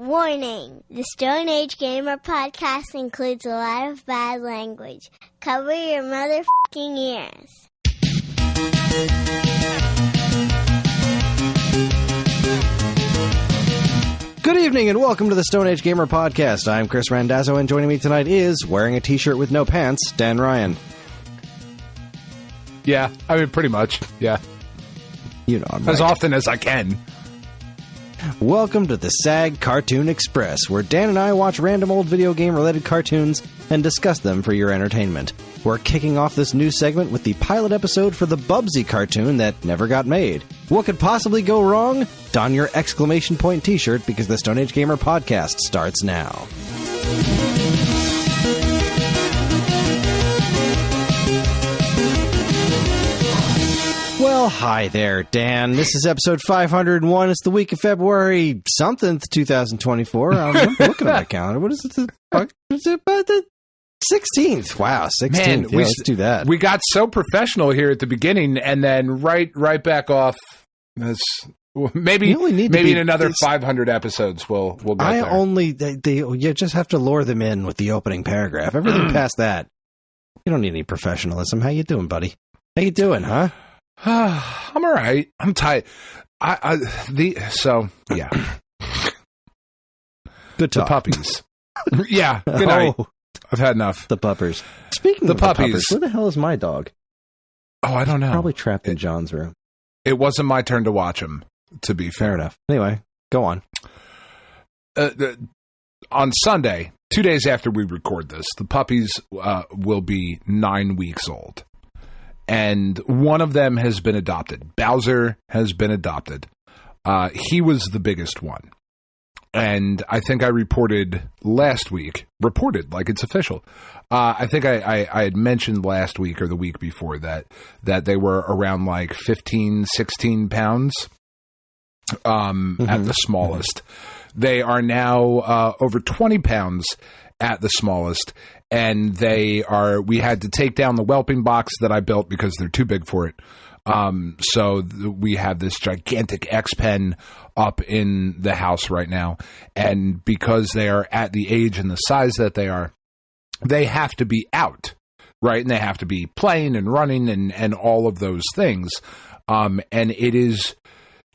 Warning! The Stone Age Gamer podcast includes a lot of bad language. Cover your motherfucking ears. Good evening and welcome to the Stone Age Gamer podcast. I'm Kris Randazzo and joining me tonight is, wearing a t-shirt with no pants, Dan Ryan. Yeah, I mean, pretty much, yeah. You know I'm right. As often as I can. Welcome to the SAG Cartoon Express, where Dan and I watch random old video game-related cartoons and discuss them for your entertainment. We're kicking off this new segment with the pilot episode for the Bubsy cartoon that never got made. What could possibly go wrong? Don your exclamation point t-shirt because the Stone Age Gamer podcast starts now. Well, hi there, Dan. This is episode 501. It's the week of February something, 2024. I'm looking at my calendar. What is it? It's about the 16th. Wow, 16th. Man, yeah, let's do that. We got so professional here at the beginning, and then right back off. Maybe in another 500 episodes we'll get there. You just have to lure them in with the opening paragraph. Everything past that, you don't need any professionalism. How you doing, buddy? How you doing, huh? I'm all right. I'm tired. Yeah. Good talk. The puppies. Yeah. Good night. I've had enough. The puppers. Speaking of the puppies, where the hell is my dog? Oh, I don't know. Probably trapped in John's room. It wasn't my turn to watch him, to be fair. Fair enough. Anyway, go on. On Sunday, 2 days after we record this, the puppies will be 9 weeks old. And one of them has been adopted. Bowser has been adopted. He was the biggest one. And I think I reported last week, like it's official. I think I had mentioned last week or the week before that they were around like 15, 16 pounds at the smallest. They are now over 20 pounds at the smallest. And we had to take down the whelping box that I built because they're too big for it. So we have this gigantic X pen up in the house right now. And because they are at the age and the size that they are, they have to be out, right? And they have to be playing and running and all of those things. And it is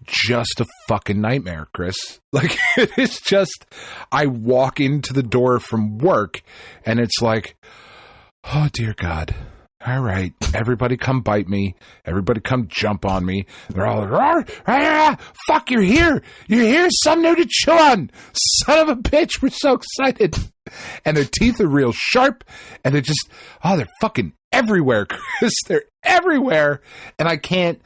just a fucking nightmare, Kris. Like, it is just, I walk into the door from work and it's like, oh dear God. All right, everybody come bite me. Everybody come jump on me. They're all like, fuck, you're here. You're here, something new to chew on. Son of a bitch, we're so excited. And their teeth are real sharp. And they're just, they're fucking everywhere, Kris. They're everywhere. And I can't,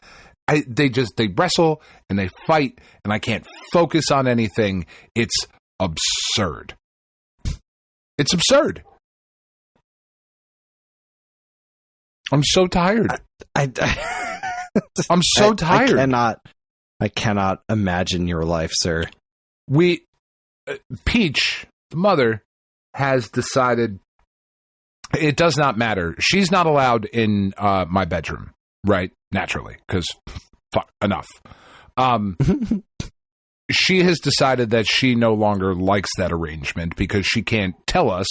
they wrestle and they fight and I can't focus on anything. It's absurd. It's absurd. I'm so tired. I'm so tired. I cannot imagine your life, sir. Peach, the mother, has decided it does not matter. She's not allowed in my bedroom, right? Naturally, because enough. She has decided that she no longer likes that arrangement because she can't tell us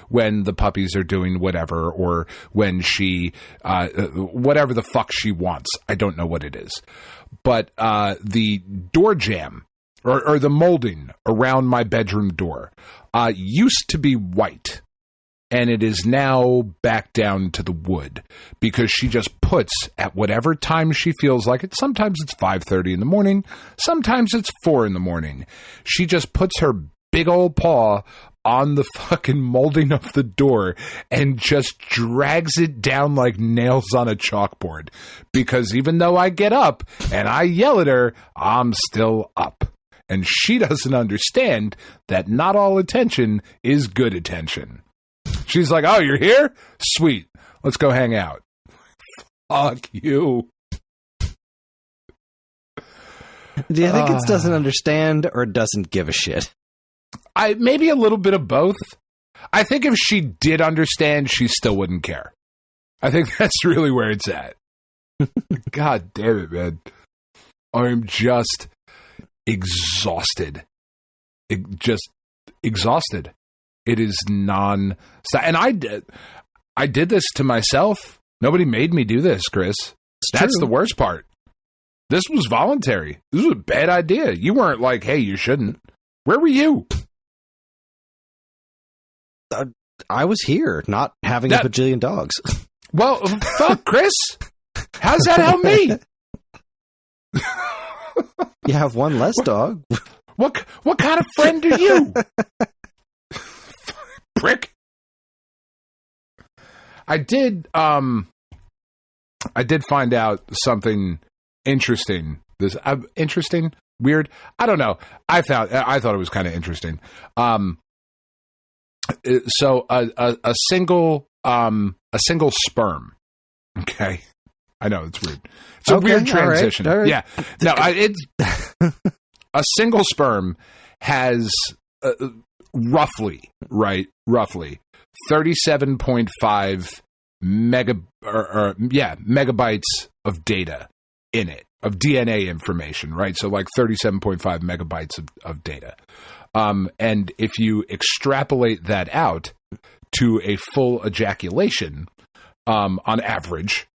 when the puppies are doing whatever or when she, whatever the fuck she wants. I don't know what it is. But the door jamb or the molding around my bedroom door used to be white. And it is now back down to the wood because she just puts at whatever time she feels like it. Sometimes it's 5:30 in the morning. Sometimes it's 4 in the morning. She just puts her big old paw on the fucking molding of the door and just drags it down like nails on a chalkboard. Because even though I get up and I yell at her, I'm still up. And she doesn't understand that not all attention is good attention. She's like, oh, you're here? Sweet. Let's go hang out. Fuck you. Do you think it doesn't understand or doesn't give a shit? Maybe a little bit of both. I think if she did understand, she still wouldn't care. I think that's really where it's at. God damn it, man. I'm just exhausted. just exhausted. It is and I did this to myself. Nobody made me do this, Kris. That's the worst part. This was voluntary. This was a bad idea. You weren't like, hey, you shouldn't. Where were you? I was here, not having a bajillion dogs. Well, fuck, Kris. How's that help me? You have one less dog. What kind of friend are you? Prick. I did find out something interesting. Interesting? Weird? I don't know. I thought it was kind of interesting. So a single sperm. Okay. I know it's weird. It's a weird transition. All right. Yeah. No, it's a single sperm has roughly 37.5 megabytes of data in it, of DNA information, right? So like 37.5 megabytes of data. And if you extrapolate that out to a full ejaculation, on average,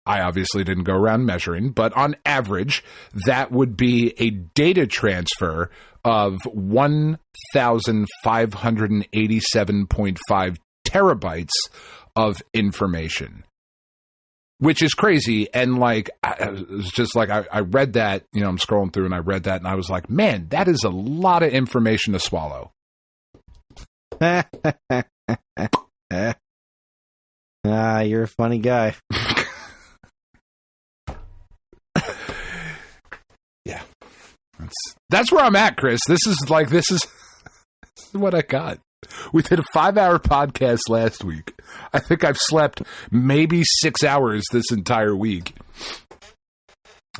I obviously didn't go around measuring, but on average, that would be a data transfer of 1,587.5 terabytes of information, which is crazy. And like, it was just like, I read that, I'm scrolling through and I read that and I was like, man, that is a lot of information to swallow. You're a funny guy. Yeah. That's where I'm at, Kris. This is what I got. We did a 5-hour podcast last week. I think I've slept maybe 6 hours this entire week.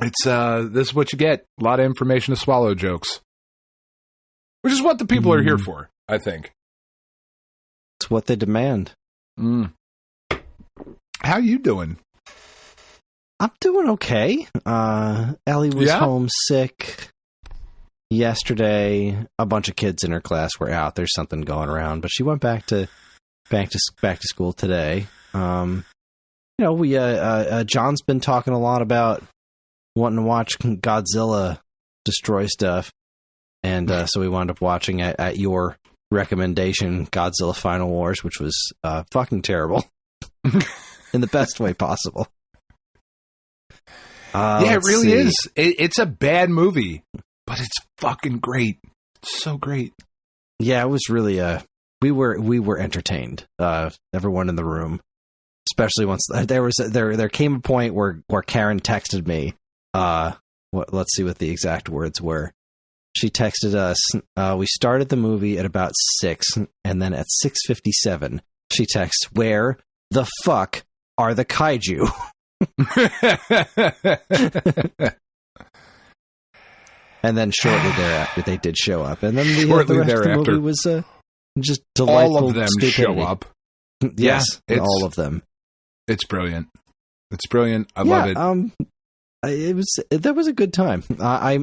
It's this is what you get. A lot of information to swallow, jokes. Which is what the people are here for, I think. It's what they demand. How you doing? I'm doing okay. Ellie was home sick yesterday. A bunch of kids in her class were out. There's something going around, but she went back to school today. John's been talking a lot about wanting to watch Godzilla destroy stuff, and so we wound up watching at your recommendation Godzilla Final Wars, which was fucking terrible in the best way possible. Yeah, it really is. It's a bad movie, but it's fucking great. It's so great. Yeah, it was really we were entertained. Everyone in the room, especially once there came a point where Karen texted me. Let's see what the exact words were. She texted us. We started the movie at about 6, and then at 6:57, she texts, "Where the fuck are the kaiju?" And then shortly thereafter, they did show up, and then the rest of the movie was just delightful. All of them stupidity. show up. Yes, all of them. It's brilliant. It's brilliant. I love it. That was a good time. I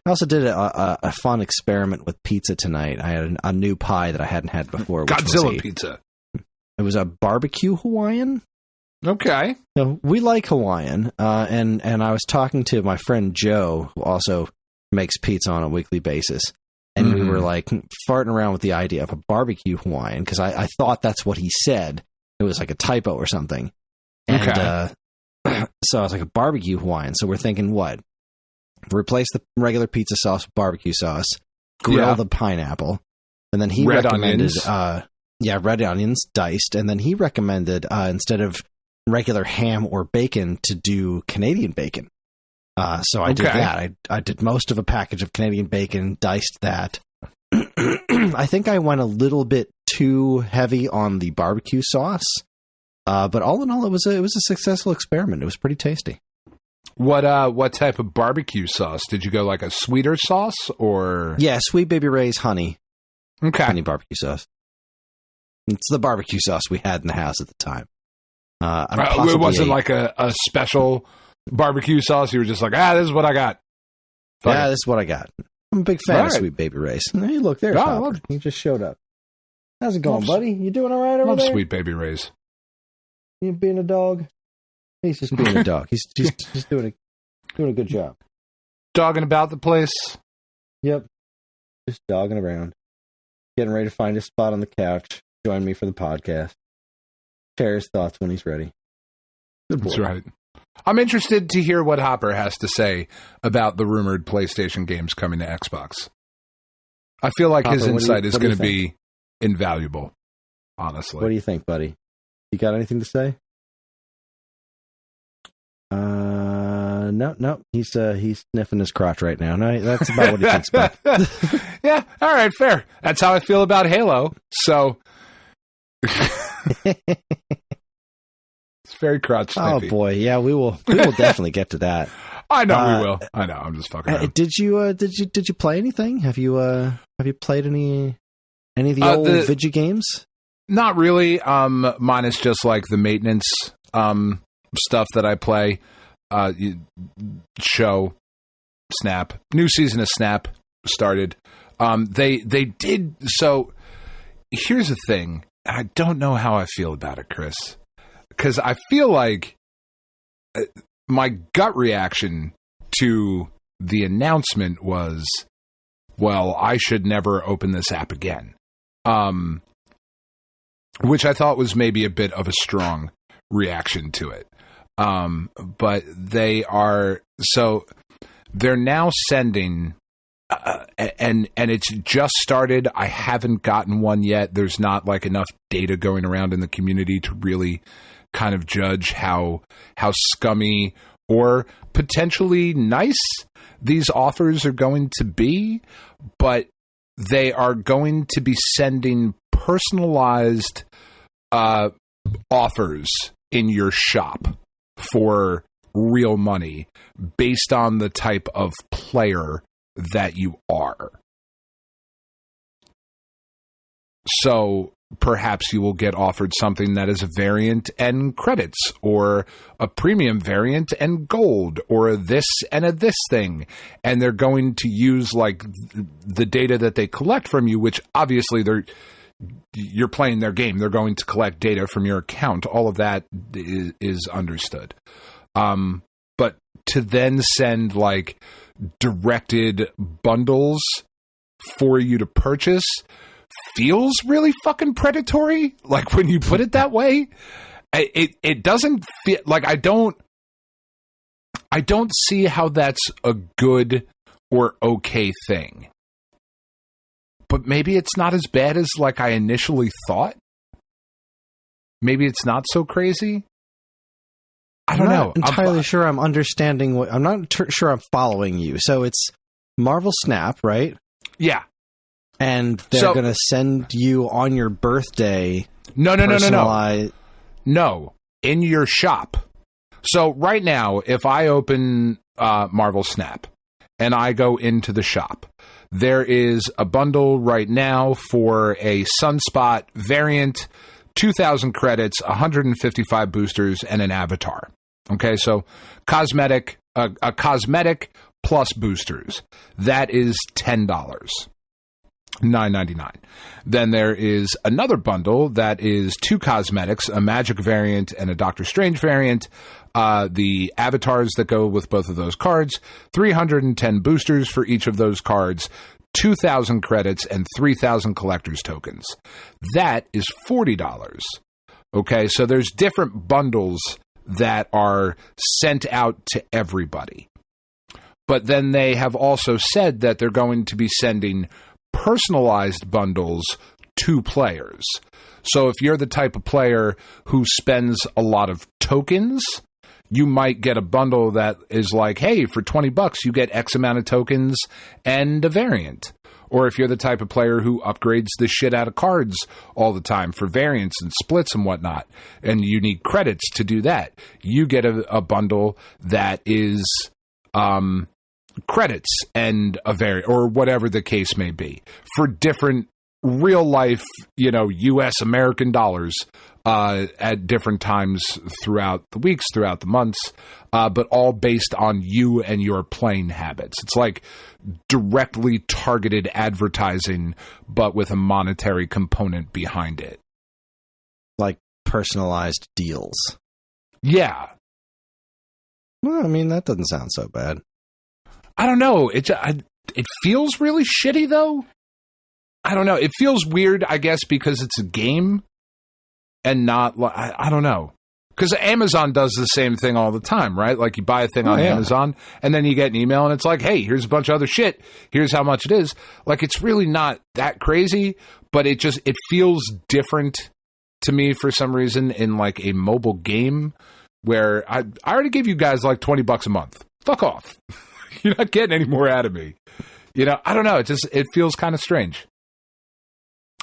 also did a fun experiment with pizza tonight. I had a new pie that I hadn't had before. Godzilla pizza. It was a barbecue Hawaiian. Okay. So we like Hawaiian, and I was talking to my friend Joe, who also makes pizza on a weekly basis, and we were like farting around with the idea of a barbecue Hawaiian, because I thought that's what he said. It was like a typo or something. And so I was like, a barbecue Hawaiian. So we're thinking, what? Replace the regular pizza sauce with barbecue sauce, grill the pineapple, and then he recommended red onions diced, and then he recommended instead of regular ham or bacon to do Canadian bacon. So I did that. I did most of a package of Canadian bacon, diced that. I think I went a little bit too heavy on the barbecue sauce, but all in all, it was a successful experiment. It was pretty tasty. What type of barbecue sauce? Did you go like a sweeter sauce or? Yeah, Sweet Baby Ray's honey. Okay. Honey barbecue sauce. It's the barbecue sauce we had in the house at the time. It wasn't like a special barbecue sauce. You were just like, this is what I got. Yeah, this is what I got. I'm a big fan of Right. Sweet Baby Race. Hey, look, there's Oh, Hopper. He just showed up. How's it going, Love- buddy? You doing all right over Love there? Sweet Baby Ray's. You being a dog? He's just being a dog. He's doing a good job. Dogging about the place. Yep. Just dogging around. Getting ready to find his spot on the couch. Join me for the podcast. Share his thoughts when he's ready. Good boy. That's right. I'm interested to hear what Hopper has to say about the rumored PlayStation games coming to Xbox. I feel like his Hopper, insight is what do going you to be invaluable, honestly. What do you think, buddy? You got anything to say? No. He's sniffing his crotch right now. No, that's about what he thinks about. Yeah, all right, fair. That's how I feel about Halo. So it's very crotch sniffy. Oh boy, yeah, we will definitely get to that. I know we will. I know. I'm just fucking around. Did you play anything? Have you played any of the old video games? Not really. Minus just like the maintenance stuff that I play. Show Snap. New season of Snap started. They did so. Here's the thing. I don't know how I feel about it, Kris, because I feel like my gut reaction to the announcement was, well, I should never open this app again. Which I thought was maybe a bit of a strong reaction to it. But they're now sending, and it's just started. I haven't gotten one yet. There's not like enough data going around in the community to really kind of judge how scummy or potentially nice these offers are going to be, but they are going to be sending personalized offers in your shop for real money based on the type of player that you are. So perhaps you will get offered something that is a variant and credits, or a premium variant and gold, or a this and a this thing. And they're going to use like the data that they collect from you, which obviously you're playing their game. They're going to collect data from your account. All of that is understood. But to then send like directed bundles for you to purchase feels really fucking predatory. Like when you put it that way, it doesn't feel like I don't see how that's a good or okay thing. But maybe it's not as bad as like I initially thought. Maybe it's not so crazy. I don't know. I'm not entirely sure I'm understanding I'm not sure I'm following you. So it's Marvel Snap, right? Yeah. And they're going to send you on your birthday. No. No, in your shop. So right now, if I open Marvel Snap and I go into the shop, there is a bundle right now for a Sunspot variant, 2,000 credits, 155 boosters, and an avatar. Okay, so cosmetic, a cosmetic plus boosters. That is $10. $9.99. Then there is another bundle that is 2 cosmetics, a magic variant and a Doctor Strange variant. The avatars that go with both of those cards, 310 boosters for each of those cards, 2,000 credits, and 3,000 collector's tokens. That is $40. Okay, so there's different bundles that are sent out to everybody. But then they have also said that they're going to be sending personalized bundles to players. So if you're the type of player who spends a lot of tokens, you might get a bundle that is like, hey, for $20 you get X amount of tokens and a variant. Or if you're the type of player who upgrades the shit out of cards all the time for variants and splits and whatnot, and you need credits to do that, you get a bundle that is credits and a variant, or whatever the case may be, for different real life, U.S. American dollars at different times throughout the weeks, throughout the months, but all based on you and your playing habits. It's like directly targeted advertising, but with a monetary component behind it. Like personalized deals. Yeah. Well, I mean, that doesn't sound so bad. I don't know. It feels really shitty, though. I don't know. It feels weird, I guess, because it's a game and not, I don't know. Because Amazon does the same thing all the time, right? Like you buy a thing on Amazon and then you get an email and it's like, hey, here's a bunch of other shit. Here's how much it is. Like, it's really not that crazy, but it feels different to me for some reason in like a mobile game where I already gave you guys like $20 a month. Fuck off. You're not getting any more out of me. I don't know. It feels kind of strange.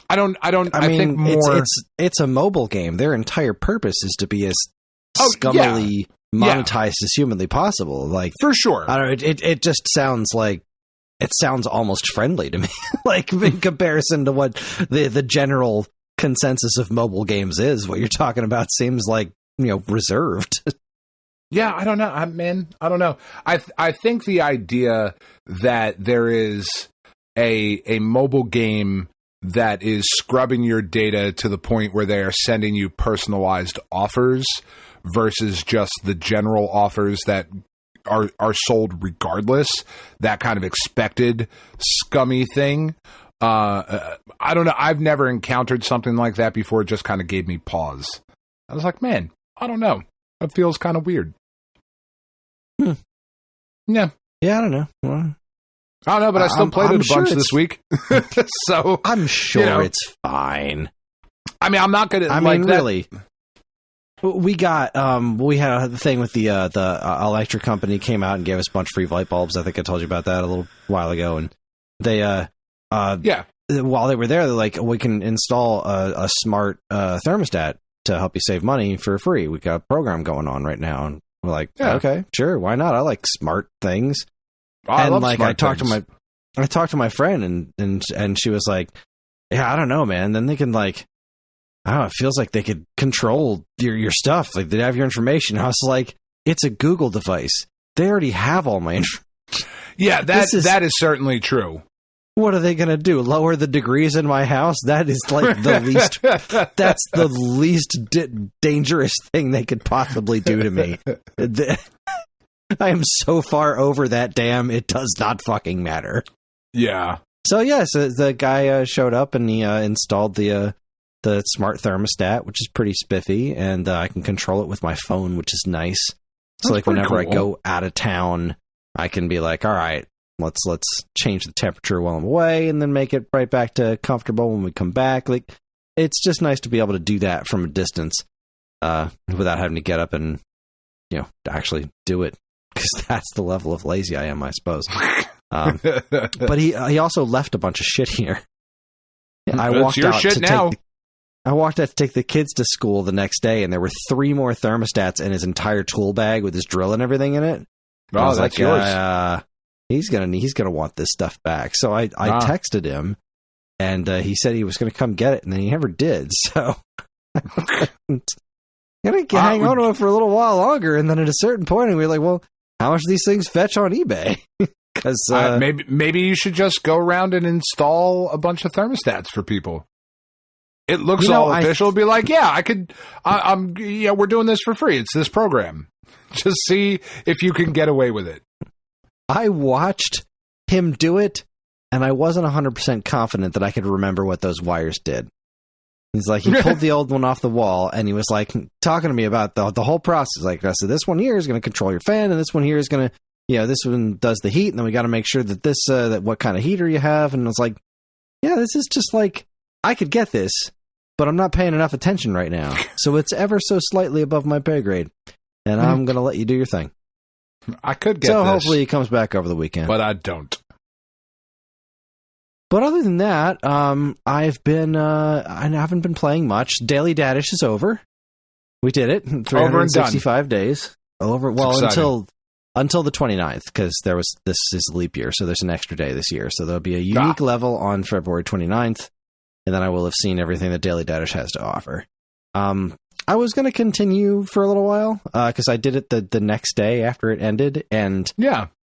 I mean, think more. It's a mobile game. Their entire purpose is to be as scummily monetized as humanly possible. Like, for sure. I don't know. It just sounds like almost friendly to me. Like in comparison to what the general consensus of mobile games is. What you're talking about seems like reserved. Yeah, I don't know. I don't know. I think the idea that there is a mobile game that is scrubbing your data to the point where they are sending you personalized offers versus just the general offers that are sold regardless, that kind of expected scummy thing. I don't know. I've never encountered something like that before. It just kind of gave me pause. I was like, man, I don't know. It feels kind of weird. Yeah. Yeah, I don't know. Well, I don't know, but I still played it a bunch this week. So I'm sure it's fine. I mean, I'm not going to. I mean, really. We got we had a thing with the electric company came out and gave us a bunch of free light bulbs. I think I told you about that a little while ago, and they while they were there, they're like, we can install a smart thermostat to help you save money for free. We got a program going on right now, and we're like, okay, sure, why not? I like smart things. I love like, smart I talked to my friend, and she was like, yeah, I don't know, man. Then they can like, I don't know, it feels like they could control your stuff. Like, they'd have your information. I was like, it's a Google device. They already have all my information. Yeah, that is certainly true. What are they going to do? Lower the degrees in my house? That is like the least, that's the least dangerous thing they could possibly do to me. I am so far over that dam, it does not fucking matter. Yeah. So the guy showed up and he installed the smart thermostat, which is pretty spiffy, and I can control it with my phone, which is nice. So like whenever I go out of town, I can be like, all right, let's change the temperature while I'm away, and then make it right back to comfortable when we come back. Like, it's just nice to be able to do that from a distance without having to get up and actually do it, because that's the level of lazy I am, I suppose. But he also left a bunch of shit here. I walked out to take the kids to school the next day, and there were 3 more thermostats in his entire tool bag with his drill and everything in it. Oh, I was that's yours. He's gonna want this stuff back. So I texted him, and he said he was gonna come get it, and then he never did. So I'm gonna hang on to it for a little while longer, and then at a certain point, we were like, well, how much do these things fetch on eBay? Because maybe you should just go around and install a bunch of thermostats for people. It looks all official. Be like, yeah, I could. We're doing this for free. It's this program. Just see if you can get away with it. I watched him do it, and I wasn't 100% confident that I could remember what those wires did. He's like, he pulled the old one off the wall, and he was like talking to me about the whole process. Like, I said, this one here is going to control your fan, and this one here is going to, this one does the heat, and then we got to make sure that this, that what kind of heater you have. And I was like, yeah, this is just like, I could get this, but I'm not paying enough attention right now. So it's ever so slightly above my pay grade, and I'm going to let you do your thing. I could get this. So hopefully he comes back over the weekend. But I don't. But other than that, I haven't been playing much. Daily Dadish is over. We did it. 365 days. Over. Well, until the 29th, because this is leap year, so there's an extra day this year. So there'll be a unique level on February 29th. and then I will have seen everything that Daily Dadish has to offer. I was going to continue for a little while, because I did it the next day after it ended, and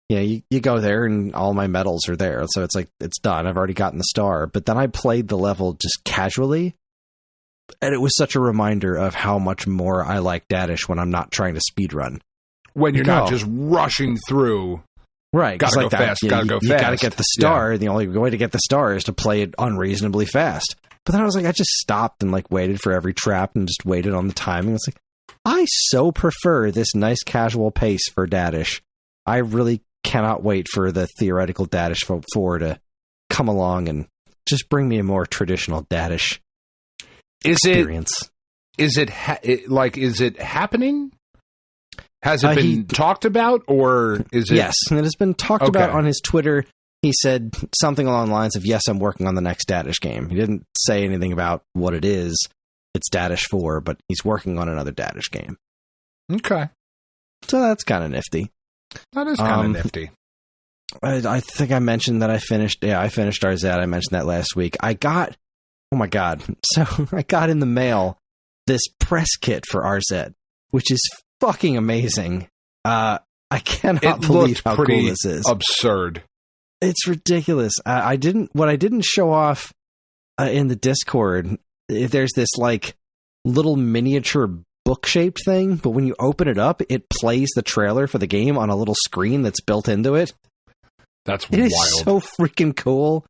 you go there and all my medals are there, so it's like, it's done. I've already gotten the star, but then I played the level just casually, and it was such a reminder of how much more I like Dadish when I'm not trying to speedrun. When you're not just rushing through. Right. Gotta go fast, gotta go fast. You gotta get the star, and the only way to get the star is to play it unreasonably fast. But then I was like, I just stopped and like waited for every trap and just waited on the timing. It's like, I so prefer this nice casual pace for Dadish. I really cannot wait for the theoretical Dadish 4 to come along and just bring me a more traditional Dadish experience. Is it happening? Has it been talked about, or is it? Yes, and it has been talked about on his Twitter. He said something along the lines of, yes, I'm working on the next Dadish game. He didn't say anything about what it is. It's Dadish 4, but he's working on another Dadish game. Okay. So that's kind of nifty. That is kind of nifty. I think I mentioned that I finished Arzette. I mentioned that last week. Oh my God. So I got in the mail this press kit for Arzette, which is fucking amazing. I cannot believe how cool this is. Absurd. It's ridiculous. What I didn't show off in the Discord, there's this like little miniature book-shaped thing, but when you open it up, it plays the trailer for the game on a little screen that's built into it. That's wild. It is so freaking cool.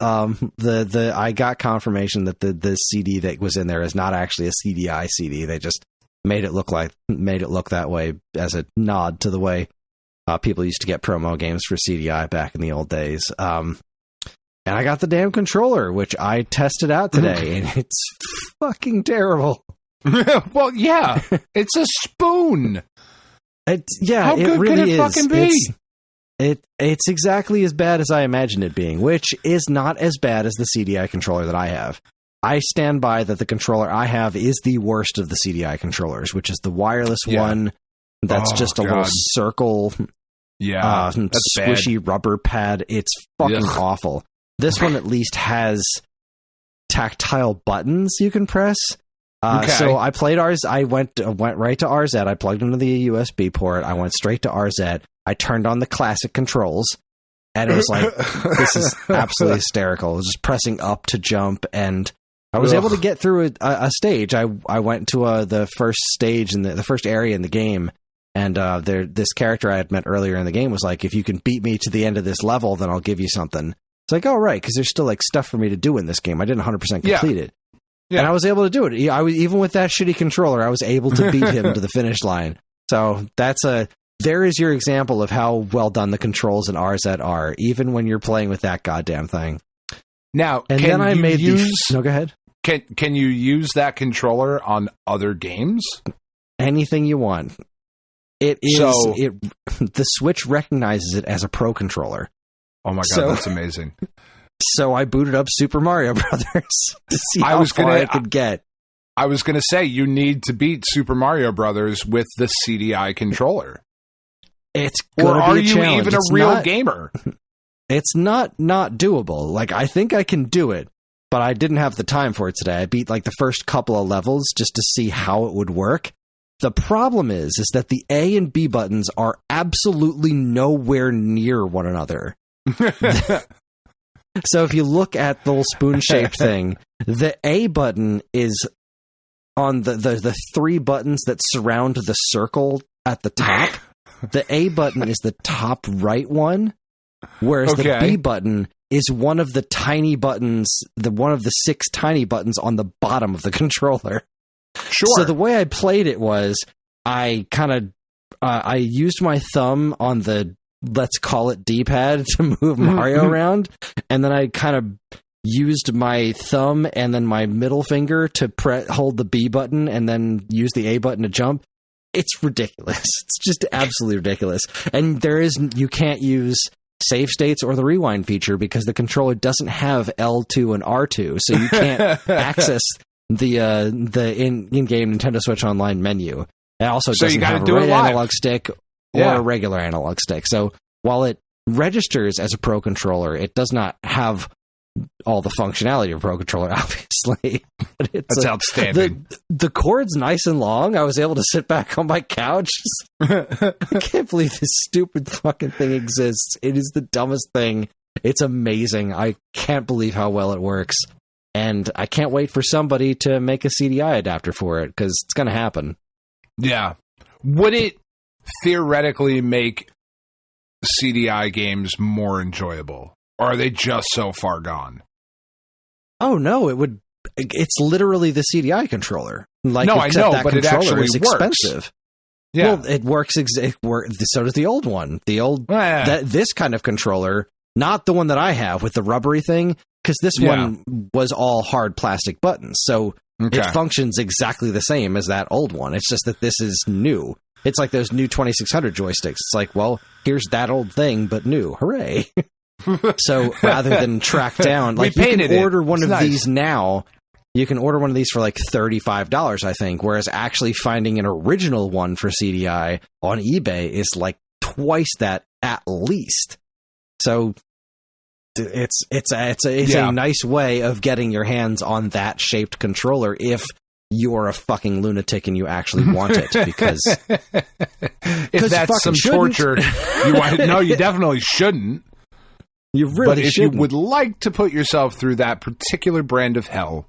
I got confirmation that the CD that was in there is not actually a CDI CD. They just made it look that way as a nod to the way people used to get promo games for CDI back in the old days. And I got the damn controller, which I tested out today, and it's fucking terrible. Well, yeah, it's a spoon. How good really could it fucking be? It's exactly as bad as I imagined it being, which is not as bad as the CDI controller that I have. I stand by that the controller I have is the worst of the CDI controllers, which is the wireless one that's just a little circle, squishy rubber pad. It's fucking awful. This one at least has tactile buttons you can press. So I played ours. I went right to Arzette. I plugged into the USB port. I went straight to Arzette. I turned on the classic controls, and it was like, this is absolutely hysterical. I was just pressing up to jump, and I was able to get through a stage. I went to the first stage in the first area in the game, and this character I had met earlier in the game was like, if you can beat me to the end of this level, then I'll give you something. It's like, oh, right, because there's still like stuff for me to do in this game. I didn't 100% complete it. Yeah. And I was able to do it. Even with that shitty controller, I was able to beat him to the finish line. So there is your example of how well done the controls in Arzette are, even when you're playing with that goddamn thing. Now, and then I made no, go ahead. Can you use that controller on other games? Anything you want. The Switch recognizes it as a Pro controller. Oh my god, that's amazing. So I booted up Super Mario Brothers to see how far I could get. I was going to say, you need to beat Super Mario Brothers with the CDI controller. It's going to be a challenge. Or are you even a real gamer? It's not doable. Like, I think I can do it, but I didn't have the time for it today. I beat like the first couple of levels just to see how it would work. The problem is that the A and B buttons are absolutely nowhere near one another. So if you look at the little spoon-shaped thing, the A button is on the three buttons that surround the circle at the top. The A button is the top right one, whereas the B button is one of the tiny buttons, one of the 6 tiny buttons on the bottom of the controller. Sure. So the way I played it was I I used my thumb on the, let's call it D-pad, to move Mario around, and then I kind of used my thumb and then my middle finger to hold the B button and then use the A button to jump. It's ridiculous. It's just absolutely ridiculous. And you can't use save states or the rewind feature because the controller doesn't have L2 and R2, so you can't access the in-game Nintendo Switch Online menu. It also doesn't have a right analog stick or a regular analog stick. So while it registers as a Pro controller, it does not have all the functionality of a Pro Controller, obviously. But That's outstanding. The cord's nice and long. I was able to sit back on my couch. I can't believe this stupid fucking thing exists. It is the dumbest thing. It's amazing. I can't believe how well it works. And I can't wait for somebody to make a CDI adapter for it, because it's going to happen. Yeah. Would it theoretically make CDI games more enjoyable? Or are they just so far gone? Oh, no, it would. It's literally the CDI controller. Like, no, I know, that but it actually is works. Expensive. Yeah. Well, it works. So does the old one. The old this kind of controller, not the one that I have with the rubbery thing, because this one was all hard plastic buttons. So it functions exactly the same as that old one. It's just that this is new. It's like those new 2600 joysticks. It's like, well, here's that old thing, but new. Hooray. So rather than track down, like, you can order one of these now. You can order one of these for like $35, I think, whereas actually finding an original one for CDI on eBay is like twice that at least. So it's a nice way of getting your hands on that shaped controller if you're a fucking lunatic and you actually want it, because if that's some torture, you definitely shouldn't. You really but if shouldn't. You would like to put yourself through that particular brand of hell,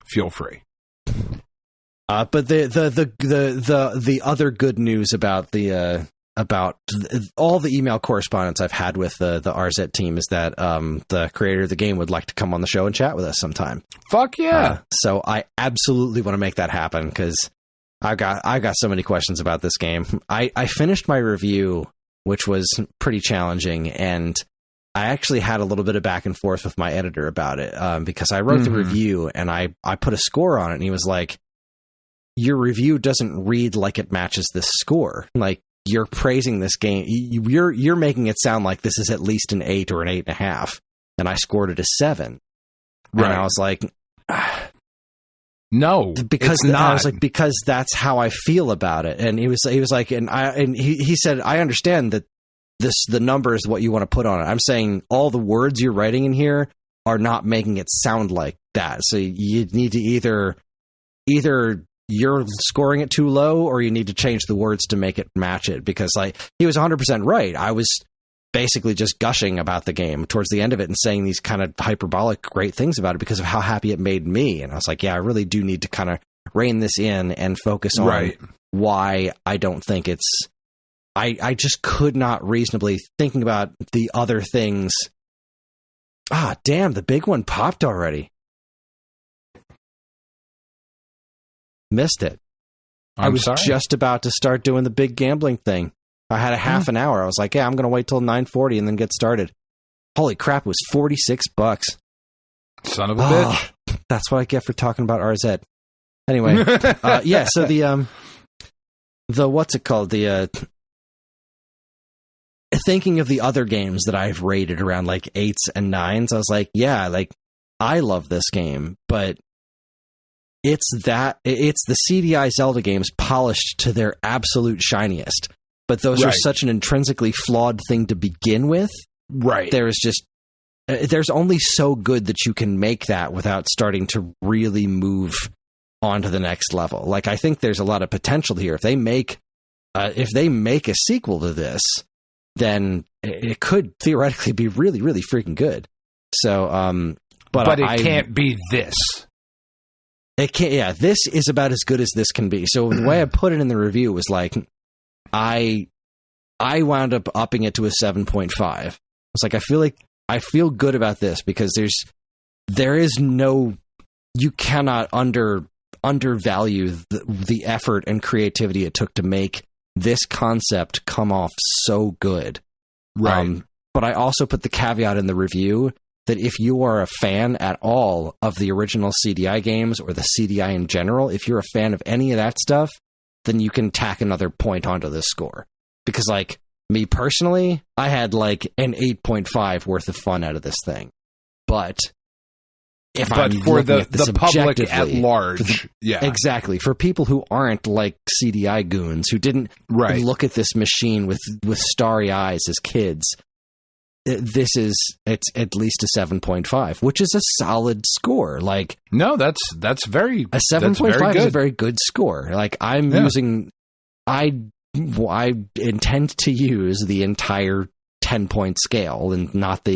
feel free. But the other good news about all the email correspondence I've had with the Arzette team is that the creator of the game would like to come on the show and chat with us sometime. Fuck yeah! So I absolutely want to make that happen, because I got so many questions about this game. I finished my review, which was pretty challenging, and I actually had a little bit of back and forth with my editor about it, because I wrote the review and I put a score on it, and he was like, your review doesn't read like it matches this score. Like, you're praising this game. You're making it sound like this is at least an 8 or an 8.5. And I scored it a 7. Right. And I was like, no, because it's not. I was like, because that's how I feel about it. And he was like, and he said, I understand that the number is what you want to put on it. I'm saying all the words you're writing in here are not making it sound like that. So you need to either you're scoring it too low, or you need to change the words to make it match it, because like he was 100% right. I was basically just gushing about the game towards the end of it and saying these kind of hyperbolic great things about it because of how happy it made me. And I was like, yeah, I really do need to kind of rein this in and focus on why I don't think it's... I just could not reasonably, thinking about the other things. Ah, damn, the big one popped already. Missed it. I was just about to start doing the big gambling thing. I had a half an hour. I was like, yeah, I'm going to wait till 9:40 and then get started. Holy crap, it was $46. Son of a bitch. That's what I get for talking about Arzette. Anyway, yeah, so the what's it called? The thinking of the other games that I've rated around like 8s and 9s, I was like, yeah, like I love this game, but it's the CDI Zelda games polished to their absolute shiniest. But those are such an intrinsically flawed thing to begin with. Right. There's only so good that you can make that without starting to really move on to the next level. Like, I think there's a lot of potential here. If they make a sequel to this, then it could theoretically be really, really freaking good. So, but it can't be this. It can't. Yeah, this is about as good as this can be. So the way I put it in the review was like, I wound up upping it to a 7.5. It's like, I feel good about this because you cannot undervalue the effort and creativity it took to make this concept come off so good. Right. But I also put the caveat in the review that if you are a fan at all of the original CDI games or the CDI in general, if you're a fan of any of that stuff, then you can tack another point onto this score. Because, like, me personally, I had like an 8.5 worth of fun out of this thing. But for the public at large, yeah, exactly, for people who aren't like CDI goons, who didn't look at this machine with starry eyes as kids, it's at least a 7.5, which is a solid score. Like, no, that's very a 7.5 is a very good score. Like, I intend to use the entire 10-point scale and not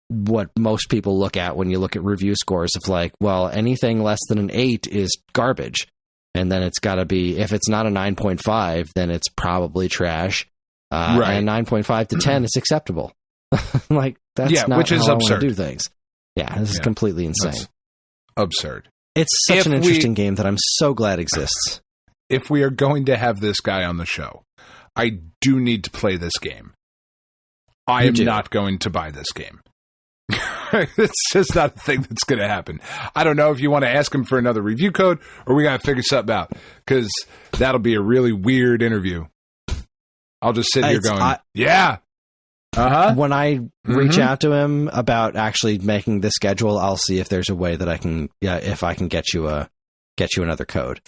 what most people look at when you look at review scores of like, well, anything less than an 8 is garbage. And then it's got to be, if it's not a 9.5, then it's probably trash. Right. And 9.5 to 10 is acceptable. Like, that's not which is how absurd. I want to do things. Yeah, this is completely insane. That's absurd. It's such an interesting game that I'm so glad exists. If we are going to have this guy on the show, I do need to play this game. I am not going to buy this game. It's just not a thing that's going to happen. I don't know if you want to ask him for another review code or we got to figure something out, because that'll be a really weird interview. I'll just sit here going, yeah. Uh-huh. When I reach out to him about actually making the schedule, I'll see if there's a way that I can, if I can get you another code.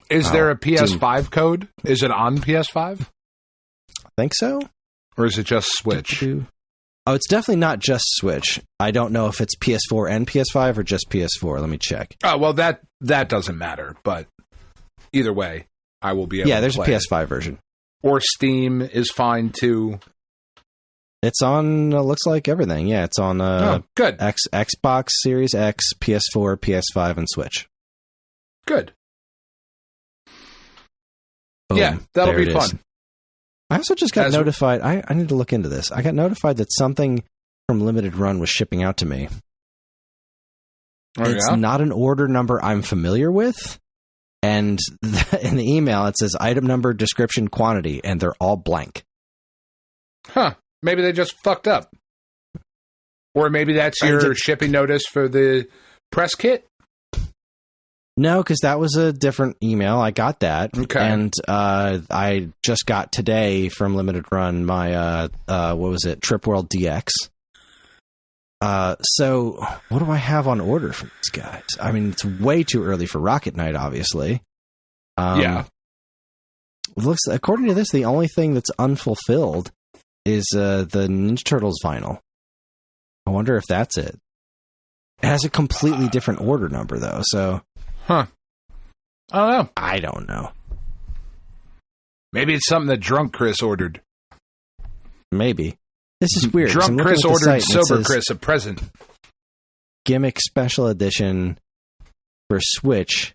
Is there a PS5 code? Is it on PS5? I think so. Or is it just Switch? Oh, it's definitely not just Switch. I don't know if it's PS4 and PS5 or just PS4. Let me check. Oh, well, that doesn't matter. But either way, I will be able to play. Yeah, there's a PS5 version. Or Steam is fine, too. It's on, looks like everything. Yeah, it's on good. Xbox Series X, PS4, PS5, and Switch. Good. Boom. Yeah, that'll be fun. I also just got notified. I need to look into this. I got notified that something from Limited Run was shipping out to me. It's not an order number I'm familiar with. And in the email, it says item number, description, quantity, and they're all blank. Huh. Maybe they just fucked up. Or maybe that's your shipping notice for the press kit? No, because that was a different email. I got that. Okay. And I just got today from Limited Run my, Trip World DX. So what do I have on order from these guys? I mean, it's way too early for Rocket Knight, obviously. Yeah. Looks, according to this, the only thing that's unfulfilled is the Ninja Turtles vinyl. I wonder if that's it. It has a completely different order number, though, so... Huh. I don't know. I don't know. Maybe it's something that Drunk Kris ordered. Maybe. This is weird. Drunk Kris ordered Sober Kris a present. Gimmick Special Edition for Switch.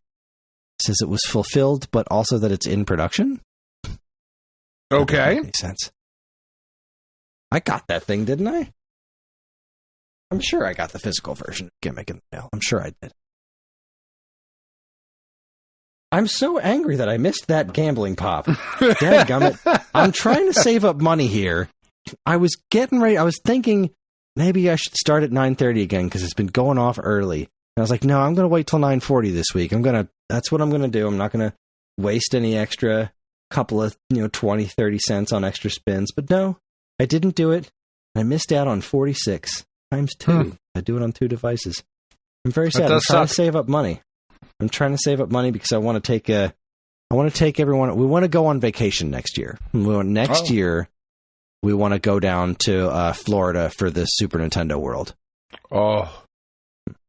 It says it was fulfilled, but also that it's in production? Okay. That doesn't make sense. I got that thing, didn't I? I'm sure I got the physical version of Gimmick in the mail. I'm sure I did. I'm so angry that I missed that gambling pop. Dadgummit. I'm trying to save up money here. I was getting ready. I was thinking maybe I should start at 9:30 again because it's been going off early. And I was like, no, I'm going to wait till 9:40 this week. That's what I'm going to do. I'm not going to waste any extra couple of, 20, 30 cents on extra spins. But no, I didn't do it. I missed out on 46 times 2. I do it on 2 devices. I'm very sad. I'm trying to save up money. I'm trying to save up money because I want to take everyone. We want to go on vacation next year. Next year, we want to go down to Florida for the Super Nintendo World. Oh,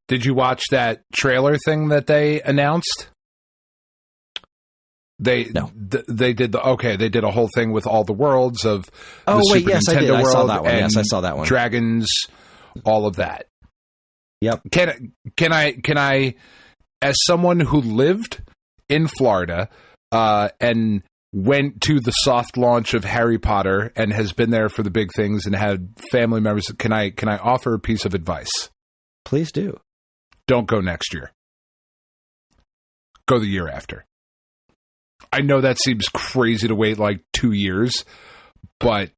did you watch that trailer thing that they announced? They did they did a whole thing with all the worlds of the Super Nintendo I did. World. I saw that one. Yes, I saw that one. Dragons, all of that. Yep. Can I? As someone who lived in Florida and went to the soft launch of Harry Potter and has been there for the big things and had family members, can I offer a piece of advice? Please do. Don't go next year. Go the year after. I know that seems crazy to wait like 2 years, but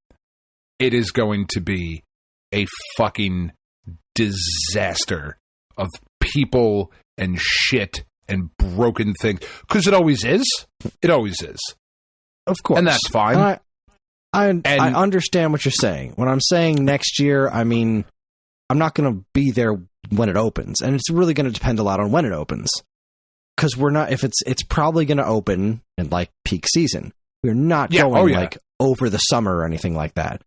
it is going to be a fucking disaster of people and shit and broken things, because it always is. It always is, of course, and that's fine. I understand what you're saying. When I'm saying next year, I mean I'm not going to be there when it opens, and it's really going to depend a lot on when it opens. Because we're not. If it's probably going to open in like peak season. We're not going like over the summer or anything like that.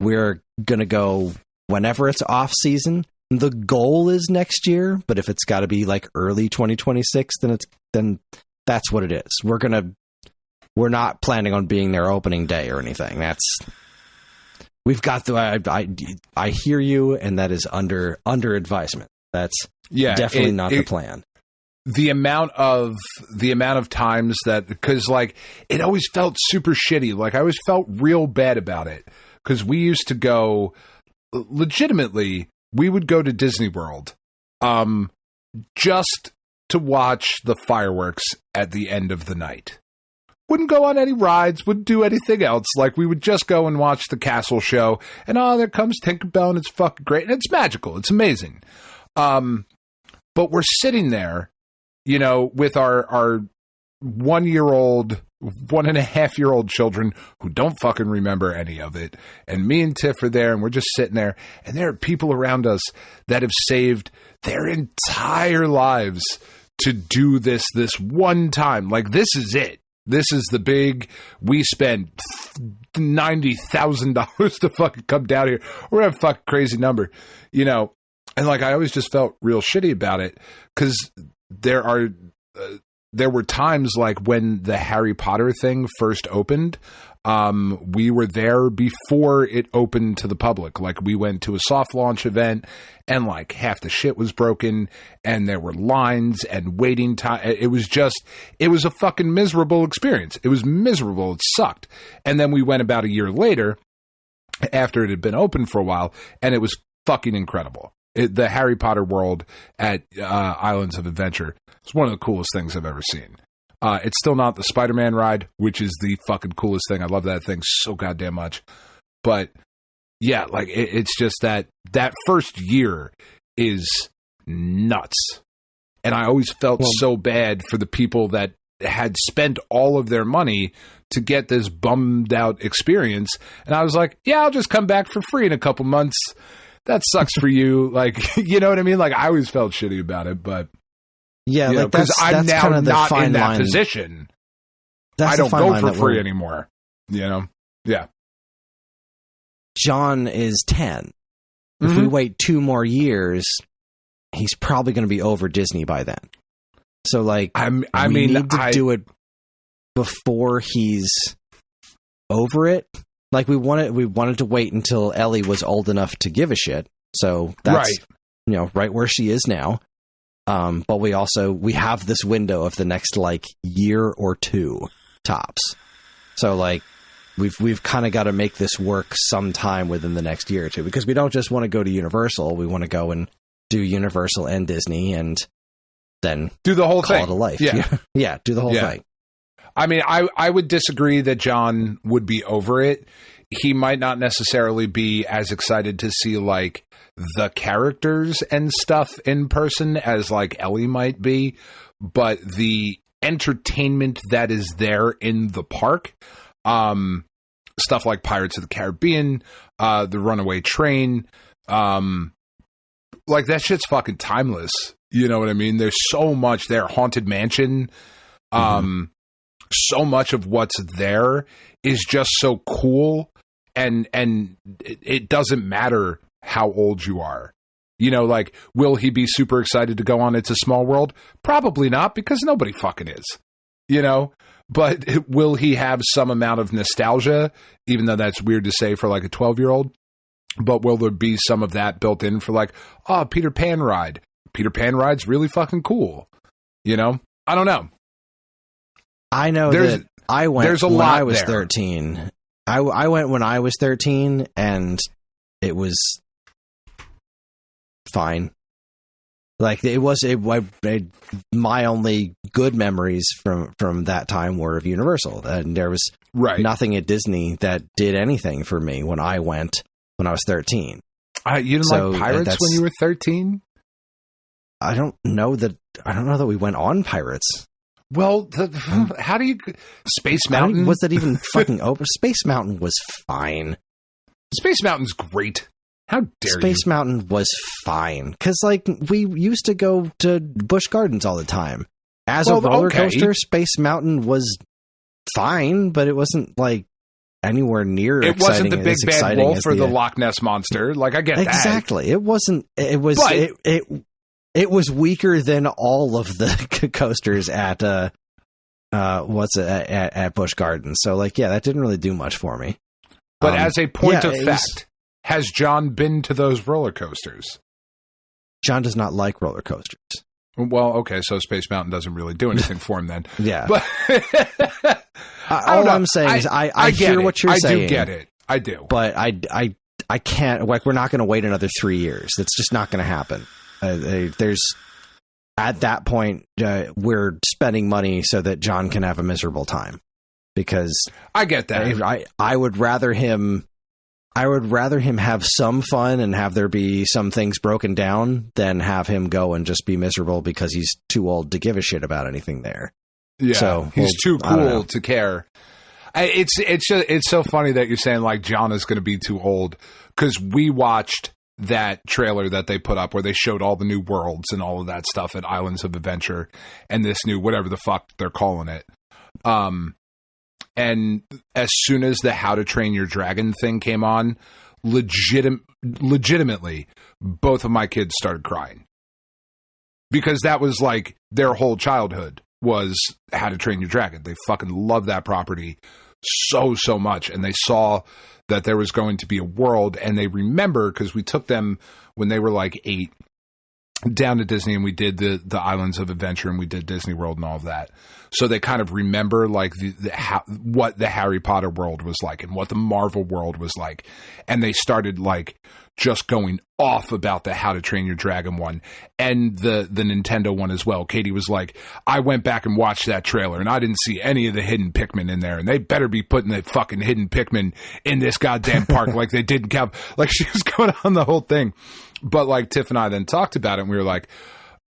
we're going to go whenever it's off season. The goal is next year, but if it's got to be like early 2026, then that's what it is. We're not planning on being there opening day or anything. We've got I hear you, and that is under advisement. That's definitely not the plan. The amount of times that, because like it always felt super shitty. Like I always felt real bad about it, because we used to go legitimately. We would go to Disney World, just to watch the fireworks at the end of the night. Wouldn't go on any rides, wouldn't do anything else. Like, we would just go and watch the castle show, and there comes Tinkerbell, and it's fucking great, and it's magical, it's amazing. But we're sitting there, with our 1-year-old, 1.5-year-old children who don't fucking remember any of it. And me and Tiff are there, and we're just sitting there, and there are people around us that have saved their entire lives to do this one time. Like, this is it. This is the big, we spent $90,000 to fucking come down here. We're a fucking crazy number, And like, I always just felt real shitty about it, because there were times like when the Harry Potter thing first opened, we were there before it opened to the public. Like, we went to a soft launch event, and like half the shit was broken, and there were lines and waiting time. It was a fucking miserable experience. It was miserable. It sucked. And then we went about a year later, after it had been open for a while, and it was fucking incredible. The Harry Potter world at Islands of Adventure is one of the coolest things I've ever seen. It's still not the Spider-Man ride, which is the fucking coolest thing. I love that thing so goddamn much. But yeah, like it's just that first year is nuts. And I always felt so bad for the people that had spent all of their money to get this bummed out experience. And I was like, yeah, I'll just come back for free in a couple months. That sucks for you. Like, you know what I mean? Like, I always felt shitty about it, but yeah, like because I'm now kind of not in that line. position. That's I don't go for free anymore. Yeah. John is 10. If we wait 2 more years, he's probably going to be over Disney by then. So, like, we need to do it before he's over it. Like, we wanted to wait until Ellie was old enough to give a shit. So that's right where she is now. But we have this window of the next like year or 2 tops. So like we've kind of got to make this work sometime within the next year or 2, because we don't just want to go to Universal. We want to go and do Universal and Disney, and then do the whole call thing. It a life. Yeah, do the whole thing. I mean, I would disagree that John would be over it. He might not necessarily be as excited to see like the characters and stuff in person as like Ellie might be, but the entertainment that is there in the park, stuff like Pirates of the Caribbean, the Runaway Train, like that shit's fucking timeless. You know what I mean? There's so much there. Haunted Mansion, so much of what's there is just so cool, and it doesn't matter how old you are. Like, will he be super excited to go on It's a Small World? Probably not, because nobody fucking is. But will he have some amount of nostalgia, even though that's weird to say for like a 12-year-old? But will there be some of that built in for like, Peter Pan ride? Peter Pan ride's really fucking cool. I don't know. I know that I went when I was there. 13. I went when I was 13, and it was fine. Like, my only good memories from that time were of Universal, and there was nothing at Disney that did anything for me when I went when I was 13. You didn't like Pirates when you were 13? I don't know that we went on Pirates. Well, how do you... Space Mountain? Was that even fucking open? Space Mountain was fine. Space Mountain's great. How dare you? Space Mountain was fine. Because, like, we used to go to Busch Gardens all the time. As a roller coaster, Space Mountain was fine, but it wasn't, like, anywhere near it wasn't the big as bad exciting wolf as or the Loch Ness monster. Like, I get that. Exactly. It wasn't. It was. It was weaker than all of the coasters at at Busch Gardens. So, like, yeah, that didn't really do much for me. But as a point of fact, has John been to those roller coasters? John does not like roller coasters. Well, okay, so Space Mountain doesn't really do anything for him then. Yeah. But all I'm saying is I hear what you're saying. I do get it. I do. But I can't, like, we're not going to wait another 3 years. That's just not going to happen. There's, at that point, we're spending money so that John can have a miserable time. Because I get that. I would rather him have some fun and have there be some things broken down than have him go and just be miserable because he's too old to give a shit about anything there. Yeah, so, he's too cool to care. It's so funny that you're saying, like, John is going to be too old, because we watched that trailer that they put up where they showed all the new worlds and all of that stuff at Islands of Adventure and this new whatever the fuck they're calling it. And as soon as the How to Train Your Dragon thing came on, legitimately, both of my kids started crying. Because that was like their whole childhood was How to Train Your Dragon. They fucking love that property so much. And they saw that there was going to be a world, and they remember, because we took them when they were like 8 down to Disney, and we did the Islands of Adventure, and we did Disney World and all of that. So they kind of remember, like, what the Harry Potter world was like and what the Marvel world was like. And they started, like, just going off about the How to Train Your Dragon one and the Nintendo one as well. Katie was like, I went back and watched that trailer and I didn't see any of the hidden Pikmin in there, and they better be putting the fucking hidden Pikmin in this goddamn park like they did in like, she was going on the whole thing. But, like, Tiff and I then talked about it, and we were like,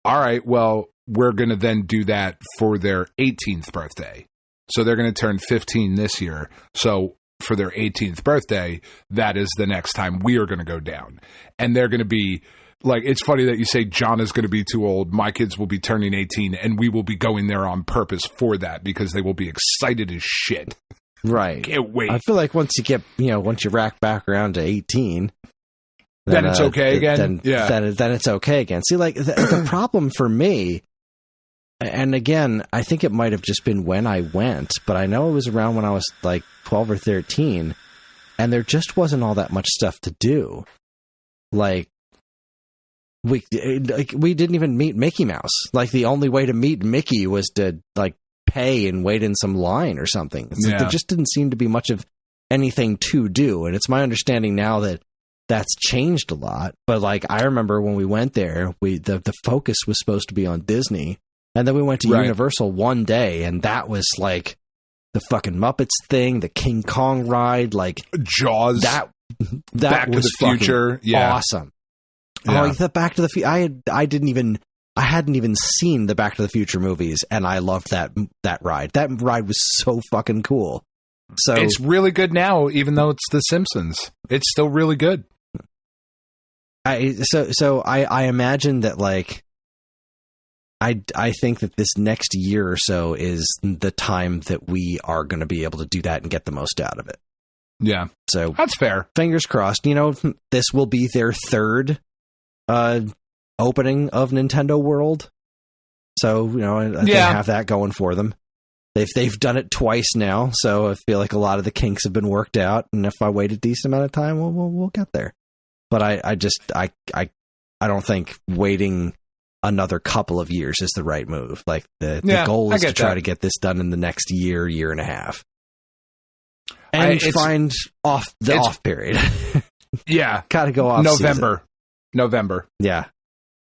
all right, well, we're going to then do that for their 18th birthday. So they're going to turn 15 this year. So for their 18th birthday, that is the next time we are going to go down. And they're going to be, like, it's funny that you say John is going to be too old. My kids will be turning 18, and we will be going there on purpose for that because they will be excited as shit. Right. Can't wait. I feel like once you rack back around to 18... Then it's okay again? Then it's okay again. See, like, the problem for me, and again, I think it might have just been when I went, but I know it was around when I was, like, 12 or 13, and there just wasn't all that much stuff to do. Like, we didn't even meet Mickey Mouse. Like, the only way to meet Mickey was to, like, pay and wait in some line or something. There just didn't seem to be much of anything to do, and it's my understanding now that that's changed a lot. But, like, I remember when we went there, the focus was supposed to be on Disney, and then we went to Universal one day, and that was like the fucking Muppets thing, the King Kong ride, like Jaws, that Back was to the Future, awesome. Yeah. Oh, like the Back to the Future. I hadn't even seen the Back to the Future movies, and I loved that ride. That ride was so fucking cool. So it's really good now, even though it's The Simpsons. It's still really good. I imagine that, like, I think that this next year or so is the time that we are going to be able to do that and get the most out of it. Yeah. So that's fair. Fingers crossed. This will be their third opening of Nintendo World. So, they have that going for them. They've done it twice now, so I feel like a lot of the kinks have been worked out, and if I wait a decent amount of time, we'll get there. But I don't think waiting another couple of years is the right move. Like, the goal is to try to get this done in the next year and a half. And find off period. Yeah. Gotta go off November. Yeah.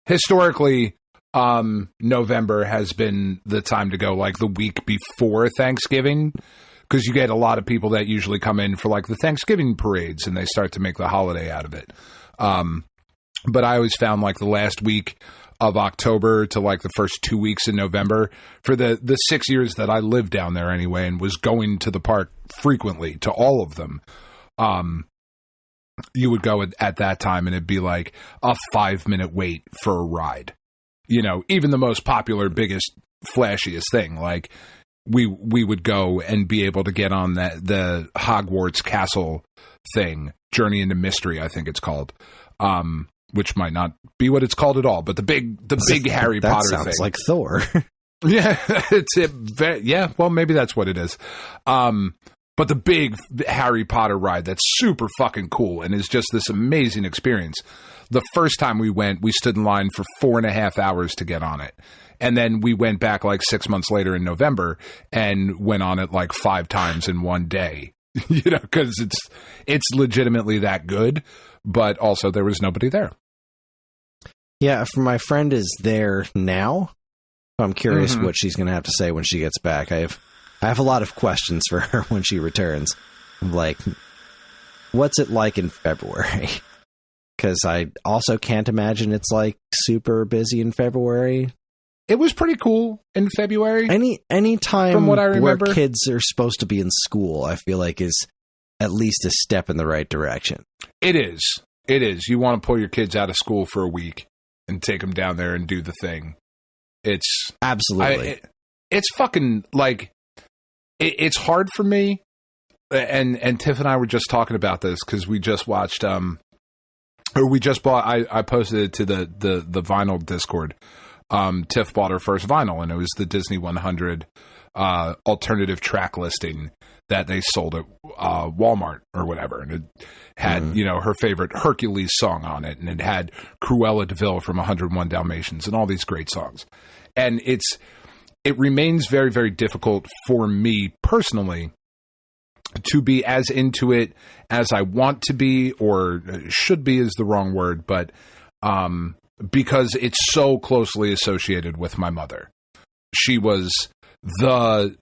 Historically, November has been the time to go, like, the week before Thanksgiving, because you get a lot of people that usually come in for, like, the Thanksgiving parades, and they start to make the holiday out of it. But I always found, like, the last week of October to, like, the first 2 weeks in November, for the 6 years that I lived down there anyway and was going to the park frequently, to all of them, you would go at that time, and it'd be like a 5-minute wait for a ride. Even the most popular, biggest, flashiest thing. Like, we would go and be able to get on the Hogwarts Castle thing, Journey into Mystery, I think it's called, which might not be what it's called at all, but the big Harry Potter thing. That sounds like Thor. Yeah, yeah. Well, maybe that's what it is. But the big Harry Potter ride that's super fucking cool and is just this amazing experience. The first time we went, we stood in line for 4.5 hours to get on it. And then we went back like 6 months later in November and went on it like 5 times in one day, you know, because it's legitimately that good, but also there was nobody there. Yeah, my friend is there now. I'm curious what she's going to have to say when she gets back. I have a lot of questions for her when she returns. Like, what's it like in February? Because I also can't imagine it's like super busy in February. It was pretty cool in February. Any time from what I remember, where kids are supposed to be in school, I feel like is at least a step in the right direction. It is. It is. You want to pull your kids out of school for a week and take them down there and do the thing. It's absolutely. It's fucking like it's hard for me. And Tiff and I were just talking about this because we just watched or we just bought. I posted it to the vinyl Discord. Tiff bought her first vinyl, and it was the Disney 100 alternative track listing that they sold at Walmart or whatever, and it had her favorite Hercules song on it, and it had Cruella de Vil from 101 Dalmatians, and all these great songs. And it remains very, very difficult for me personally to be as into it as I want to be, or should be is the wrong word, but because it's so closely associated with my mother. She was the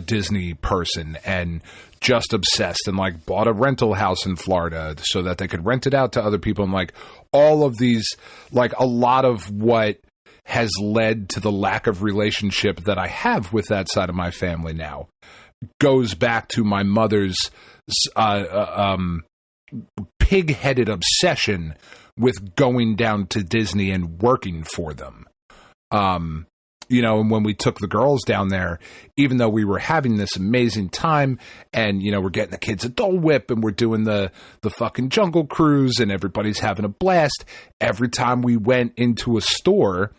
Disney person and just obsessed, and like bought a rental house in Florida so that they could rent it out to other people, and like all of these, like a lot of what has led to the lack of relationship that I have with that side of my family now goes back to my mother's pig-headed obsession with going down to Disney and working for them. And when we took the girls down there, even though we were having this amazing time and, we're getting the kids a Dole Whip and we're doing the fucking Jungle Cruise and everybody's having a blast, every time we went into a store,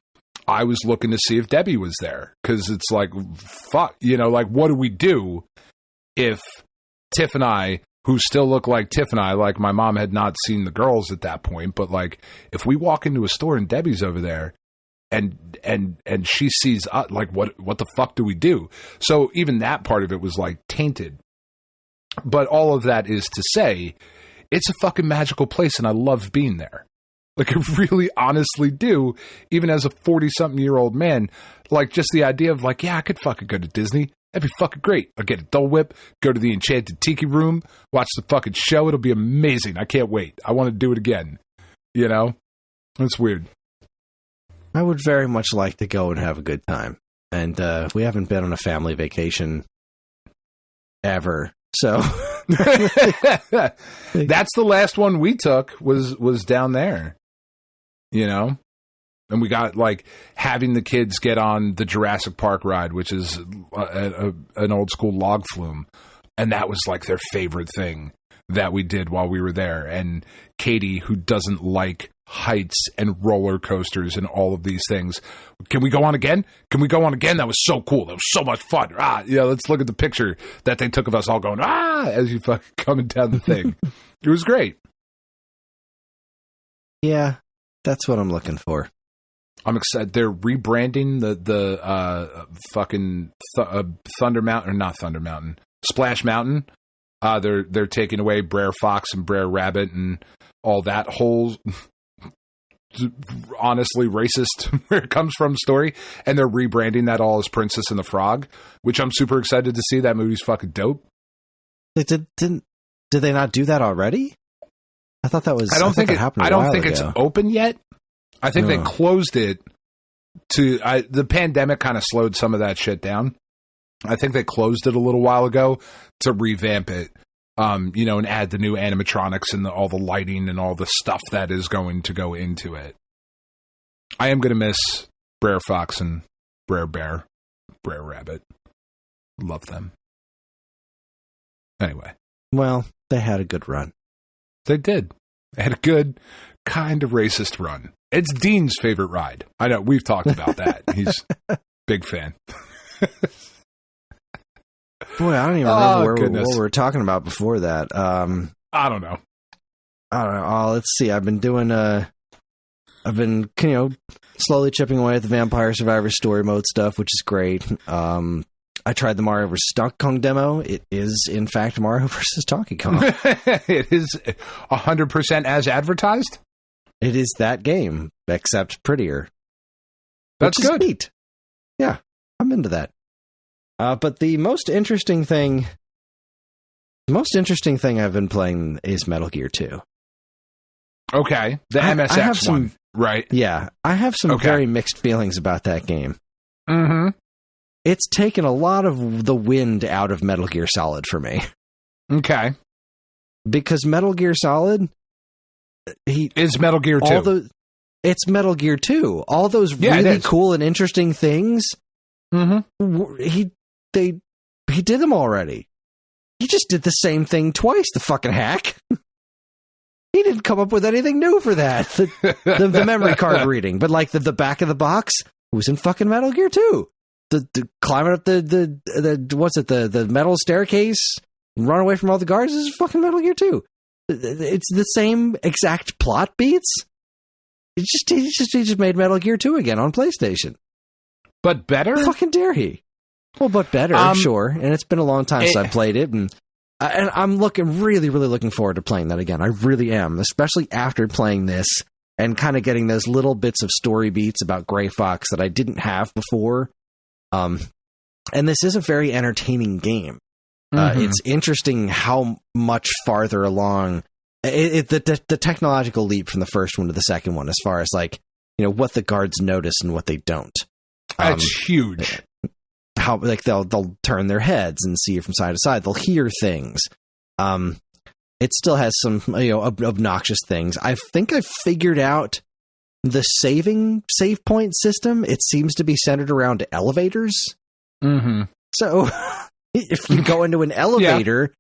I was looking to see if Debbie was there. Cause it's like, fuck, like what do we do if Tiff and I, who still look like Tiff and I, like my mom had not seen the girls at that point, but like if we walk into a store and Debbie's over there and she sees us, like what the fuck do we do? So even that part of it was like tainted. But all of that is to say, it's a fucking magical place and I love being there. Like I really honestly do, even as a 40-something-year-old man, like just the idea of like, yeah, I could fucking go to Disney. That'd be fucking great. I'll get a Dole Whip, go to the Enchanted Tiki Room, watch the fucking show. It'll be amazing. I can't wait. I want to do it again. It's weird. I would very much like to go and have a good time. And we haven't been on a family vacation ever. So that's the last one we took was down there. And we got like having the kids get on the Jurassic Park ride, which is an old school log flume. And that was like their favorite thing that we did while we were there. And Katie, who doesn't like heights and roller coasters and all of these things, can we go on again? Can we go on again? That was so cool. That was so much fun. Let's look at the picture that they took of us all going, as you fucking coming down the thing. It was great. Yeah, that's what I'm looking for. I'm excited. They're rebranding the fucking Thunder Mountain, or not Thunder Mountain, Splash Mountain. They're taking away Brer Fox and Brer Rabbit and all that whole honestly racist where it comes from story, and they're rebranding that all as Princess and the Frog, which I'm super excited to see. That movie's fucking dope. Did they not do that already? I thought that was. I don't think it's open yet. I think they closed it to the pandemic kind of slowed some of that shit down. I think they closed it a little while ago to revamp it, and add the new animatronics and all the lighting and all the stuff that is going to go into it. I am going to miss Brer Fox and Brer Bear, Brer Rabbit. Love them. Anyway. Well, they had a good run. They did. They had a good, kind of racist run. It's Dean's favorite ride. I know, we've talked about that. He's a big fan. Boy, I don't even remember what we were talking about before that. I don't know. Let's see. I've been slowly chipping away at the Vampire Survivor story mode stuff, which is great. I tried the Mario vs. Donkey Kong demo. It is, in fact, Mario vs. Donkey Kong. It is 100% as advertised? It is that game, except prettier. That's good. Neat. Yeah, I'm into that. But the most interesting thing I've been playing is Metal Gear 2. Okay, the MSX one, right? Yeah, I have some very mixed feelings about that game. Mm-hmm. It's taken a lot of the wind out of Metal Gear Solid for me. Okay. Because Metal Gear Solid... It's Metal Gear 2. It's Metal Gear 2. All those really cool and interesting things, he did them already. He just did the same thing twice, the fucking hack. He didn't come up with anything new for that. The memory card reading. But like the back of the box was in fucking Metal Gear 2. The climbing up the metal staircase, run away from all the guards is fucking Metal Gear 2. It's the same exact plot beats. He just made Metal Gear 2 again on PlayStation. But better? How fucking dare he? Well, but better, sure. And it's been a long time since I played it, and I'm really looking forward to playing that again. I really am, especially after playing this and kind of getting those little bits of story beats about Gray Fox that I didn't have before. And this is a very entertaining game. It's interesting how much farther along the technological leap from the first one to the second one, as far as like, what the guards notice and what they don't. It's huge. How like they'll turn their heads and see it from side to side. They'll hear things. It still has some obnoxious things. I think I've figured out the save point system. It seems to be centered around elevators. Mm-hmm. So if you go into an elevator,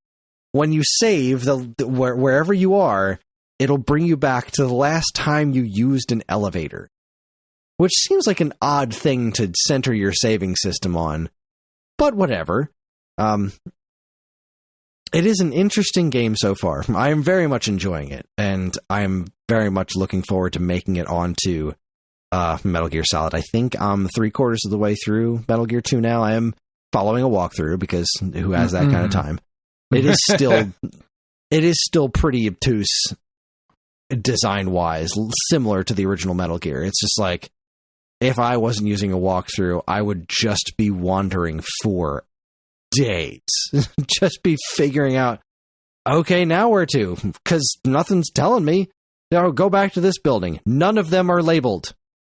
when you save, wherever you are, it'll bring you back to the last time you used an elevator, which seems like an odd thing to center your saving system on, but whatever. It is an interesting game so far. I am very much enjoying it, and I'm very much looking forward to making it onto Metal Gear Solid. I think I'm 3/4 of the way through Metal Gear 2 now. I am following a walkthrough because who has that kind of time? It is still pretty obtuse design-wise, similar to the original Metal Gear. It's just like, if I wasn't using a walkthrough, I would just be wandering for days. Just be figuring out, okay, now where to? Because nothing's telling me. Go back to this building. None of them are labeled.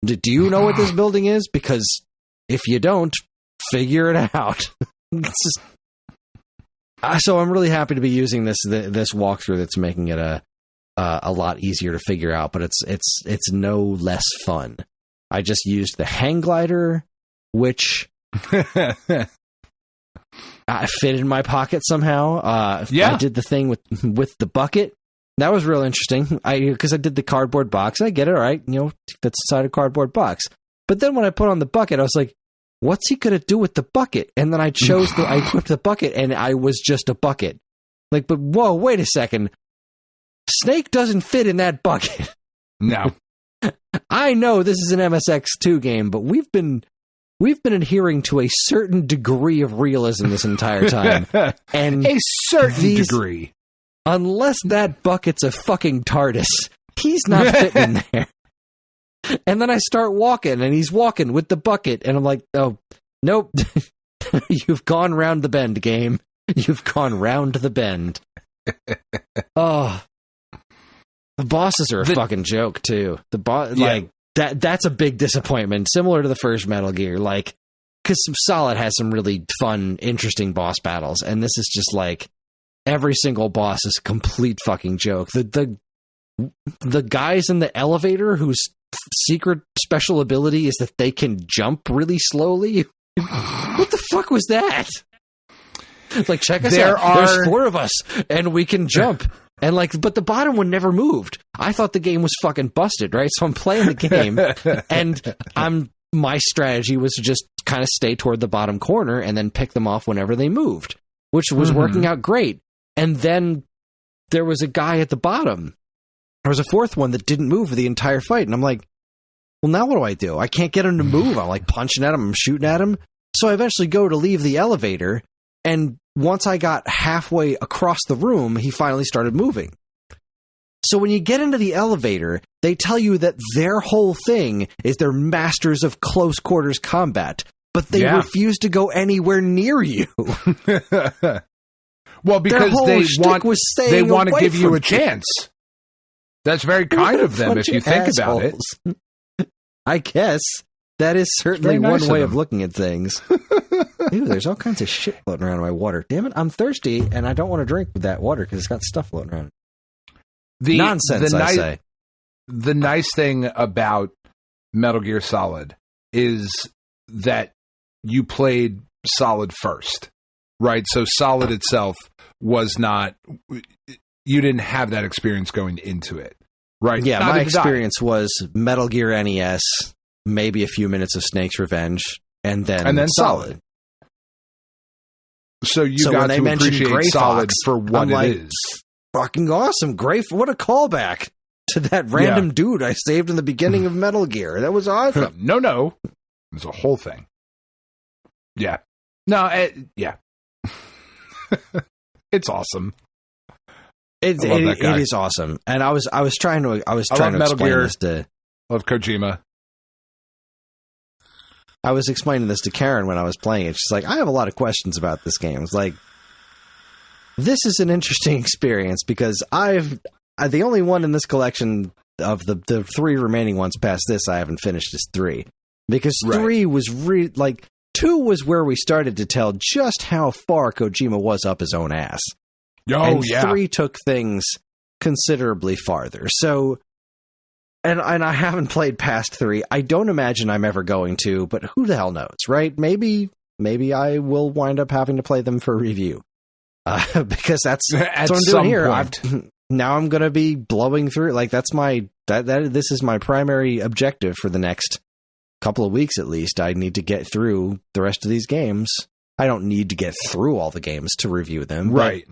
Do you know what this building is? Because if you don't, figure it out. So I'm really happy to be using this walkthrough that's making it a lot easier to figure out, but it's no less fun. I just used the hang glider, which fit in my pocket somehow. I did the thing with the bucket. That was real interesting. Because I did the cardboard box. I get it, all right. Fits inside a cardboard box. But then when I put on the bucket, I was like, what's he going to do with the bucket? And then I equipped the bucket, and I was just a bucket. Like, but whoa, wait a second. Snake doesn't fit in that bucket. No. I know this is an MSX2 game, but we've been adhering to a certain degree of realism this entire time. And a certain degree. Unless that bucket's a fucking TARDIS, he's not fitting in there. And then I start walking, and he's walking with the bucket, and I'm like, oh, nope. You've gone round the bend, game. You've gone round the bend. Oh. The bosses are a fucking joke, too. That's a big disappointment, similar to the first Metal Gear, because Solid has some really fun, interesting boss battles, and this is just like, every single boss is a complete fucking joke. The guys in the elevator whose secret special ability is that they can jump really slowly. What the fuck was that? Like, check us out. There's 4 of us, and we can jump. And like, but the bottom one never moved. I thought the game was fucking busted, right? So I'm playing the game, and my strategy was to just kind of stay toward the bottom corner and then pick them off whenever they moved, which was working out great. And then there was a guy at the bottom. There was a 4th one that didn't move for the entire fight, and I'm like, well, now what do? I can't get him to move. I'm like punching at him, I'm shooting at him. So I eventually go to leave the elevator, and once I got halfway across the room, he finally started moving. So when you get into the elevator, they tell you that their whole thing is they're masters of close quarters combat, but they refuse to go anywhere near you. Well, because they want to give you a chance. That's very kind of them if you think about it. I guess that is certainly one way of looking at things. Ew, there's all kinds of shit floating around in my water. Damn it, I'm thirsty, and I don't want to drink that water because it's got stuff floating around. Nonsense, I say. The nice thing about Metal Gear Solid is that you played Solid first, right? So Solid itself was not... You didn't have that experience going into it, right? Yeah, my experience was Metal Gear NES, maybe a few minutes of Snake's Revenge, and then Solid. So you got to appreciate Solid for what it is. Fucking awesome. What a callback to that random dude I saved in the beginning of Metal Gear. That was awesome. No. It was a whole thing. Yeah. No, yeah. It's awesome. It is awesome. And I was trying to explain this to... Love Kojima. I was explaining this to Karen when I was playing it. She's like, I have a lot of questions about this game. It's like, this is an interesting experience because I'm the only one in this collection of the 3 remaining ones past this I haven't finished is 3. Because 3 was 2 was where we started to tell just how far Kojima was up his own ass. And 3 took things considerably farther. So, and I haven't played past 3. I don't imagine I'm ever going to, but who the hell knows, right? Maybe I will wind up having to play them for review. Because that's what I'm doing here. Now I'm going to be blowing through. Like, that's this is my primary objective for the next couple of weeks at least. I need to get through the rest of these games. I don't need to get through all the games to review them. Right.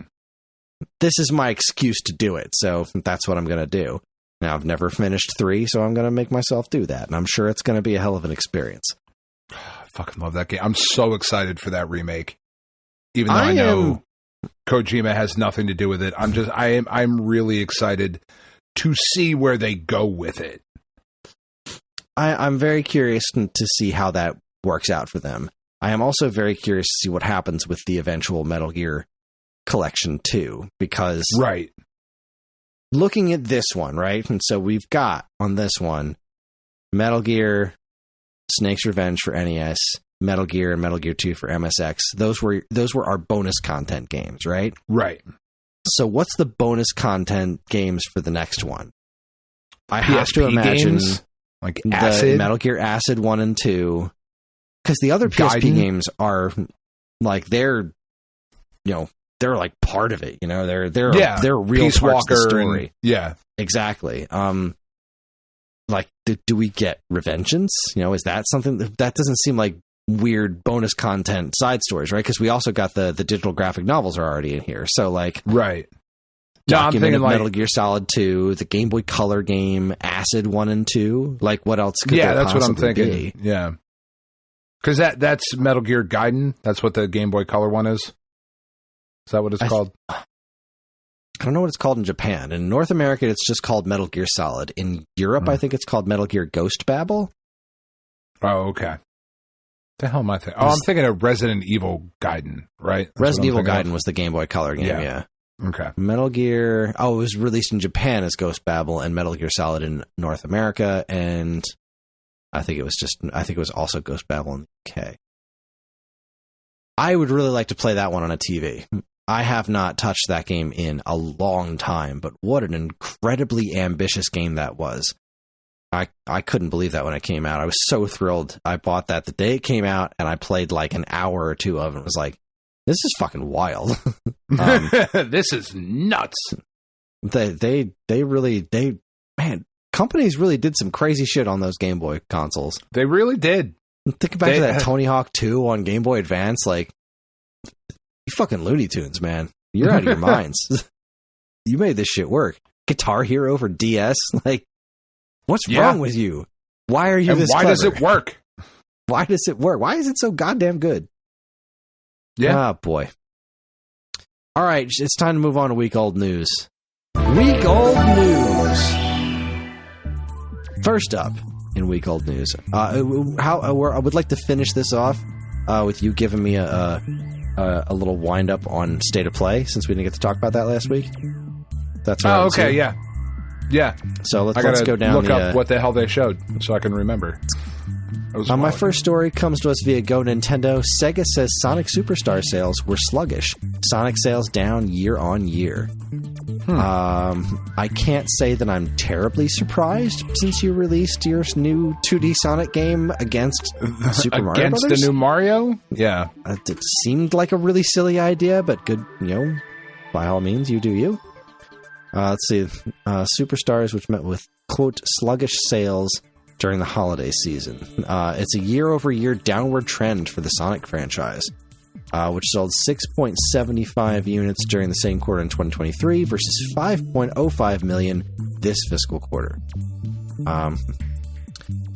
This is my excuse to do it, so that's what I'm going to do. Now, I've never finished 3, so I'm going to make myself do that, and I'm sure it's going to be a hell of an experience. I fucking love that game. I'm so excited for that remake. Even though I know Kojima has nothing to do with it, I'm really excited to see where they go with it. I'm very curious to see how that works out for them. I am also very curious to see what happens with the eventual Metal Gear Collection 2, because looking at this one, right? And so we've got on this one Metal Gear, Snake's Revenge for NES, Metal Gear and Metal Gear 2 for MSX. Those were our bonus content games, right? Right. So what's the bonus content games for the next one? I have to imagine games, like Acid? The Metal Gear Acid 1 and 2, because the other PSP games are like they're like part of it, they're real Peace parts Walker of the story. Exactly. Like, do we get Revengeance? Is that something that doesn't seem like weird bonus content side stories, right? Because we also got the digital graphic novels are already in here. So like, right. Document of Metal Gear Solid 2, the Game Boy Color game, Acid 1 and 2. Like, what else could there that's what I'm thinking. Be? Yeah. Because that's Metal Gear Gaiden. That's what the Game Boy Color one is. Is that what it's called? I don't know what it's called in Japan. In North America, it's just called Metal Gear Solid. In Europe, I think it's called Metal Gear Ghost Babel. Oh, okay. The hell am I thinking? Oh, I'm thinking of Resident Evil Gaiden, right? Resident Evil Gaiden was the Game Boy Color game, yeah. Okay. Metal Gear... Oh, it was released in Japan as Ghost Babel, and Metal Gear Solid in North America, and I think it was also Ghost Babel in the UK. I would really like to play that one on a TV. I have not touched that game in a long time, but what an incredibly ambitious game that was. I couldn't believe that when it came out. I was so thrilled. I bought that the day it came out, and I played like an hour or two of it and was like, This is fucking wild. This is nuts. Companies really did some crazy shit on those Game Boy consoles. They really did. Think back to that Tony Hawk 2 on Game Boy Advance. Like, you fucking Looney Tunes, man. You're out of your minds. You made this shit work. Guitar Hero for DS. Like, what's wrong with you? Why are you this clever? Does it work? Why does it work? Why is it so goddamn good? Yeah. Oh, boy. All right, it's time to move on to week-old news. Week-old news. First up in week-old news, I would like to finish this off with you giving me a little wind-up on State of Play, since we didn't get to talk about that last week. That's right. Oh, okay, yeah. Yeah. So let's go down. Look up what the hell they showed so I can remember. My first story comes to us via Go Nintendo. Sega says Sonic Superstar sales were sluggish. Sonic sales down year on year. I can't say that I'm terribly surprised since you released your new 2D Sonic game against Super Mario Brothers. Against the new Mario? Yeah. It seemed like a really silly idea, but good, by all means, you do you. Let's see. Superstars, which met with, quote, sluggish sales during the holiday season. It's a year-over-year downward trend for the Sonic franchise, which sold 6.75 units during the same quarter in 2023 versus 5.05 million this fiscal quarter.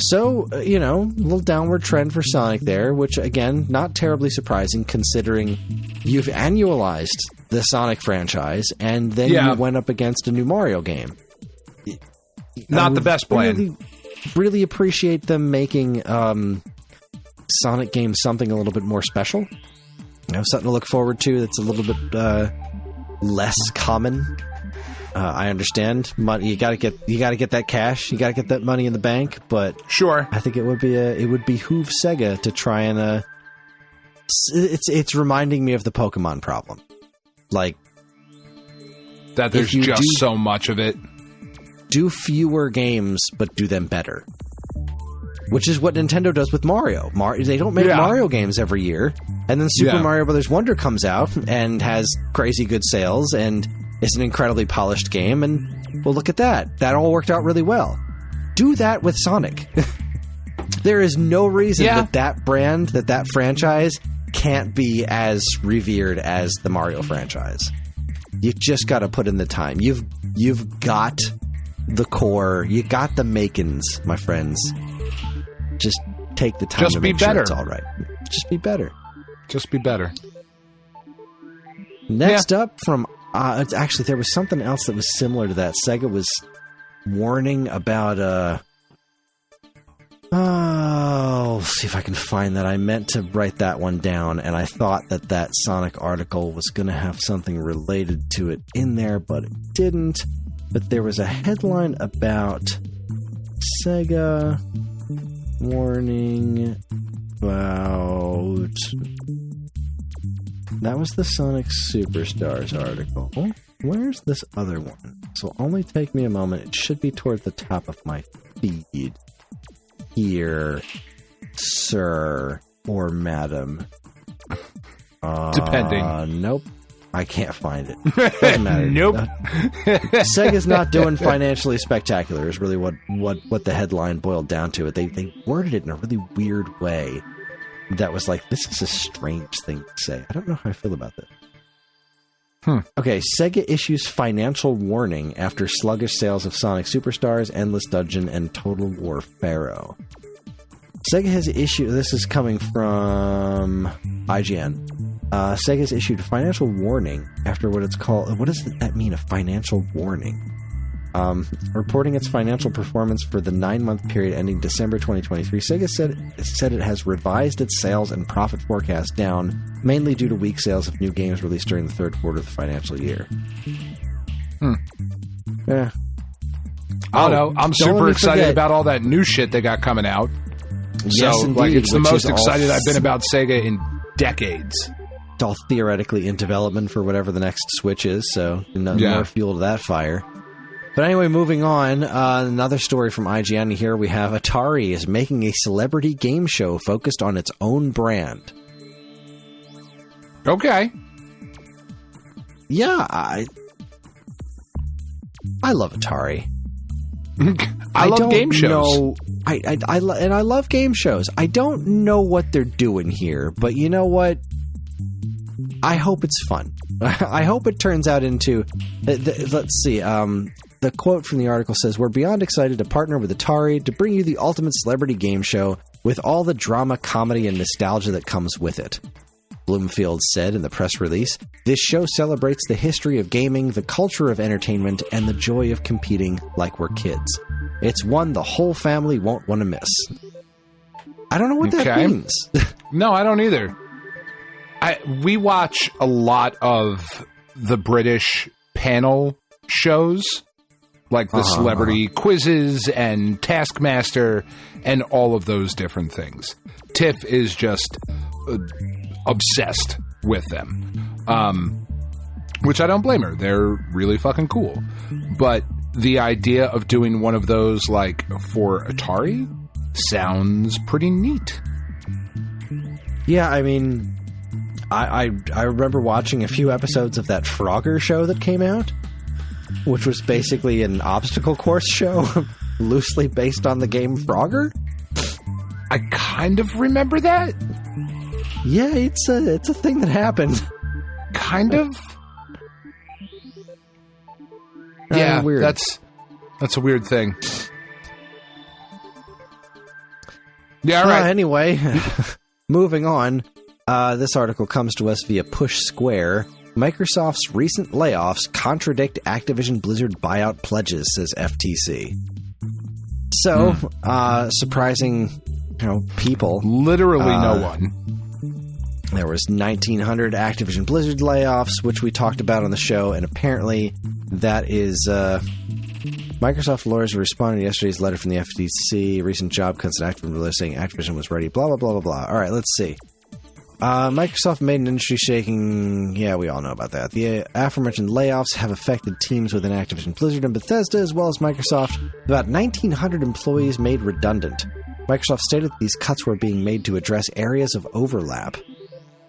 So, a little downward trend for Sonic there, which, again, not terribly surprising considering you've annualized the Sonic franchise and then you went up against a new Mario game. Not the best plan. Really appreciate them making Sonic games something a little bit more special. Something to look forward to that's a little bit less common. I understand. You gotta get that cash. You gotta get that money in the bank. But sure, I think it would behoove Sega to try and. It's reminding me of the Pokemon problem, like that. There's just so much of it. Do fewer games, but do them better. Which is what Nintendo does with Mario. They don't make Mario games every year. And then Super Mario Bros. Wonder comes out and has crazy good sales and is an incredibly polished game. And, well, look at that. That all worked out really well. Do that with Sonic. There is no reason that brand, that franchise, can't be as revered as the Mario franchise. You've just got to put in the time. You've got the core. You got the makings, my friends. Just take the time to make sure it's all right. Just be better. Just be better. Next up from... actually, there was something else that was similar to that. Sega was warning about... I'll see if I can find that. I meant to write that one down, and I thought that Sonic article was going to have something related to it in there, but it didn't. But there was a headline about Sega warning about... That was the Sonic Superstars article. Where's this other one? So only take me a moment. It should be toward the top of my feed. Here, sir or madam. Depending. Nope. I can't find it. Doesn't matter. Nope. Sega's not doing financially spectacular is really what the headline boiled down to. They worded it in a really weird way that was like, this is a strange thing to say. I don't know how I feel about this. Okay, Sega issues financial warning after sluggish sales of Sonic Superstars, Endless Dungeon, and Total War Pharaoh. Sega has issued... This is coming from IGN. Sega has issued a financial warning after what it's called... What does that mean, a financial warning? Reporting its financial performance for the 9-month period ending December 2023, Sega said it has revised its sales and profit forecast down, mainly due to weak sales of new games released during the third quarter of the financial year. Yeah. I don't know. I'm super excited about all that new shit they got coming out. Yes, indeed, like, it's the most excited I've been about Sega in decades. It's all theoretically in development for whatever the next Switch is, so more fuel to that fire. But anyway, moving on, another story from IGN here. We have Atari is making a celebrity game show focused on its own brand. Okay. Yeah, I love Atari. I love game shows. I love game shows. I don't know what they're doing here, but you know what? I hope it's fun. I hope it turns out into... let's see. The quote from the article says, "We're beyond excited to partner with Atari to bring you the ultimate celebrity game show with all the drama, comedy, and nostalgia that comes with it." Bloomfield said in the press release, "This show celebrates the history of gaming, the culture of entertainment, and the joy of competing like we're kids. It's one the whole family won't want to miss." I don't know what that means. No, I don't either. We watch a lot of the British panel shows, like the celebrity quizzes and Taskmaster and all of those different things. Tiff is just obsessed with them, which I don't blame her. They're really fucking cool. But the idea of doing one of those, like, for Atari sounds pretty neat. Yeah, I mean, I remember watching a few episodes of that Frogger show that came out, which was basically an obstacle course show, loosely based on the game Frogger. I kind of remember that. Yeah, it's a thing that happened. Kind of. Yeah, weird. That's a weird thing. Yeah, all right. Anyway, moving on. This article comes to us via Push Square. Microsoft's recent layoffs contradict Activision Blizzard buyout pledges, says FTC. So, surprising, people. Literally no one. There was 1,900 Activision Blizzard layoffs, which we talked about on the show, and apparently that is... Microsoft lawyers responded to yesterday's letter from the FTC, recent job cuts at Activision Blizzard saying Activision was ready, blah, blah, blah, blah, blah. All right, let's see. Microsoft made an industry-shaking... Yeah, we all know about that. The aforementioned layoffs have affected teams within Activision Blizzard and Bethesda, as well as Microsoft. About 1,900 employees made redundant. Microsoft stated that these cuts were being made to address areas of overlap.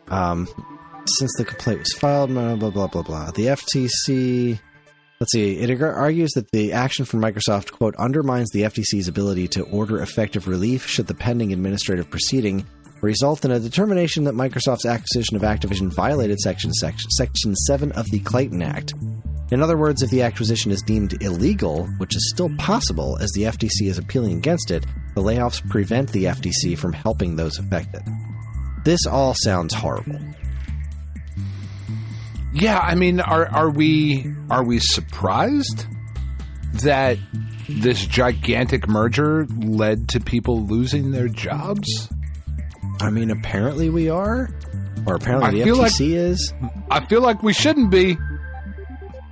Since the complaint was filed, blah, blah, blah, blah, blah. The FTC... Let's see. It argues that the action from Microsoft, quote, undermines the FTC's ability to order effective relief should the pending administrative proceeding result in a determination that Microsoft's acquisition of Activision violated Section 7 of the Clayton Act. In other words, if the acquisition is deemed illegal, which is still possible as the FTC is appealing against it, the layoffs prevent the FTC from helping those affected. This all sounds horrible. Yeah, I mean, are we surprised that this gigantic merger led to people losing their jobs? I mean, apparently we are. Or apparently the FTC is. I feel like we shouldn't be.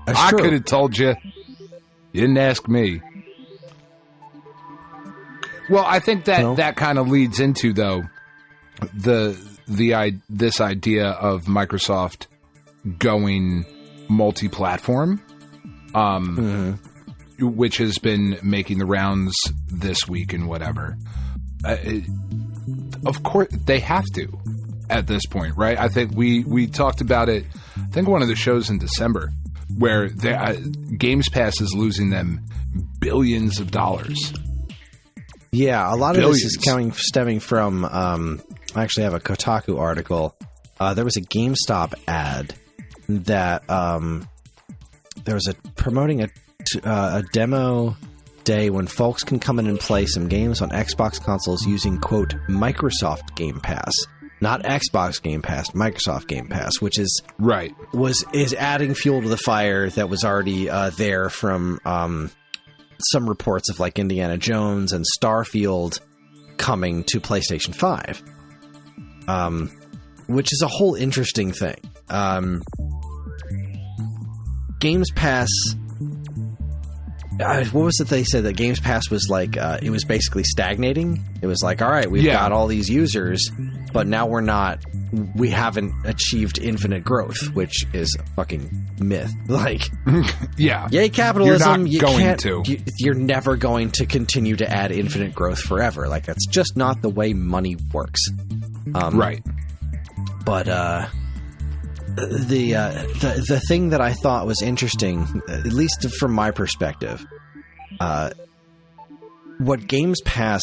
I could have told you. You didn't ask me. Well, I think that kind of leads into, though, this idea of Microsoft going multi-platform, which has been making the rounds this week and whatever. Of course, they have to at this point, right? I think we talked about it, I think one of the shows in December, where Games Pass is losing them billions of dollars. Yeah, a lot of this is stemming from, I actually have a Kotaku article. There was a GameStop ad that there was promoting a demo day when folks can come in and play some games on Xbox consoles using, quote, Microsoft Game Pass. Not Xbox Game Pass, Microsoft Game Pass, which is is adding fuel to the fire that was already there from some reports of like Indiana Jones and Starfield coming to PlayStation 5, which is a whole interesting thing. Games Pass... what was it they said? That Games Pass was like, it was basically stagnating. It was like, all right, we've got all these users, but now we haven't achieved infinite growth, which is a fucking myth. Like, yay capitalism, you're never going to continue to add infinite growth forever. Like, that's just not the way money works. Right. But, the thing that I thought was interesting, at least from my perspective, what Games Pass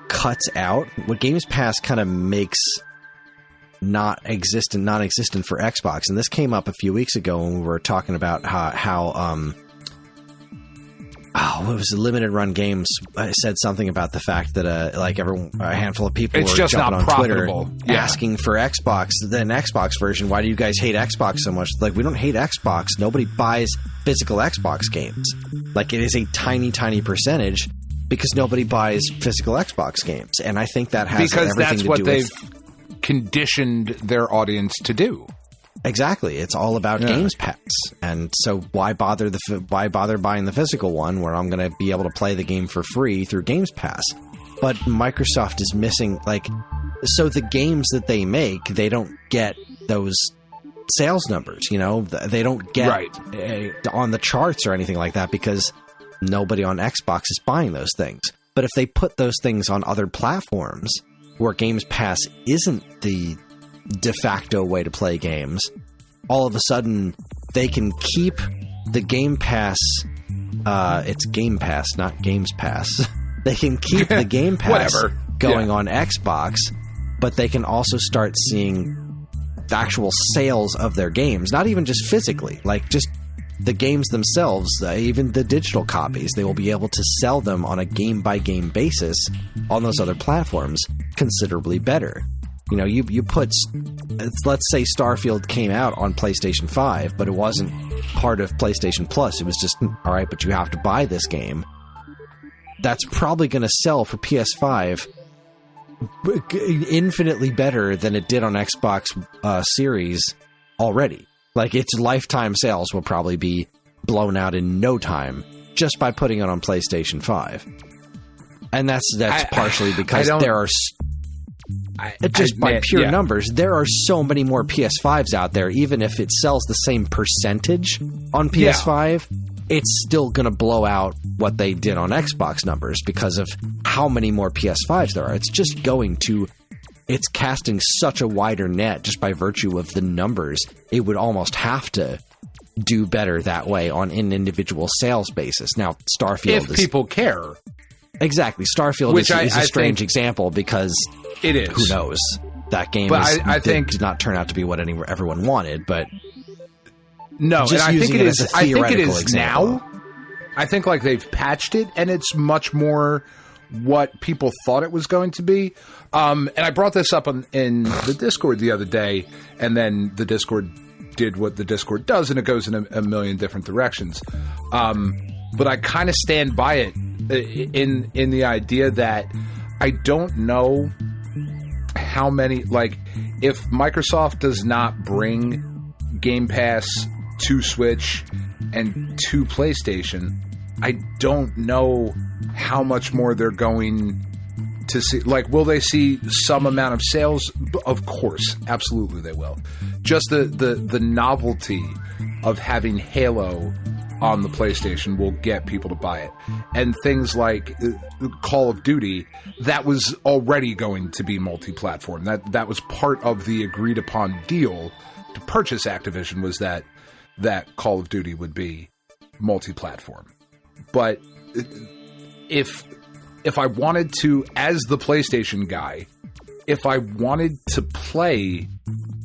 cuts out, what Games Pass kind of makes non-existent for Xbox, and this came up a few weeks ago when we were talking about how what was it, Limited Run Games said something about the fact that a handful of people were jumping on Twitter asking for Xbox, the Xbox version. Why do you guys hate Xbox so much? Like, we don't hate Xbox. Nobody buys physical Xbox games. Like, it is a tiny, tiny percentage because nobody buys physical Xbox games. And I think that has everything to do with... Because that's what they've conditioned their audience to do. Exactly. It's all about Games Pass. And so why bother buying the physical one where I'm going to be able to play the game for free through Games Pass? But Microsoft is missing, so the games that they make, they don't get those sales numbers, They don't get on the charts or anything like that because nobody on Xbox is buying those things. But if they put those things on other platforms where Games Pass isn't the de facto way to play games, all of a sudden they can keep the Game Pass, it's Game Pass, not Games Pass. They can keep the Game Pass going on Xbox, but they can also start seeing the actual sales of their games, not even just physically, like just the games themselves, even the digital copies. They will be able to sell them on a game-by-game basis on those other platforms considerably better. You put, let's say Starfield came out on PlayStation 5, but it wasn't part of PlayStation Plus. It was just, all right, but you have to buy this game. That's probably going to sell for PS5 infinitely better than it did on Xbox Series already. Like, its lifetime sales will probably be blown out in no time just by putting it on PlayStation 5. And that's partially because there are... by pure numbers, there are so many more PS5s out there. Even if it sells the same percentage on PS5, it's still going to blow out what they did on Xbox numbers because of how many more PS5s there are. It's casting such a wider net just by virtue of the numbers. It would almost have to do better that way on an individual sales basis. Now, Starfield if people care. Exactly. Starfield is a strange example because it is. Who knows? That game did not turn out to be what everyone wanted, but no, just and I think it is. I think it is example. Now. I think they've patched it, and it's much more what people thought it was going to be. And I brought this up in the Discord the other day, and then the Discord did what the Discord does, and it goes in a million different directions. But I kind of stand by it in the idea that I don't know how many, if Microsoft does not bring Game Pass to Switch and to PlayStation, I don't know how much more they're going to see. Will they see some amount of sales? Of course, absolutely they will. Just the novelty of having Halo on the PlayStation will get people to buy it. And things like Call of Duty, that was already going to be multi-platform. That was part of the agreed upon deal to purchase Activision, was that Call of Duty would be multi-platform. But if I wanted to, as the PlayStation guy, if I wanted to play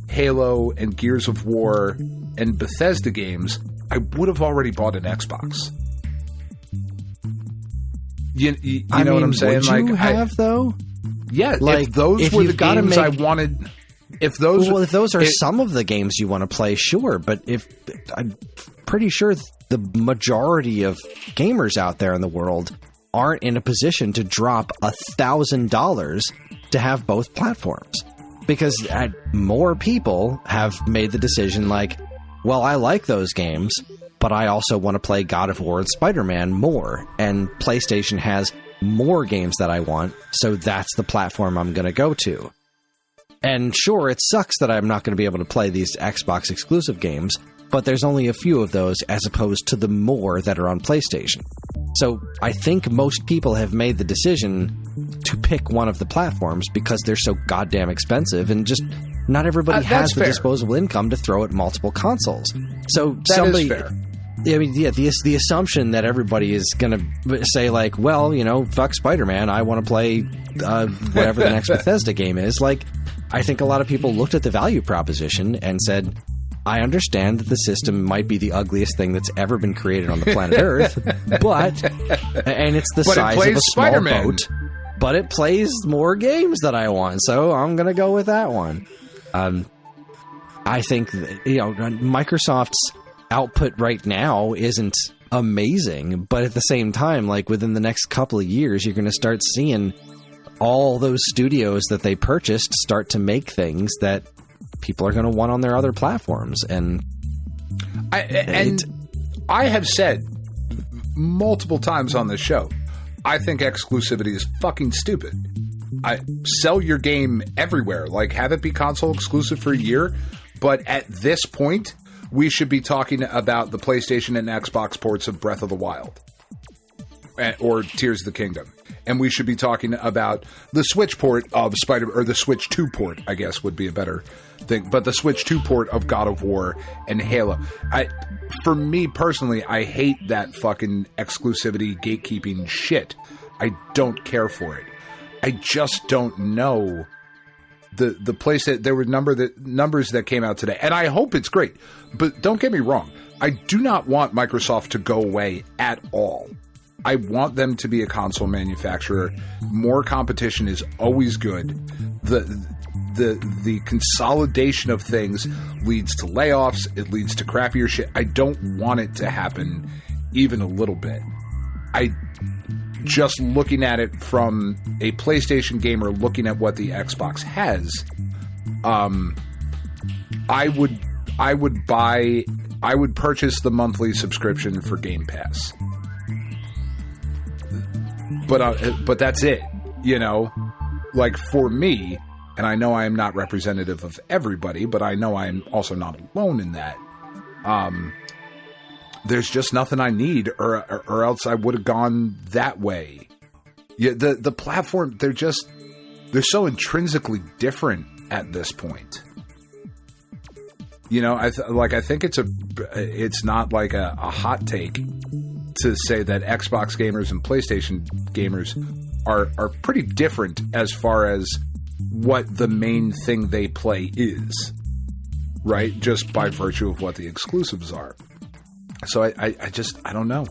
Halo and Gears of War and Bethesda games, I would have already bought an Xbox. You know what I'm saying? Would you have, though? Yeah, if those were the games I wanted... If those are some of the games you want to play, sure. But I'm pretty sure the majority of gamers out there in the world aren't in a position to drop $1,000 to have both platforms. Because more people have made the decision well, I like those games, but I also want to play God of War and Spider-Man more. And PlayStation has more games that I want, so that's the platform I'm going to go to. And sure, it sucks that I'm not going to be able to play these Xbox exclusive games, but there's only a few of those as opposed to the more that are on PlayStation. So I think most people have made the decision to pick one of the platforms because they're so goddamn expensive, and just not everybody has the fair. disposable income to throw at multiple consoles. So That somebody, is fair. I mean, yeah, the assumption that everybody is going to say, like, well, you know, fuck Spider-Man, I want to play whatever the next Bethesda game is. Like, I think a lot of people looked at the value proposition and said, I understand that the system might be the ugliest thing that's ever been created on the planet Earth, and it's the size of a small Spider-Man. boat, but it plays more games that I want, so I'm going to go with that one. I think, you know, Microsoft's output right now isn't amazing, but at the same time, like, within the next couple of years, you're going to start seeing all those studios that they purchased start to make things that people are going to want on their other platforms. And I have said multiple times on this show, I think exclusivity is fucking stupid. I sell your game everywhere, like have it be console exclusive for a year. But at this point, we should be talking about the PlayStation and Xbox ports of Breath of the Wild or Tears of the Kingdom. And we should be talking about the Switch port of or the Switch 2 port, I guess would be a better thing. But the Switch 2 port of God of War and Halo. For me personally, I hate that fucking exclusivity gatekeeping shit. I don't care for it. I just don't know the place that there were numbers that came out today. And I hope it's great. But don't get me wrong. I do not want Microsoft to go away at all. I want them to be a console manufacturer. More competition is always good. The consolidation of things leads to layoffs. It leads to crappier shit. I don't want it to happen even a little bit. Just looking at it from a PlayStation gamer looking at what the Xbox has, I would purchase the monthly subscription for Game Pass. But that's it, you know, like for me, and I know I am not representative of everybody, but I know I am also not alone in that. There's just nothing I need, or else I would have gone that way. Yeah, the platform, they're so intrinsically different at this point. You know, I think it's not like a hot take to say that Xbox gamers and PlayStation gamers are pretty different as far as what the main thing they play is, right? Just by virtue of what the exclusives are. So I don't know.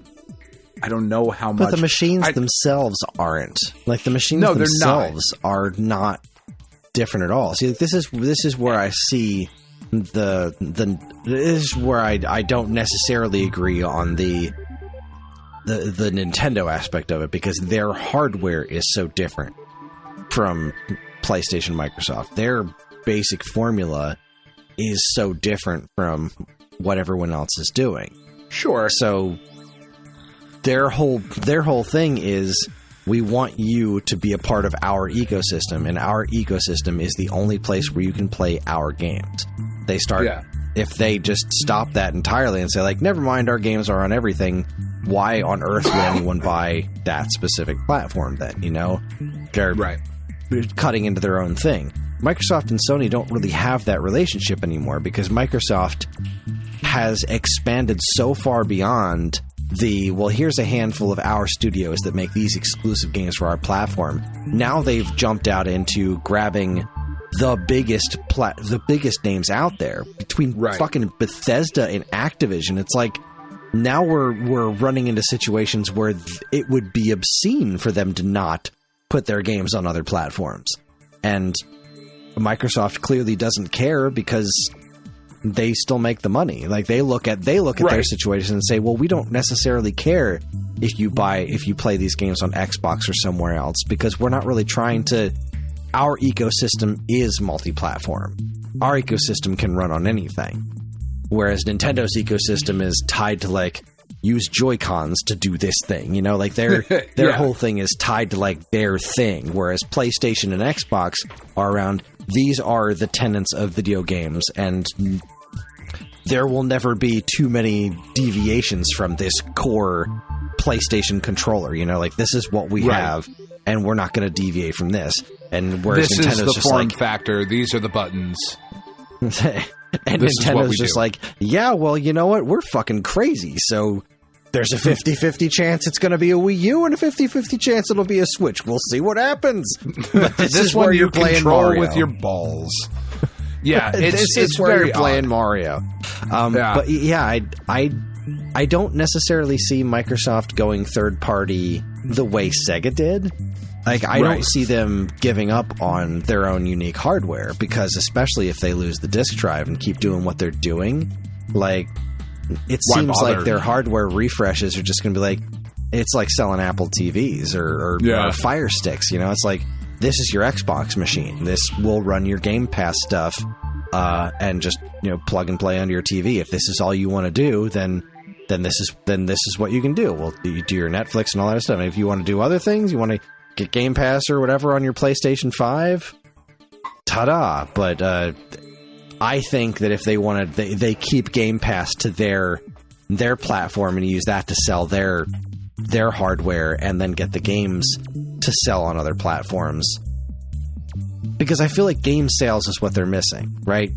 I don't know how much. But the machines themselves aren't. Like, the machines themselves are not different at all. See, this is where I see this is where I don't necessarily agree on the Nintendo aspect of it, because their hardware is so different from PlayStation, Microsoft. Their basic formula is so different from what everyone else is doing. Sure. So their whole thing is, we want you to be a part of our ecosystem, and our ecosystem is the only place where you can play our games. They start, if they just stop that entirely and say, like, never mind, our games are on everything, why on earth would anyone buy that specific platform then, you know? They're cutting into their own thing. Microsoft and Sony don't really have that relationship anymore, because Microsoft has expanded so far beyond here's a handful of our studios that make these exclusive games for our platform. Now they've jumped out into grabbing the biggest names out there between fucking Bethesda and Activision. It's like, now we're running into situations where it would be obscene for them to not put their games on other platforms. And Microsoft clearly doesn't care, because they still make the money. Like, they look at their situation and say, well, we don't necessarily care if you play these games on Xbox or somewhere else, because we're not really trying to. Our ecosystem is multi-platform. Our ecosystem can run on anything. Whereas Nintendo's ecosystem is tied to, like, use Joy-Cons to do this thing, you know, like their whole thing is tied to, like, their thing. Whereas PlayStation and Xbox are around, these are the tenets of video games, and there will never be too many deviations from this core PlayStation controller, you know, like, this is what we have, and we're not going to deviate from this. And whereas this Nintendo's is the just form like, factor, these are the buttons. And This is what we Nintendo's just do. like, yeah, well, you know what? We're fucking crazy. So there's a 50-50 chance it's going to be a Wii U and a 50-50 chance it'll be a Switch. We'll see what happens. But this is one where you you're playing control Mario. with your balls. Yeah, This is where very you're playing odd. Mario. Yeah. But yeah, I don't necessarily see Microsoft going third party the way Sega did. Like, I Right. don't see them giving up on their own unique hardware, because especially if they lose the disk drive and keep doing what they're doing, like, it Why seems bother? like their hardware refreshes are just going to be like, it's like selling Apple TVs or Fire Sticks. You know, it's like, this is your Xbox machine. This will run your Game Pass stuff and just, you know, plug and play onto your TV. If this is all you want to do, then this is what you can do. Well, you do your Netflix and all that stuff. And if you want to do other things, you want to get Game Pass or whatever on your PlayStation 5, ta-da. But I think that if they want to, they keep Game Pass to their platform and use that to sell their hardware, and then get the games to sell on other platforms. Because I feel like game sales is what they're missing, right?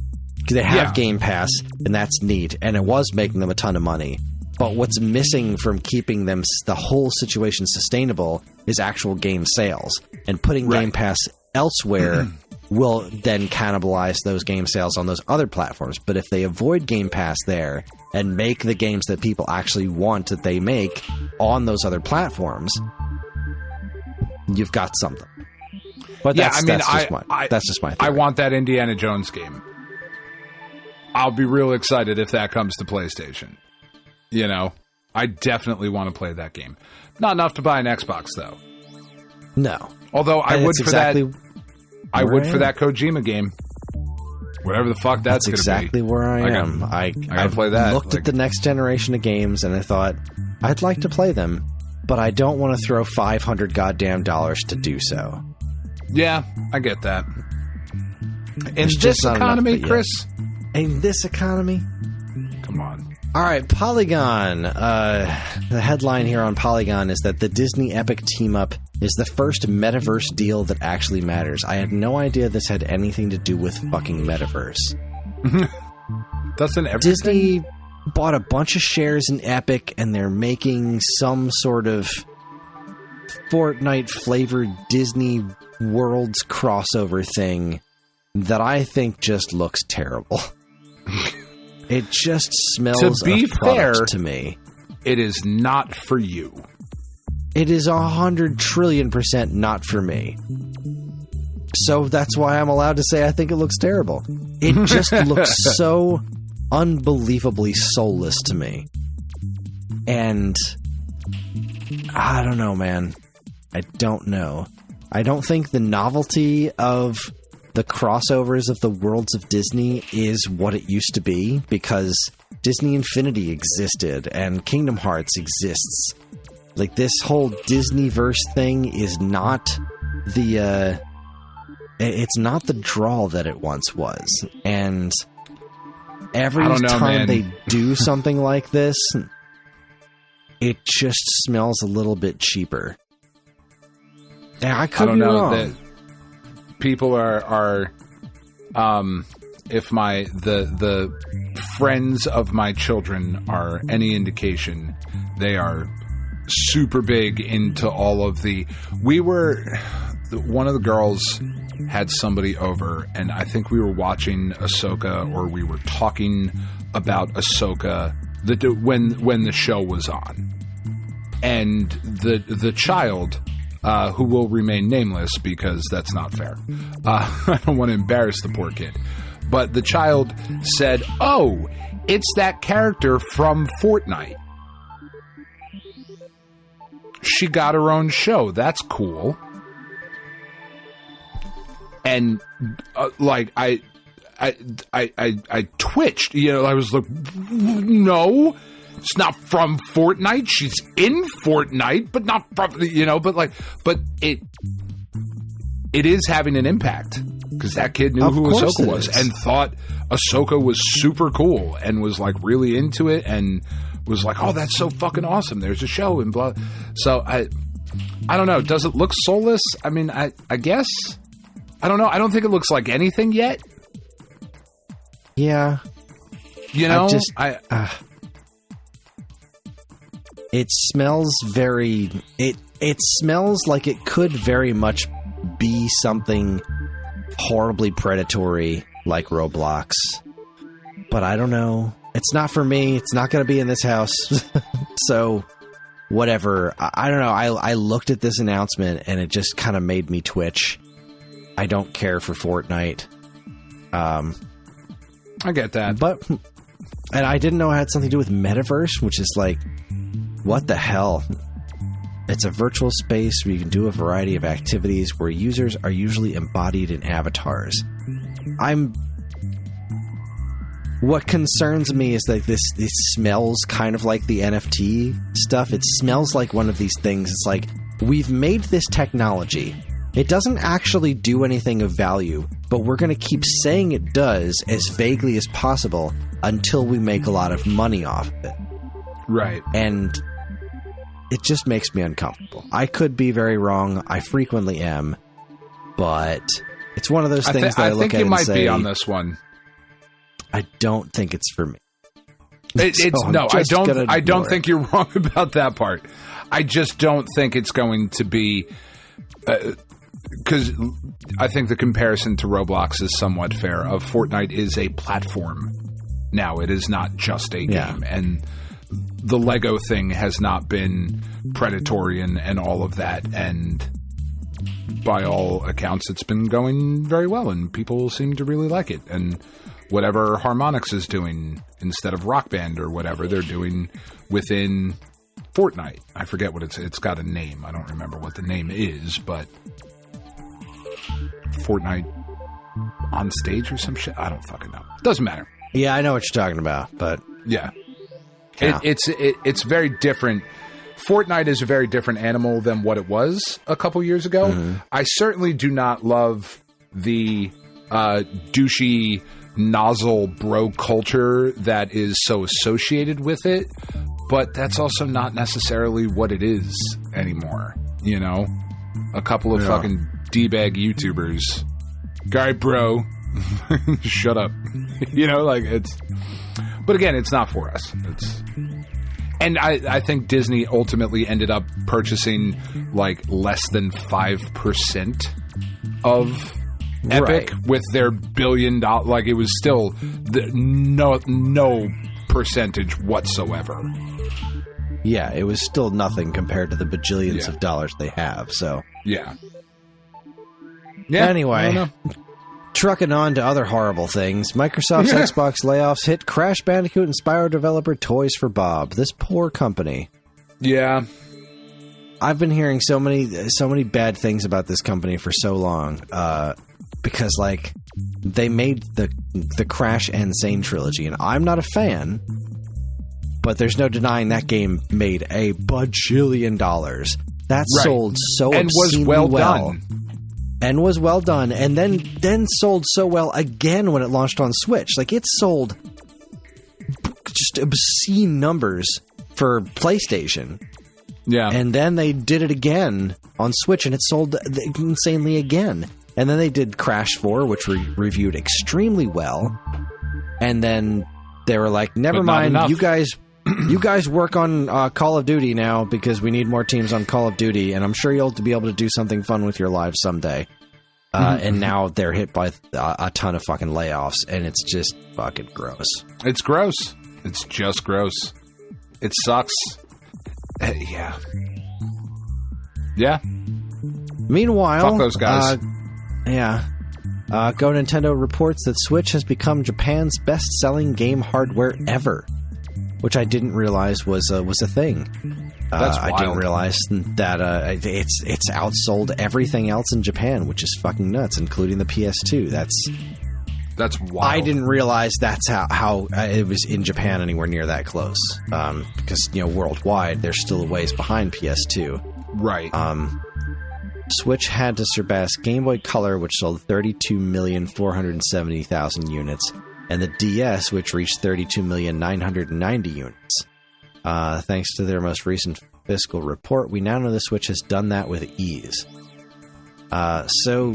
They have Game Pass, and that's neat, and it was making them a ton of money. But what's missing from keeping them, the whole situation sustainable, is actual game sales. And putting Game Pass elsewhere will then cannibalize those game sales on those other platforms. But if they avoid Game Pass there and make the games that people actually want that they make on those other platforms, you've got something. But that's just my theory. I want that Indiana Jones game. I'll be real excited if that comes to PlayStation. You know, I definitely want to play that game. Not enough to buy an Xbox, though. No. Although I would for that. I would for that Kojima game. Whatever the fuck that's going to be. Exactly where I am. I gotta play that. Looked at the next generation of games and I thought, I'd like to play them, but I don't want to throw $500 goddamn dollars to do so. Yeah, I get that. In There's this just not enough economy, of it yet. Chris? In this economy? Come on. All right, Polygon. The headline here on Polygon is that the Disney Epic team-up is the first metaverse deal that actually matters. I had no idea this had anything to do with fucking metaverse. Doesn't everything? Disney bought a bunch of shares in Epic, and they're making some sort of Fortnite-flavored Disney Worlds crossover thing that I think just looks terrible. It just smells To be of product fair, to me. It is not for you. It is 100 trillion% not for me. So that's why I'm allowed to say I think it looks terrible. It just looks so unbelievably soulless to me. And I don't know, man. I don't know. I don't think the novelty of the crossovers of the worlds of Disney is what it used to be, because Disney Infinity existed and Kingdom Hearts exists. Like, this whole Disneyverse thing is not the it's not the draw that it once was. And every time they do something like this, it just smells a little bit cheaper. And I could be wrong. That people are if the friends of my children are any indication, they are super big into all of one of the girls had somebody over, and I think we were watching Ahsoka, or we were talking about Ahsoka when the show was on, and the child, who will remain nameless because that's not fair. I don't want to embarrass the poor kid. But the child said, "Oh, it's that character from Fortnite. She got her own show. That's cool." And I twitched. You know, I was like, "No, it's not from Fortnite. She's in Fortnite, but not from, you know." But it is having an impact, because that kid knew who Ahsoka was and thought Ahsoka was super cool and was like really into it and was like, "Oh, that's so fucking awesome. There's a show," and blah. So I don't know. Does it look soulless? I mean, I guess. I don't know. I don't think it looks like anything yet. Yeah. You know, it smells very... It smells like it could very much be something horribly predatory like Roblox. But I don't know. It's not for me. It's not going to be in this house. So, whatever. I don't know. I looked at this announcement and it just kind of made me twitch. I don't care for Fortnite. I get that. And I didn't know it had something to do with Metaverse, which is like, what the hell? It's a virtual space where you can do a variety of activities where users are usually embodied in avatars. What concerns me is like this smells kind of like the NFT stuff. It smells like one of these things. It's like, we've made this technology. It doesn't actually do anything of value, but we're going to keep saying it does as vaguely as possible until we make a lot of money off of it. Right. And it just makes me uncomfortable. I could be very wrong. I frequently am. But it's one of those things that I look at and say... I think you might be on this one. I don't think it's for me. I don't think you're wrong about that part. I just don't think it's going to be... Because I think the comparison to Roblox is somewhat fair. Fortnite is a platform now. It is not just a game. And the Lego thing has not been predatory and all of that. And by all accounts, it's been going very well. And people seem to really like it. And whatever Harmonix is doing instead of Rock Band or whatever they're doing within Fortnite. I forget what it's got a name. I don't remember what the name is, but... Fortnite on stage or some shit? I don't fucking know. Doesn't matter. Yeah, I know what you're talking about, but... Yeah. It's very different. Fortnite is a very different animal than what it was a couple years ago. Mm-hmm. I certainly do not love the douchey nozzle bro culture that is so associated with it, but that's also not necessarily what it is anymore, you know? A couple of fucking D-bag YouTubers. Guy bro. Shut up. You know, like it's... But again, it's not for us. And I think Disney ultimately ended up purchasing like less than 5% of Epic with their $1 billion... Like it was still no percentage whatsoever. Yeah, it was still nothing compared to the bajillions of dollars they have, so... Yeah. Anyway, trucking on to other horrible things. Microsoft's Xbox layoffs hit Crash Bandicoot and Spyro developer Toys for Bob. This poor company. Yeah. I've been hearing so many bad things about this company for so long. Because, like, they made the Crash and Sane trilogy, and I'm not a fan... But there's no denying that game made a bajillion dollars. That sold so obscenely well. And was well done. And then sold so well again when it launched on Switch. Like, it sold just obscene numbers for PlayStation. Yeah. And then they did it again on Switch, and it sold insanely again. And then they did Crash 4, which reviewed extremely well. And then they were like, never mind, you guys work on Call of Duty now because we need more teams on Call of Duty, and I'm sure you'll be able to do something fun with your lives someday. And now they're hit by a ton of fucking layoffs, and it's just fucking gross. It's gross. It's just gross. It sucks. Yeah. Meanwhile... Fuck those guys. Go Nintendo reports that Switch has become Japan's best-selling game hardware ever. Which I didn't realize was a thing. That's wild. I didn't realize that it's outsold everything else in Japan, which is fucking nuts, including the PS2. That's wild. I didn't realize that's how it was in Japan anywhere near that close. Because worldwide they're still a ways behind PS2. Right. Switch had to surpass Game Boy Color, which sold 32,470,000 units. And the DS, which reached 32,990,000 units. Thanks to their most recent fiscal report, we now know the Switch has done that with ease. So,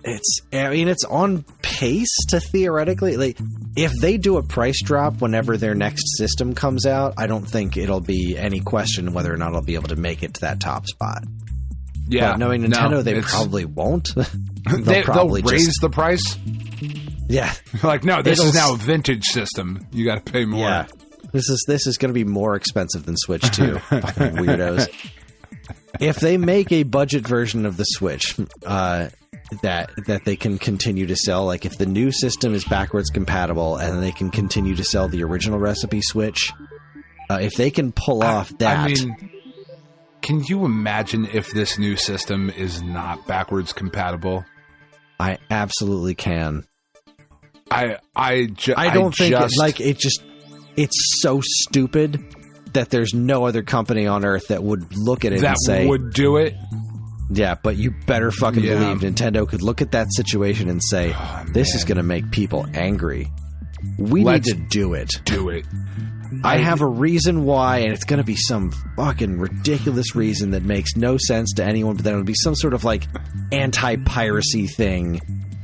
it's on case to theoretically, like, if they do a price drop whenever their next system comes out, I don't think it'll be any question whether or not I'll be able to make it to that top spot. Yeah, but knowing Nintendo, they probably won't. They'll raise the price. Yeah, like, no, this is now a vintage system. You got to pay more. Yeah, this is going to be more expensive than Switch 2. Fucking weirdos. If they make a budget version of the Switch that they can continue to sell, like if the new system is backwards compatible and they can continue to sell the original recipe Switch, if they can pull off that. I mean, can you imagine if this new system is not backwards compatible? I absolutely can. I don't think it's so stupid that there's no other company on earth that would look at it and say, would do it. Yeah, but you better fucking believe Nintendo could look at that situation and say, this is going to make people angry. Let's need to do it. Do it. I have a reason why, and it's going to be some fucking ridiculous reason that makes no sense to anyone, but then it'll be some sort of like anti-piracy thing.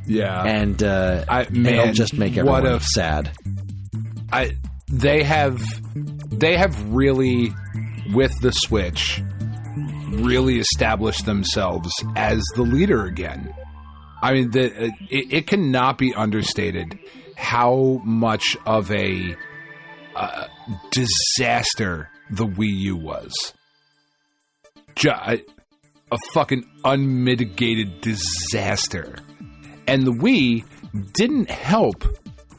Yeah. And it'll just make everyone sad. They have really, with the Switch, really established themselves as the leader again. I mean, it cannot be understated how much of a disaster the Wii U was. A fucking unmitigated disaster. And the Wii didn't help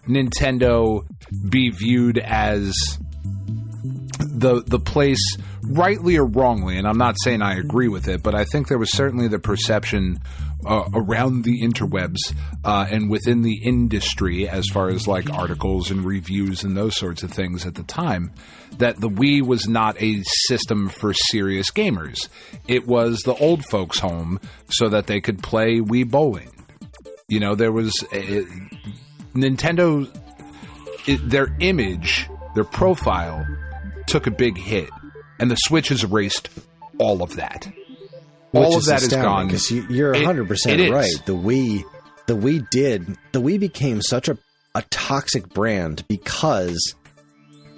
Nintendo be viewed as the place, rightly or wrongly, and I'm not saying I agree with it, but I think there was certainly the perception around the interwebs and within the industry, as far as like articles and reviews and those sorts of things at the time, that the Wii was not a system for serious gamers. It was the old folks' home so that they could play Wii bowling. You know, there was Nintendo, their image, their profile took a big hit, and the Switch has erased all of that. All of that is gone. Because you're 100% right. The Wii became such a toxic brand because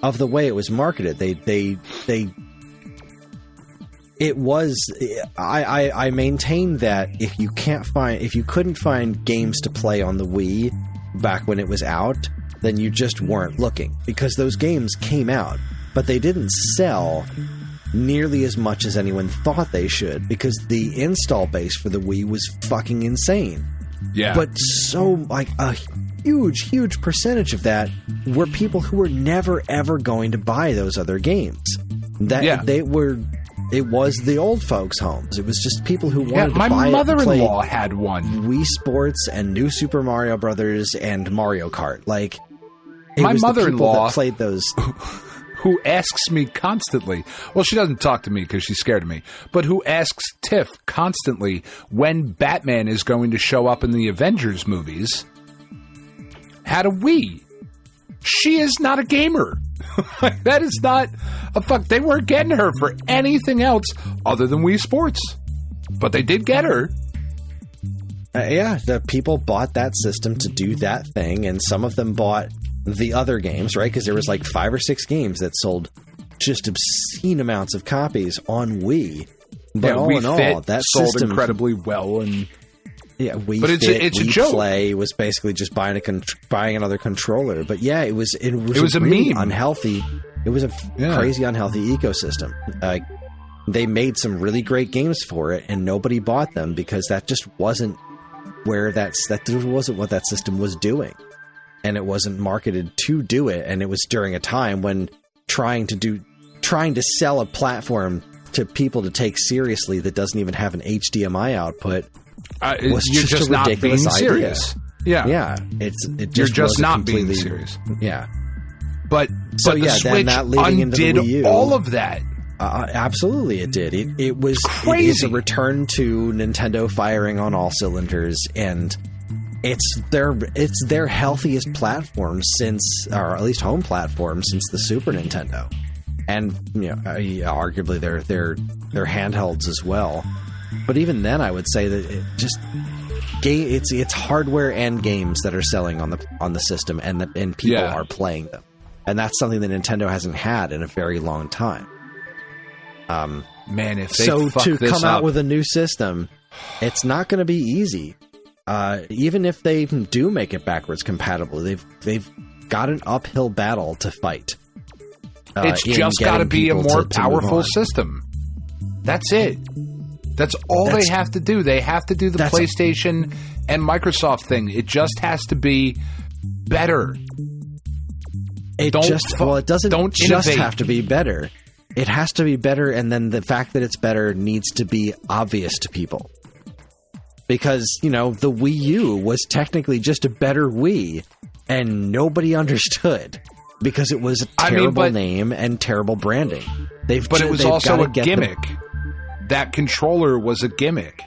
of the way it was marketed. I maintain that if you couldn't find games to play on the Wii back when it was out, then you just weren't looking, because those games came out, but they didn't sell nearly as much as anyone thought they should, because the install base for the Wii was fucking insane. Yeah. But so, like, a huge percentage of that were people who were never ever going to buy those other games. It was the old folks' homes. It was just people who wanted to buy it. My mother-in-law had one. Wii Sports and New Super Mario Brothers and Mario Kart. Like, my mother-in-law that played those. Who asks me constantly, well, she doesn't talk to me because she's scared of me, but who asks Tiff constantly when Batman is going to show up in the Avengers movies, had a Wii. She is not a gamer. That is not a fuck. They weren't getting her for anything else other than Wii Sports, but they did get her. The people bought that system to do that thing, and some of them bought the other games, right? Because there was like 5 or 6 games that sold just obscene amounts of copies on Wii. But all in all, that sold system incredibly well, and Wii but Fit, it's Wii a joke. Play was basically just buying another controller. But yeah, it was a really meme. Unhealthy. It was a crazy unhealthy ecosystem. They made some really great games for it, and nobody bought them because that just wasn't what that system was doing. And it wasn't marketed to do it, and it was during a time when trying to sell a platform to people to take seriously that doesn't even have an HDMI output was just a ridiculous not being serious. idea. Yeah, you're just not being serious. Yeah, but the Switch undid all of that. Absolutely, it did. It was crazy. It is a return to Nintendo firing on all cylinders, and it's their healthiest platform since, or at least home platform since the Super Nintendo, and arguably their handhelds as well. But even then, I would say that it's hardware and games that are selling on the system, and people are playing them, and that's something that Nintendo hasn't had in a very long time. Man, if they fuck to this come up, out with a new system, it's not going to be easy. Even if they do make it backwards compatible, they've got an uphill battle to fight. It's just got to be a more powerful system. That's it. That's all they have to do. They have to do the PlayStation and Microsoft thing. It just has to be better. It doesn't just have to be better. It has to be better, and then the fact that it's better needs to be obvious to people. Because, the Wii U was technically just a better Wii, and nobody understood. Because it was a terrible name and terrible branding. But it was also a gimmick. That controller was a gimmick.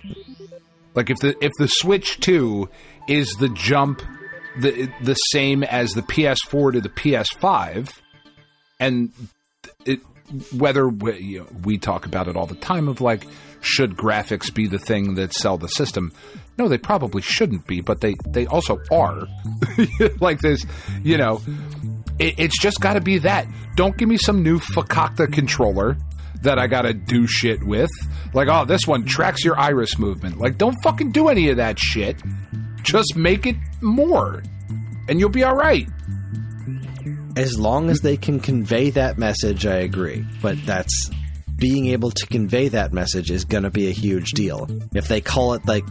Like if the Switch 2 is the jump the same as the PS4 to the PS5, and whether we talk about it all the time of like, should graphics be the thing that sell the system? No, they probably shouldn't be, but they also are. Like this, it's just got to be that. Don't give me some new fakakta controller that I got to do shit with. Like, oh, this one tracks your iris movement. Like, don't fucking do any of that shit. Just make it more, and you'll be all right. As long as they can convey that message, I agree. But being able to convey that message is going to be a huge deal. If they call it, like,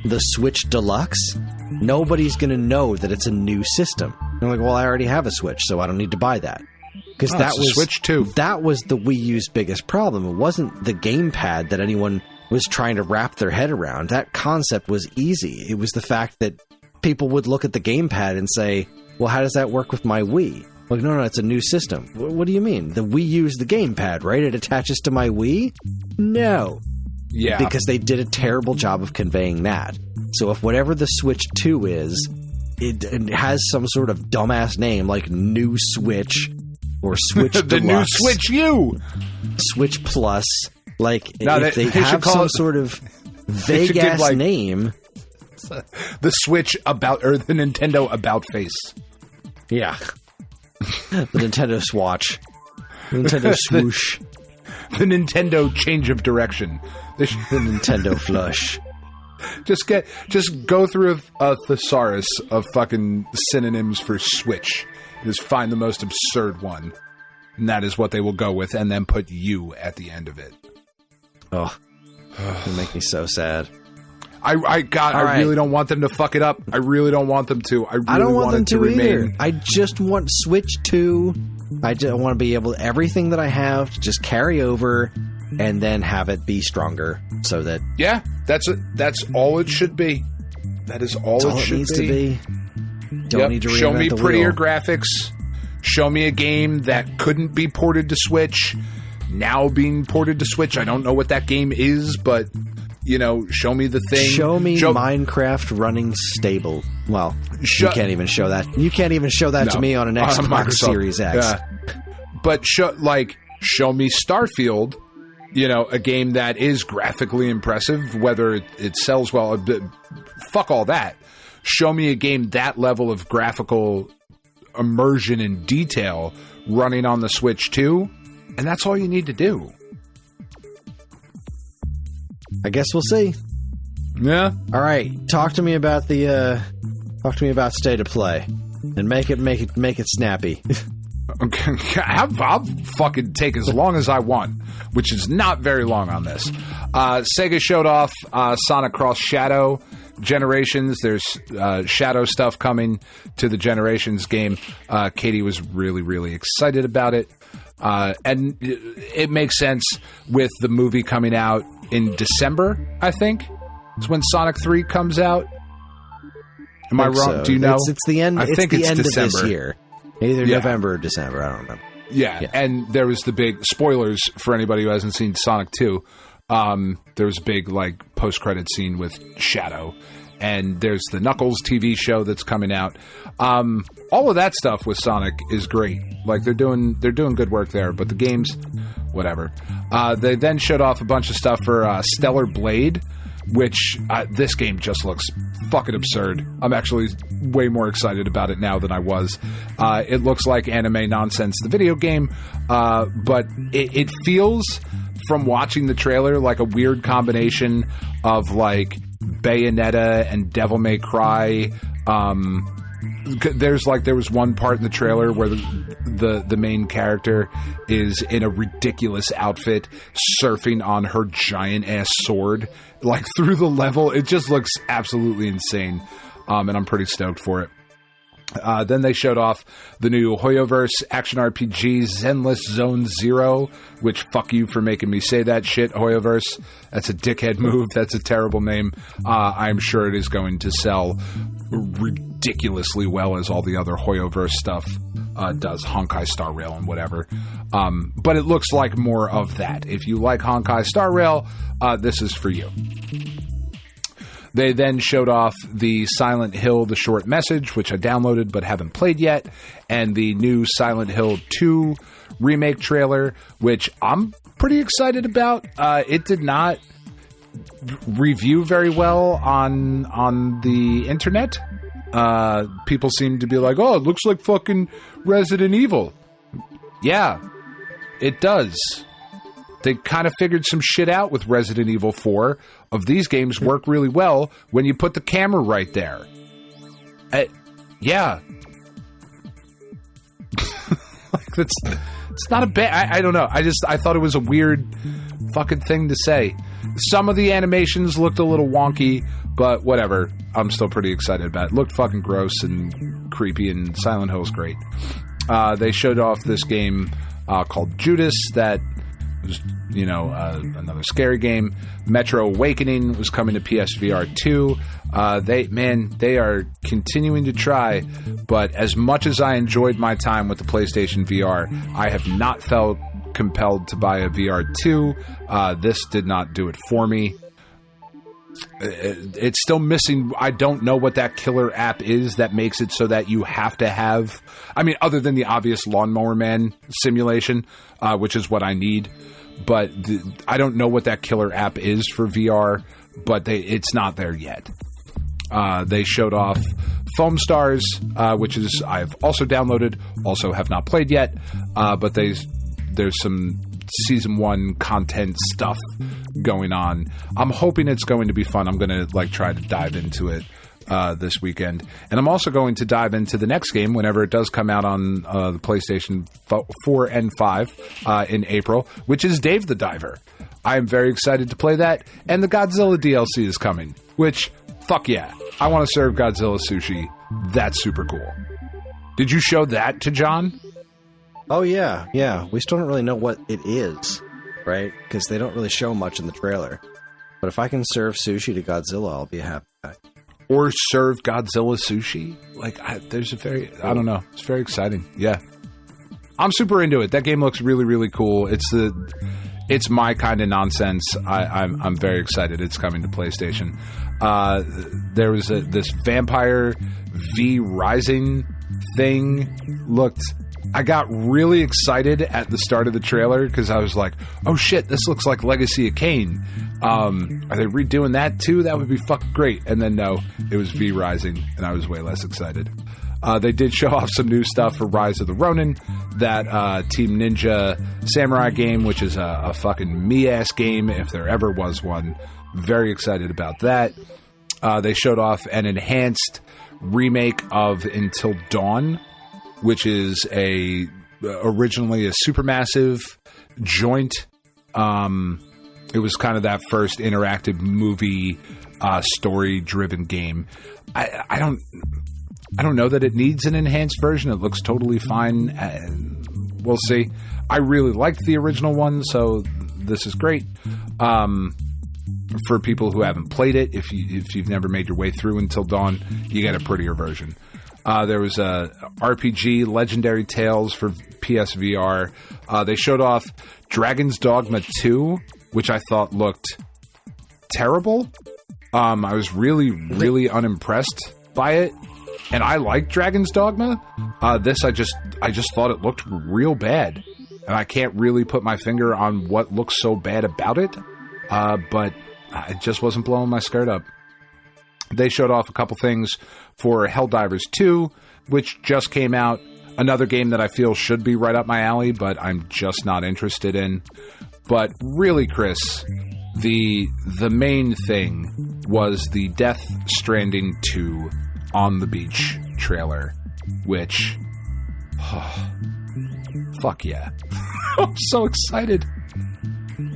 the Switch Deluxe, nobody's going to know that it's a new system. They're like, well, I already have a Switch, so I don't need to buy that. Because that was Switch 2. That was the Wii U's biggest problem. It wasn't the gamepad that anyone was trying to wrap their head around. That concept was easy. It was the fact that people would look at the gamepad and say, well, how does that work with my Wii? Like, no, it's a new system. What do you mean? The Wii U's the gamepad, right? It attaches to my Wii? No. Yeah. Because they did a terrible job of conveying that. So if whatever the Switch 2 is, it has some sort of dumbass name like New Switch or Switch the Deluxe, new Switch U, Switch Plus. Like, no, if they have some sort of vague ass name, the Switch about, or the Nintendo about face. Yeah, the Nintendo Swatch, the Nintendo Swoosh, the Nintendo change of direction, the Nintendo Flush. Just go through a thesaurus of fucking synonyms for Switch. Just find the most absurd one, and that is what they will go with, and then put U at the end of it. Oh, you make me so sad. I really don't want them to fuck it up. I really don't want them to. I don't want them it to either. Remain. I just want Switch 2. I just want to be able to, everything that I have to just carry over and then have it be stronger so that... Yeah, that's all it should be. That is all it should needs to be. Don't need to reinvent Show me the prettier wheel. graphics. Show me a game that couldn't be ported to Switch, now being ported to Switch. I don't know what that game is, but... show me the thing. Show me Minecraft running stable. Well, you can't even show that. You can't even show that to me on an Xbox Series X. Yeah. But show me Starfield, a game that is graphically impressive, whether it sells well. Fuck all that. Show me a game that level of graphical immersion and detail running on the Switch 2, and that's all you need to do. I guess we'll see. Yeah. All right. Talk to me about State of Play, and make it snappy. Okay. I'll fucking take as long as I want, which is not very long on this. Sega showed off Sonic Cross Shadow Generations. There's Shadow stuff coming to the Generations game. Katie was really, really excited about it. And it makes sense with the movie coming out in December, I think. It's when Sonic 3 comes out. Am I wrong? So. Do you know? It's the end. I think it's end December. Of this year. Either November or December. I don't remember. Yeah, and there was the big spoilers for anybody who hasn't seen Sonic 2. There was a big post-credit scene with Shadow, and there's the Knuckles TV show that's coming out. All of that stuff with Sonic is great. They're doing good work there, but the games, whatever. They then showed off a bunch of stuff for Stellar Blade, which this game just looks fucking absurd. I'm actually way more excited about it now than I was. It looks like Anime Nonsense, the video game, but it feels, from watching the trailer, like a weird combination of like Bayonetta and Devil May Cry. There was one part in the trailer where the main character is in a ridiculous outfit surfing on her giant ass sword like through the level. It just looks absolutely insane, and I'm pretty stoked for it. Then they showed off the new Hoyoverse action RPG Zenless Zone Zero, which fuck you for making me say that shit, Hoyoverse. That's a dickhead move. That's a terrible name. I'm sure it is going to sell ridiculously well as all the other Hoyoverse stuff does, Honkai Star Rail and whatever. But it looks like more of that. If you like Honkai Star Rail, this is for you. They then showed off the Silent Hill The Short Message, which I downloaded but haven't played yet, and the new Silent Hill 2 remake trailer, which I'm pretty excited about. It did not review very well on the internet. People seem to be like, oh, it looks like fucking Resident Evil. Yeah, it does. They kind of figured some shit out with Resident Evil 4. Of these games work really well when you put the camera right there. Yeah. Like it's not a bad... I don't know. I thought it was a weird fucking thing to say. Some of the animations looked a little wonky, but whatever. I'm still pretty excited about it. It looked fucking gross and creepy, and Silent Hill's great. They showed off this game called Judas that was, another scary game. Metro Awakening was coming to PSVR 2. They are continuing to try, but as much as I enjoyed my time with the PlayStation VR, I have not felt compelled to buy a VR 2. This did not do it for me. It's still missing. I don't know what that killer app is that makes it so that you have to have, other than the obvious Lawnmower Man simulation, which is what I need. But I don't know what that killer app is for VR, but it's not there yet. They showed off Foam Stars, which is I've also downloaded, also have not played yet, but there's some Season 1 content stuff going on. I'm hoping it's going to be fun. I'm going to try to dive into it this weekend. And I'm also going to dive into the next game whenever it does come out on the PlayStation 4 and 5 in April, which is Dave the Diver. I am very excited to play that. And the Godzilla DLC is coming, which, fuck yeah. I want to serve Godzilla sushi. That's super cool. Did you show that to John? Oh, yeah. Yeah. We still don't really know what it is, right? Because they don't really show much in the trailer. But if I can serve sushi to Godzilla, I'll be a happy guy. Or serve Godzilla sushi. I don't know. It's very exciting. Yeah. I'm super into it. That game looks really, really cool. It's my kind of nonsense. I'm very excited. It's coming to PlayStation. There was this Vampire V Rising thing. I got really excited at the start of the trailer because I was like, oh shit, this looks like Legacy of Kain. Are they redoing that too? That would be fucking great. And then no, it was V Rising, and I was way less excited. They did show off some new stuff for Rise of the Ronin, that Team Ninja Samurai game, which is a fucking me-ass game if there ever was one. Very excited about that. They showed off an enhanced remake of Until Dawn, which is originally a Supermassive joint. It was kind of that first interactive movie story-driven game. I don't know that it needs an enhanced version. It looks totally fine. We'll see. I really liked the original one, so this is great. For people who haven't played it, if you've never made your way through Until Dawn, you get a prettier version. There was a RPG, Legendary Tales for PSVR. They showed off Dragon's Dogma 2, which I thought looked terrible. I was really, really unimpressed by it. And I like Dragon's Dogma. This, I just thought it looked real bad. And I can't really put my finger on what looks so bad about it. But it just wasn't blowing my skirt up. They showed off a couple things for Helldivers 2, which just came out. Another game that I feel should be right up my alley, but I'm just not interested in. But really, Kris, the main thing was the Death Stranding 2 On the Beach trailer, which... fuck yeah. I'm so excited.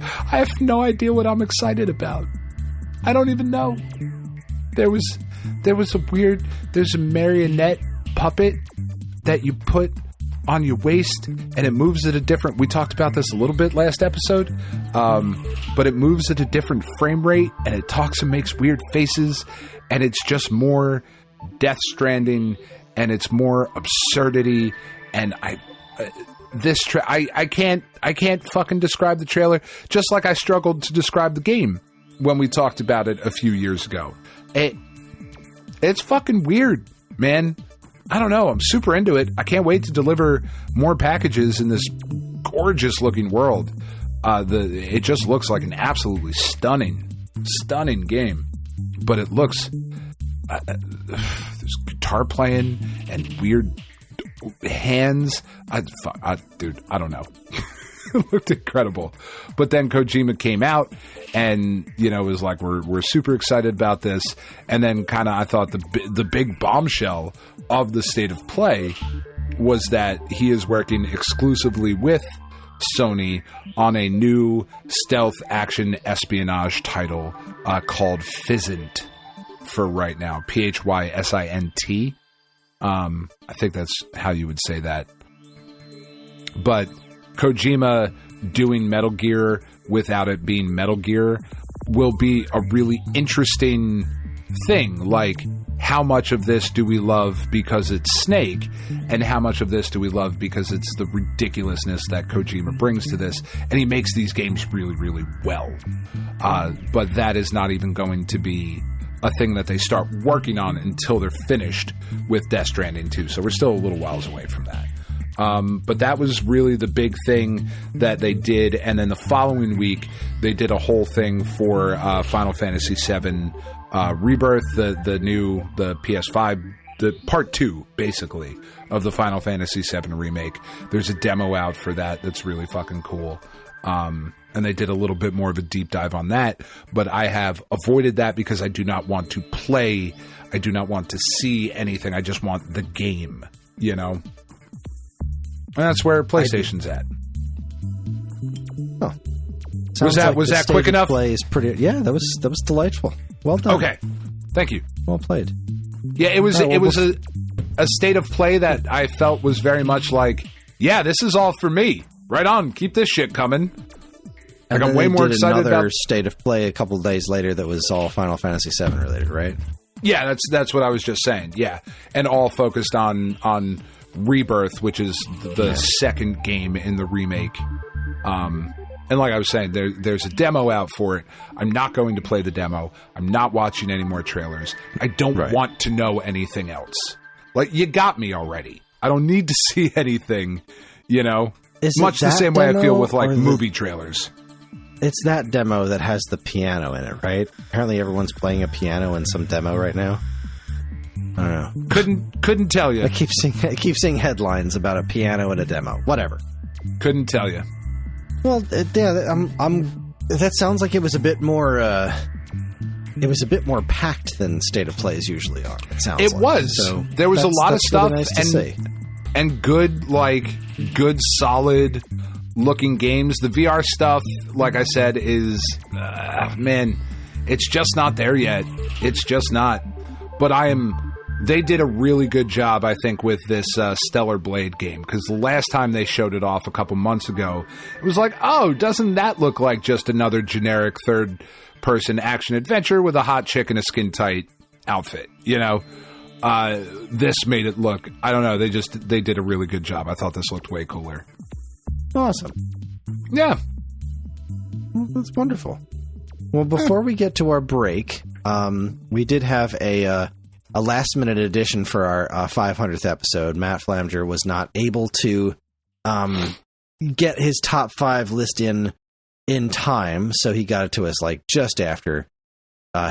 I have no idea what I'm excited about. I don't even know. There's a marionette puppet that you put on your waist and it moves at a different, we talked about this a little bit last episode, but it moves at a different frame rate and it talks and makes weird faces and it's just more Death Stranding and it's more absurdity and I can't fucking describe the trailer, just like I struggled to describe the game when we talked about it a few years ago. It's fucking weird, man. I don't know. I'm super into it. I can't wait to deliver more packages in this gorgeous looking world. It just looks like an absolutely stunning game. But it looks... there's guitar playing and weird hands. Dude, I don't know. It looked incredible. But then Kojima came out and, was like, we're super excited about this. And then kind of I thought the big bombshell of the state of play was that he is working exclusively with Sony on a new stealth action espionage title called Physint for right now. Physint. I think that's how you would say that. But Kojima doing Metal Gear without it being Metal Gear will be a really interesting thing. Like, how much of this do we love because it's Snake, and how much of this do we love because it's the ridiculousness that Kojima brings to this, and he makes these games really, really well. But that is not even going to be a thing that they start working on until they're finished with Death Stranding 2. So we're still a little whiles away from that. But that was really the big thing that they did. And then the following week, they did a whole thing for Final Fantasy VII Rebirth, the PS5, the part 2, basically, of the Final Fantasy VII remake. There's a demo out for that that's really fucking cool. And they did a little bit more of a deep dive on that. But I have avoided that because I do not want to play. I do not want to see anything. I just want the game, And that's where PlayStation's at. Oh. Was that quick enough? Play is pretty. Yeah, that was delightful. Well done. Okay. Thank you. Well played. Yeah, it was a state of play that I felt was very much like, yeah, this is all for me. Right on. Keep this shit coming. Like, I'm way more excited about state of play a couple of days later that was all Final Fantasy VII related, right? Yeah, that's what I was just saying. Yeah, and all focused on Rebirth, which is the second game in the remake. And like I was saying, there's a demo out for it. I'm not going to play the demo. I'm not watching any more trailers. I don't want to know anything else. Like, you got me already. I don't need to see anything, Much the same way I feel with, like, movie trailers. It's that demo that has the piano in it, right? Apparently everyone's playing a piano in some demo right now. I don't know. Couldn't tell you. I keep seeing headlines about a piano and a demo. Whatever. Couldn't tell you. Well, yeah, that sounds like it was a bit more. It was a bit more packed than State of Plays usually are. It was. So there was a lot of stuff really nice and good solid looking games. The VR stuff, like I said, is man, it's just not there yet. It's just not. But they did a really good job, I think, with this Stellar Blade game, because the last time they showed it off a couple months ago, it was like, oh, doesn't that look like just another generic third-person action-adventure with a hot chick in a skin-tight outfit, This made it look, I don't know, they did a really good job. I thought this looked way cooler. Awesome. Yeah. Well, that's wonderful. Well, before we get to our break, we did have a last-minute addition for our 500th episode. Matt Flamger was not able to get his top 5 list in in time, so he got it to us like just after.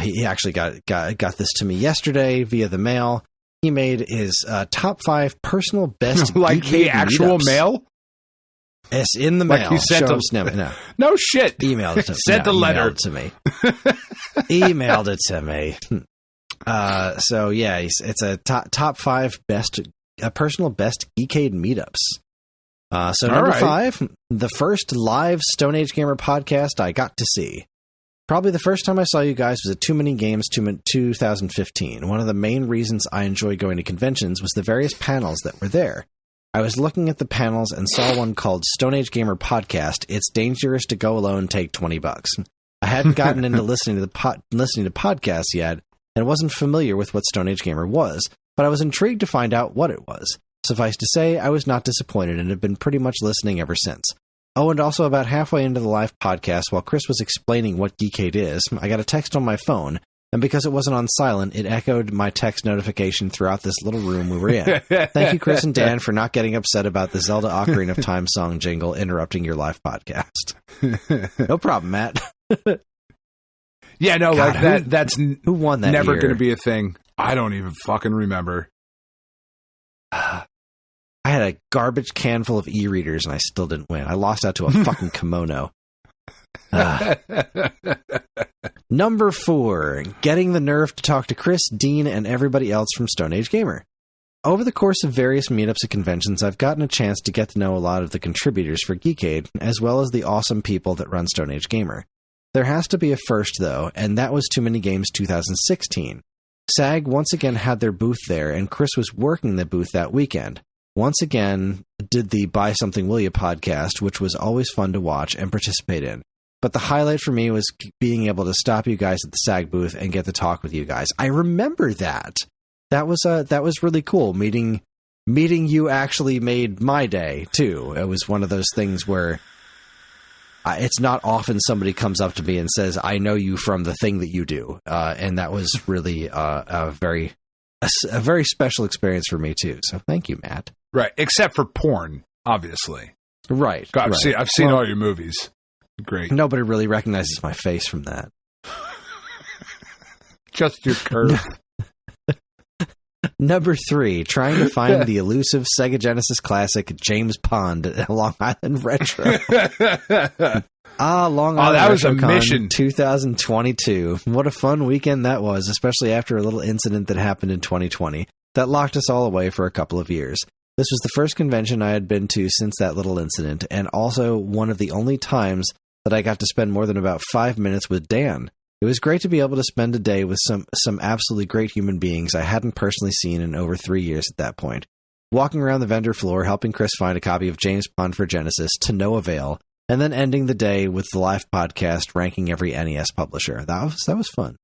He actually got this to me yesterday via the mail. He made his top 5 personal best like the actual meetups. Mail. Yes, in the mail. Like he sent no shit. Emailed it to me. Sent a letter to me. Emailed it to me. So yeah, it's a top 5 personal best geekade meetups. So number 5, the first live Stone Age Gamer podcast I got to see. Probably the first time I saw you guys was at Too Many Games 2015. One of the main reasons I enjoy going to conventions was the various panels that were there. I was looking at the panels and saw one called Stone Age Gamer Podcast. It's dangerous to go alone, take $20. I hadn't gotten into listening to podcasts yet and wasn't familiar with what Stone Age Gamer was, but I was intrigued to find out what it was. Suffice to say, I was not disappointed and have been pretty much listening ever since. Oh, and also about halfway into the live podcast, while Kris was explaining what geekade is, I got a text on my phone, and because it wasn't on silent, it echoed my text notification throughout this little room we were in. Thank you, Kris and Dan, for not getting upset about the Zelda Ocarina of Time song jingle interrupting your live podcast. No problem, Matt. Yeah, no, God, like that's who won that never year? Going to be a thing. I don't even fucking remember. I had a garbage can full of e-readers and I still didn't win. I lost out to a fucking kimono. Number 4, getting the nerve to talk to Kris, Dean, and everybody else from Stone Age Gamer. Over the course of various meetups and conventions, I've gotten a chance to get to know a lot of the contributors for Geekade, as well as the awesome people that run Stone Age Gamer. There has to be a first, though, and that was Too Many Games 2016. SAG once again had their booth there, and Kris was working the booth that weekend. Once again, did the Buy Something Will Ya podcast, which was always fun to watch and participate in. But the highlight for me was being able to stop you guys at the SAG booth and get to talk with you guys. I remember that. That was really cool. Meeting you actually made my day too. It was one of those things where it's not often somebody comes up to me and says, "I know you from the thing that you do," and that was really a very special experience for me too. So thank you, Matt. Right, except for porn, obviously. Right. God, I've seen all your movies. Great. Nobody really recognizes my face from that. Just your curve. Number 3, trying to find the elusive Sega Genesis classic James Pond at Long Island Retro. Long Island that was a RetroCon mission. 2022. What a fun weekend that was, especially after a little incident that happened in 2020 that locked us all away for a couple of years. This was the first convention I had been to since that little incident, and also one of the only times that I got to spend more than about 5 minutes with Dan. It was great to be able to spend a day with some absolutely great human beings I hadn't personally seen in over 3 years at that point. Walking around the vendor floor, helping Kris find a copy of James Pond for Genesis to no avail, and then ending the day with the live podcast ranking every NES publisher. That was fun.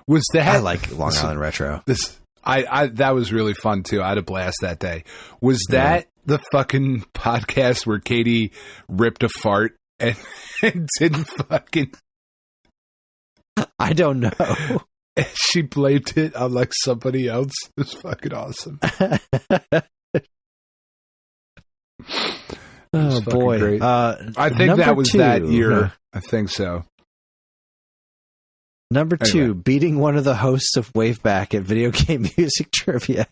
Was that I like Long Island Retro. That was really fun too. I had a blast that day. Was that the fucking podcast where Katie ripped a fart and didn't fucking... I don't know. She blamed it on like somebody else. It was fucking awesome. Oh boy. Great. I think that was 2, that year. I think so. Number 2, beating one of the hosts of Waveback at Video Game Music Trivia.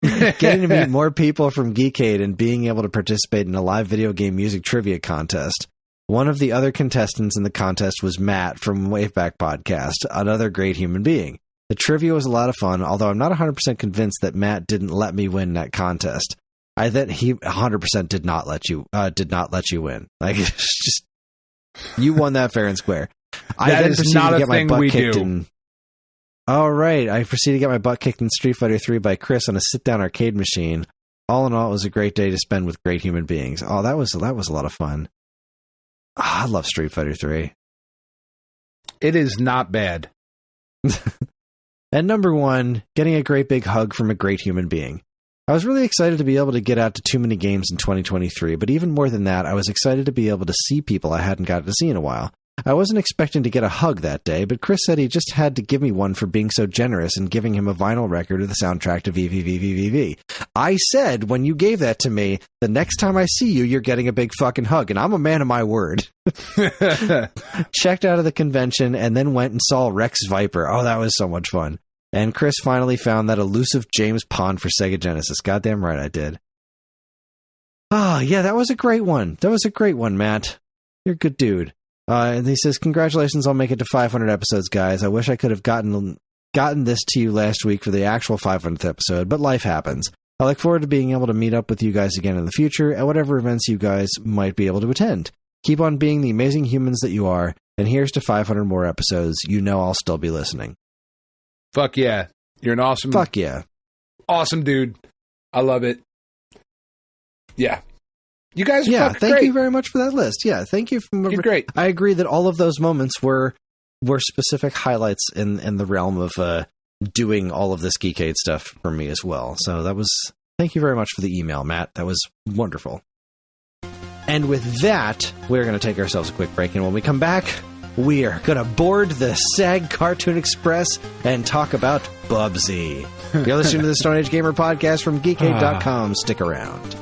Getting to meet more people from Geekade and being able to participate in a live video game music trivia contest. One of the other contestants in the contest was Matt from Waveback Podcast, another great human being. The trivia was a lot of fun, although I'm not 100% convinced that Matt didn't let me win that contest. I bet he 100% did not let you win. Like, it's just, you won that fair and square. I then proceeded to get my butt kicked in. All right, I proceeded to get my butt kicked in Street Fighter 3 by Kris on a sit-down arcade machine. All in all, it was a great day to spend with great human beings. Oh, that was a lot of fun. I love Street Fighter 3. It is not bad. And number 1, getting a great big hug from a great human being. I was really excited to be able to get out to Too Many Games in 2023, but even more than that, I was excited to be able to see people I hadn't gotten to see in a while. I wasn't expecting to get a hug that day, but Kris said he just had to give me one for being so generous and giving him a vinyl record of the soundtrack to VVVVVV. I said, when you gave that to me, the next time I see you, you're getting a big fucking hug, and I'm a man of my word. Checked out of the convention and then went and saw Rex Viper. Oh, that was so much fun. And Kris finally found that elusive James Pond for Sega Genesis. Goddamn right I did. Oh, yeah, that was a great one. That was a great one, Matt. You're a good dude. And he says, congratulations on making it to 500 episodes, guys. I wish I could have gotten this to you last week for the actual 500th episode, but life happens. I look forward to being able to meet up with you guys again in the future at whatever events you guys might be able to attend. Keep on being the amazing humans that you are, and here's to 500 more episodes. You know I'll still be listening. Fuck yeah. You're an awesome... Fuck yeah. Awesome dude. I love it. Yeah. You guys are thank great. you very much for that list. Yeah, thank you. You're great. I agree that all of those moments were specific highlights in the realm of doing all of this Geekade stuff for me as well. So that was... Thank you very much for the email, Matt. That was wonderful. And with that, we're going to take ourselves a quick break, and when we come back, we are going to board the SAG Cartoon Express and talk about Bubsy. You're listening to the Stone Age Gamer podcast from Geekade.com. Stick around.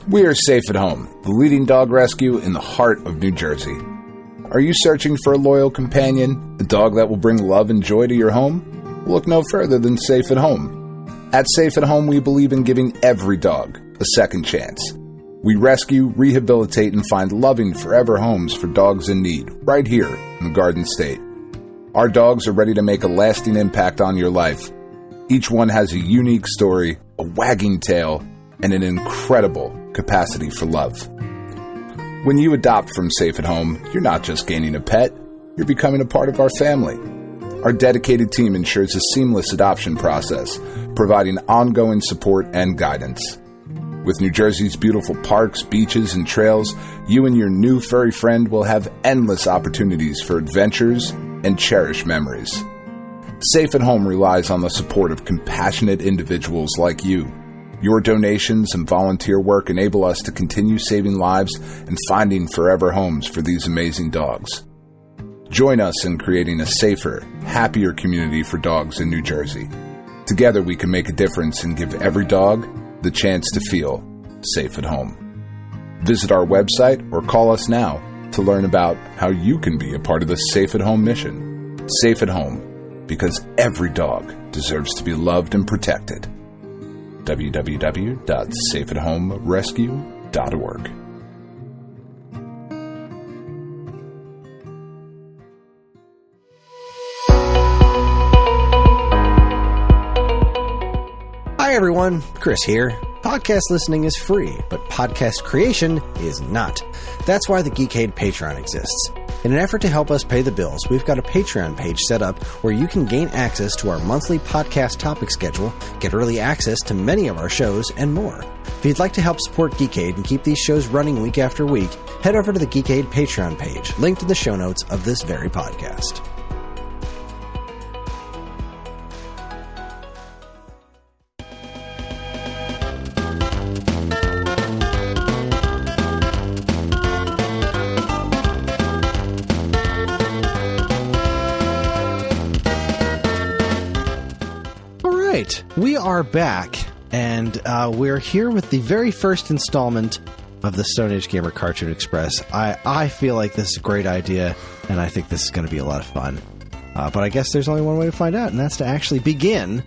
We are Safe at Home, the leading dog rescue in the heart of New Jersey. Are you searching for a loyal companion, a dog that will bring love and joy to your home? Look no further than Safe at Home. At Safe at Home, we believe in giving every dog a second chance. We rescue, rehabilitate, and find loving forever homes for dogs in need, right here in the Garden State. Our dogs are ready to make a lasting impact on your life. Each one has a unique story, a wagging tail, and an incredible capacity for love. When you adopt from Safe at Home, you're not just gaining a pet, you're becoming a part of our family. Our dedicated team ensures a seamless adoption process, providing ongoing support and guidance. With New Jersey's beautiful parks, beaches, and trails, you and your new furry friend will have endless opportunities for adventures and cherished memories. Safe at Home relies on the support of compassionate individuals like you. Your donations and volunteer work enable us to continue saving lives and finding forever homes for these amazing dogs. Join us in creating a safer, happier community for dogs in New Jersey. Together we can make a difference and give every dog the chance to feel safe at home. Visit our website or call us now to learn about how you can be a part of the Safe at Home mission. Safe at Home, because every dog deserves to be loved and protected. www.safeathomerescue.org. Hi everyone, Kris here. Podcast listening is free, but podcast creation is not. That's why the Geekade Patreon exists. In an effort to help us pay the bills, we've got a Patreon page set up where you can gain access to our monthly podcast topic schedule, get early access to many of our shows, and more. If you'd like to help support Geekade and keep these shows running week after week, head over to the Geekade Patreon page, linked in the show notes of this very podcast. We are back, and we're here with the very first installment of the Stone Age Gamer Cartoon Express. I feel like this is a great idea, and I think this is going to be a lot of fun. But I guess there's only one way to find out, and that's to actually begin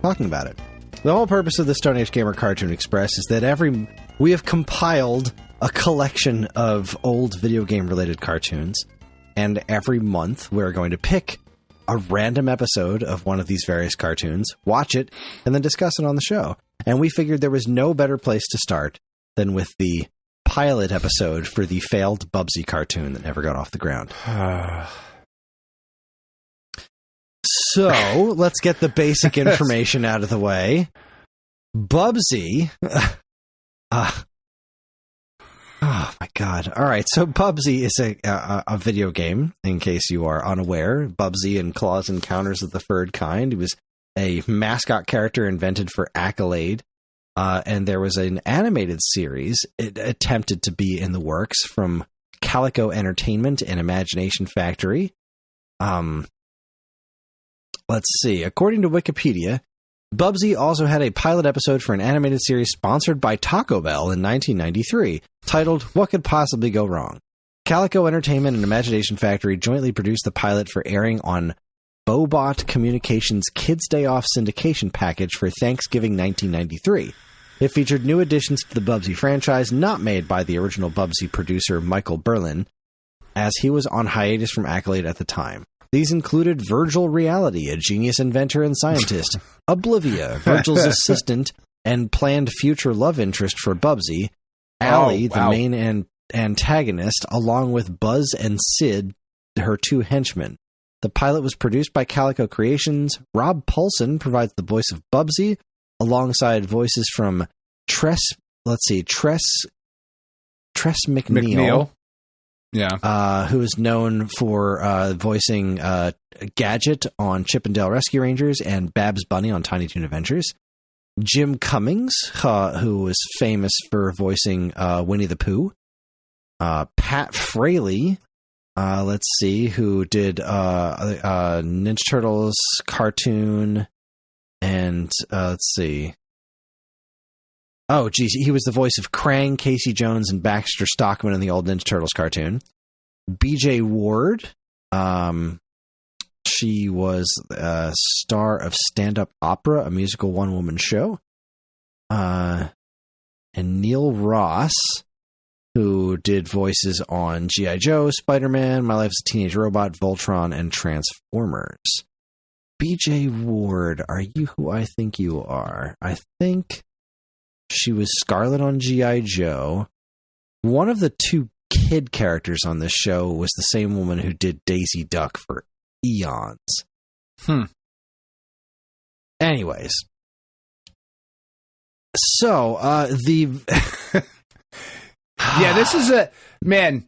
talking about it. The whole purpose of the Stone Age Gamer Cartoon Express is that we have compiled a collection of old video game-related cartoons, and every month we're going to pick a random episode of one of these various cartoons, watch it, and then discuss it on the show. And we figured there was no better place to start than with the pilot episode for the failed Bubsy cartoon that never got off the ground. So, let's get the basic information out of the way. Bubsy... Oh my god! All right, so Bubsy is a video game. In case you are unaware, Bubsy and Claw's Encounters of the Third Kind. It was a mascot character invented for Accolade, and there was an animated series. It attempted to be in the works from Calico Entertainment and Imagination Factory. Let's see. According to Wikipedia, Bubsy also had a pilot episode for an animated series sponsored by Taco Bell in 1993, titled What Could Possibly Go Wrong? Calico Entertainment and Imagination Factory jointly produced the pilot for airing on Bobot Communications' Kids Day Off syndication package for Thanksgiving 1993. It featured new additions to the Bubsy franchise not made by the original Bubsy producer Michael Berlin, as he was on hiatus from Accolade at the time. These included Virgil Reality, a genius inventor and scientist, Oblivia, Virgil's assistant and planned future love interest for Bubsy, Allie, the main antagonist, along with Buzz and Sid, her two henchmen. The pilot was produced by Calico Creations. Rob Paulson provides the voice of Bubsy, alongside voices from Tress McNeil. Yeah. Who is known for voicing Gadget on Chip and Dale Rescue Rangers and Babs Bunny on Tiny Toon Adventures. Jim Cummings, who was famous for voicing Winnie the Pooh. Pat Fraley, who did Ninja Turtles cartoon, and Oh, geez, he was the voice of Krang, Casey Jones, and Baxter Stockman in the old Ninja Turtles cartoon. BJ Ward, she was a star of Stand Up Opera, a musical one-woman show. And Neil Ross, who did voices on G.I. Joe, Spider-Man, My Life as a Teenage Robot, Voltron, and Transformers. BJ Ward, are you who I think you are? I think she was Scarlet on G.I. Joe. One of the two kid characters on this show was the same woman who did Daisy Duck for eons. Anyways. So, yeah, this is a... Man,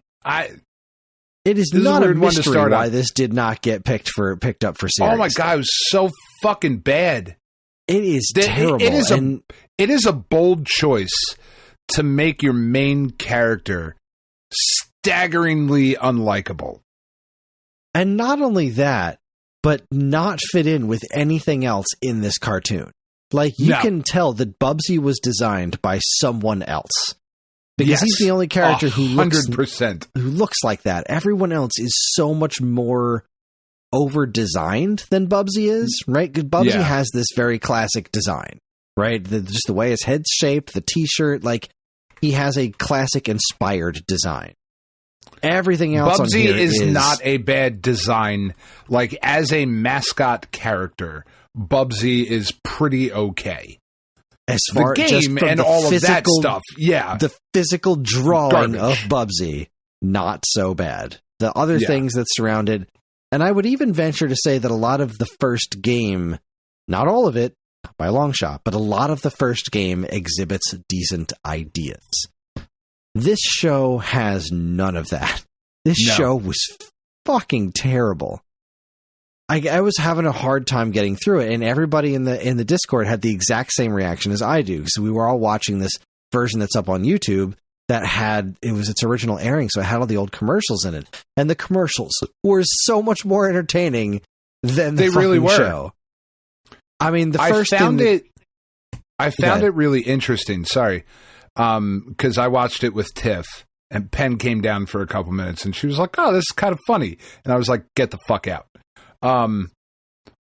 It is not a mystery why this did not get picked up for series. Oh my god, it was so fucking bad. It is terrible. It is a bold choice to make your main character staggeringly unlikable. And not only that, but not fit in with anything else in this cartoon. Like, you can tell that Bubsy was designed by someone else. Because he's the only character who looks like that. Everyone else is so much more over-designed than Bubsy is, right? Because Bubsy has this very classic design, right? Just the way his head's shaped, the t-shirt, like, he has a classic inspired design. Everything else on here is not a bad design. Like, as a mascot character, Bubsy is pretty okay. As far the game and all of that stuff, the physical drawing of Bubsy, not so bad. The other things that surround it, and I would even venture to say that a lot of the first game, not all of it by a long shot, but a lot of the first game exhibits decent ideas. This show has none of that. This show was fucking terrible. I was having a hard time getting through it, and everybody in the Discord had the exact same reaction as I do. So we were all watching this version that's up on YouTube that had its original airing, so it had all the old commercials in it, and the commercials were so much more entertaining than the fucking show. I mean, I found it really interesting. Sorry, because I watched it with Tiff, and Penn came down for a couple minutes, and she was like, "Oh, this is kind of funny," and I was like, "Get the fuck out."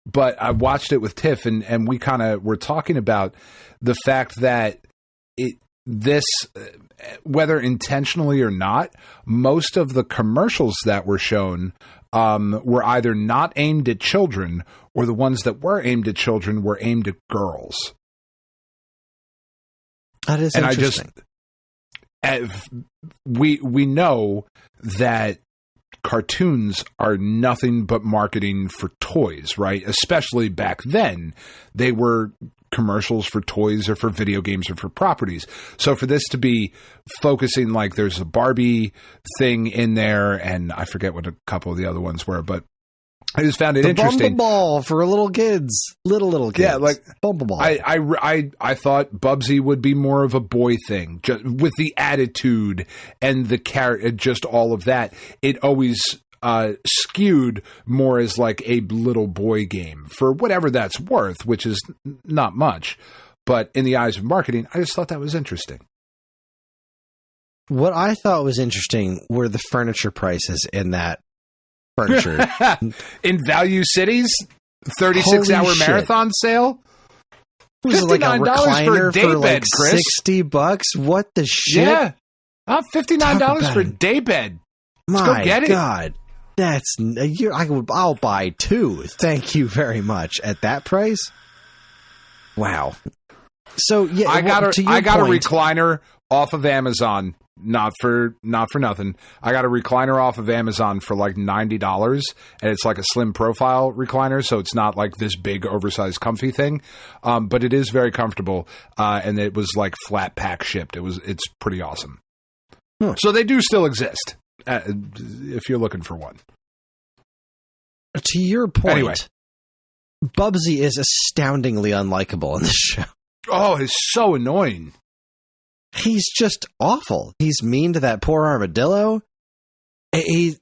But I watched it with Tiff, and we kind of were talking about the fact that whether intentionally or not, most of the commercials that were shown were either not aimed at children, or the ones that were aimed at children were aimed at girls. That is interesting. We know that cartoons are nothing but marketing for toys, right? Especially back then, they were commercials for toys or for video games or for properties. So for this to be focusing, like there's a Barbie thing in there, and I forget what a couple of the other ones were, but I just found it interesting. Bumbleball for little kids. Little kids. Yeah, like Bumbleball. I thought Bubsy would be more of a boy thing, just with the attitude and the character, just all of that. It always skewed more as like a little boy game for whatever that's worth, which is not much. But in the eyes of marketing, I just thought that was interesting. What I thought was interesting were the furniture prices in that furniture. In Value Cities, 36-hour marathon sale. Was it like a recliner for a daybed, like Kris? $60? What the shit? Yeah. $59 for a daybed. Let's go get it. God. That's I'll buy two. Thank you very much. At that price? Wow. So yeah, I got a recliner off of Amazon. Not for nothing. I got a recliner off of Amazon for like $90, and it's like a slim profile recliner, so it's not like this big oversized comfy thing. But it is very comfortable, and it was like flat pack shipped. It's pretty awesome. So they do still exist if you're looking for one. To your point, anyway. Bubsy is astoundingly unlikable in this show. Oh, it's so annoying. He's just awful. He's mean to that poor armadillo. His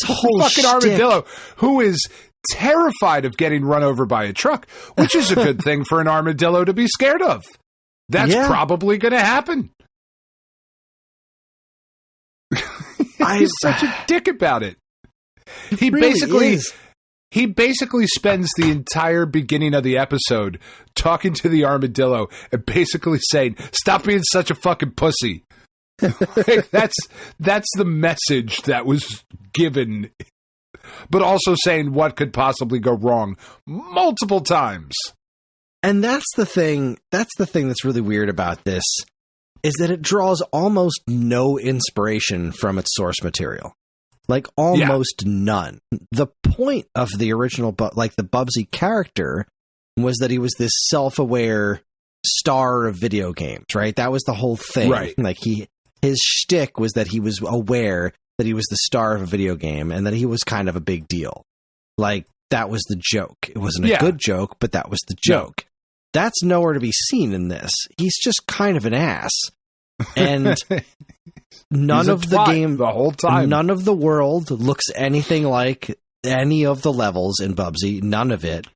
whole fucking armadillo, who is terrified of getting run over by a truck, which is a good thing for an armadillo to be scared of. That's probably going to happen. He's such a dick about it. He really He basically spends the entire beginning of the episode talking to the armadillo and basically saying, "Stop being such a fucking pussy." Like, that's the message that was given, but also saying what could possibly go wrong multiple times. And that's the thing that's really weird about this, is that it draws almost no inspiration from its source material. Like, almost none. The point of the original, like the Bubsy character, was that he was this self-aware star of video games, right? That was the whole thing. Right. Like, his shtick was that he was aware that he was the star of a video game and that he was kind of a big deal. Like, that was the joke. It wasn't a good joke, but that was the joke. No. That's nowhere to be seen in this. He's just kind of an ass. And none of the game, the whole time, none of the world looks anything like any of the levels in Bubsy. None of it.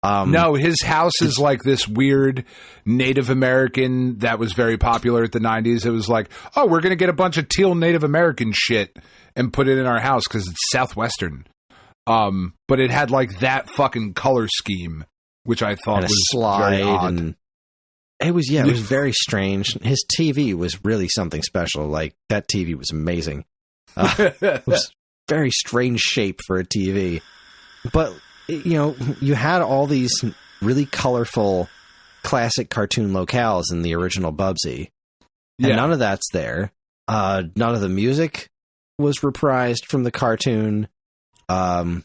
No, his house is like this weird Native American that was very popular at the 90s. It was like, oh, we're going to get a bunch of teal Native American shit and put it in our house because it's Southwestern. But it had like that fucking color scheme, which I thought was very odd. And it was very strange. His TV was really something special. Like, that TV was amazing. It was very strange shape for a TV. But, you know, you had all these really colorful classic cartoon locales in the original Bubsy. And none of that's there. None of the music was reprised from the cartoon. And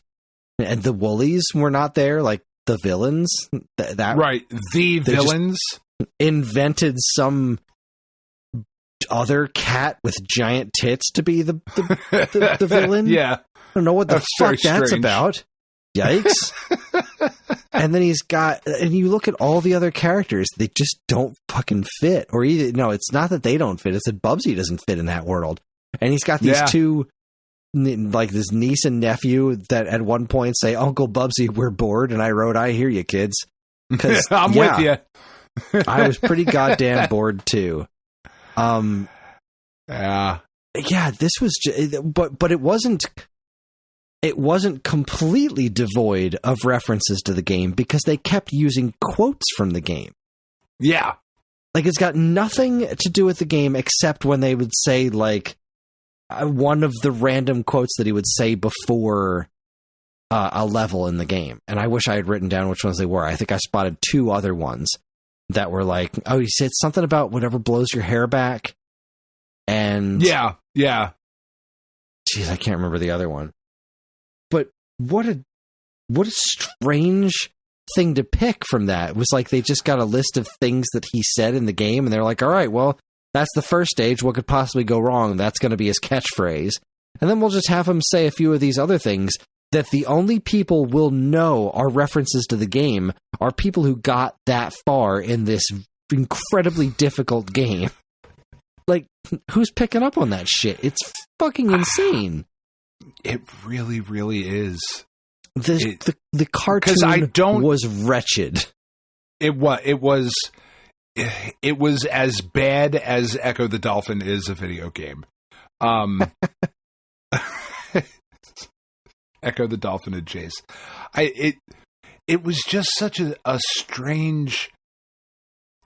the Woolies were not there, like the villains. The villains invented some other cat with giant tits to be the villain. Yeah. I don't know what the fuck that's about. Yikes. And then and you look at all the other characters, they just don't fucking fit. Or it's not that they don't fit, it's that Bubsy doesn't fit in that world. And he's got these two, like this niece and nephew that at one point say, "Uncle Bubsy, we're bored." And I wrote, "I hear you, kids." Because I'm with you. I was pretty goddamn bored too. Yeah, this was but it wasn't completely devoid of references to the game because they kept using quotes from the game. Yeah. Like, it's got nothing to do with the game except when they would say, like, one of the random quotes that he would say before a level in the game. And I wish I had written down which ones they were. I think I spotted two other ones that were like, oh, he said something about whatever blows your hair back. And yeah. geez, I can't remember the other one. But what a strange thing to pick from that. It was like they just got a list of things that he said in the game, and they're like, all right, well, that's the first stage. What could possibly go wrong? That's going to be his catchphrase. And then we'll just have him say a few of these other things that the only people will know are references to the game are people who got that far in this incredibly difficult game. Like, who's picking up on that shit? It's fucking insane. It really, really is. The cartoon was wretched. It was as bad as Echo the Dolphin is a video game. Echo the Dolphin and Jace. It was just such a strange.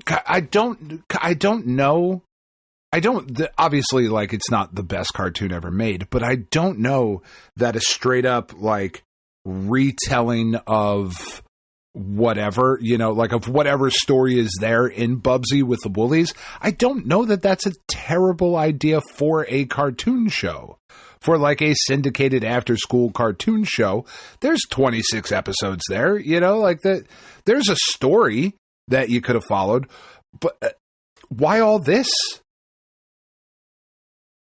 I don't know. Obviously, like, it's not the best cartoon ever made, but I don't know that a straight up, like, retelling of whatever, like, of whatever story is there in Bubsy with the Woolies. I don't know that that's a terrible idea for a cartoon show. For, like, a syndicated after-school cartoon show, there's 26 episodes there, like, that. There's a story that you could have followed, but why all this?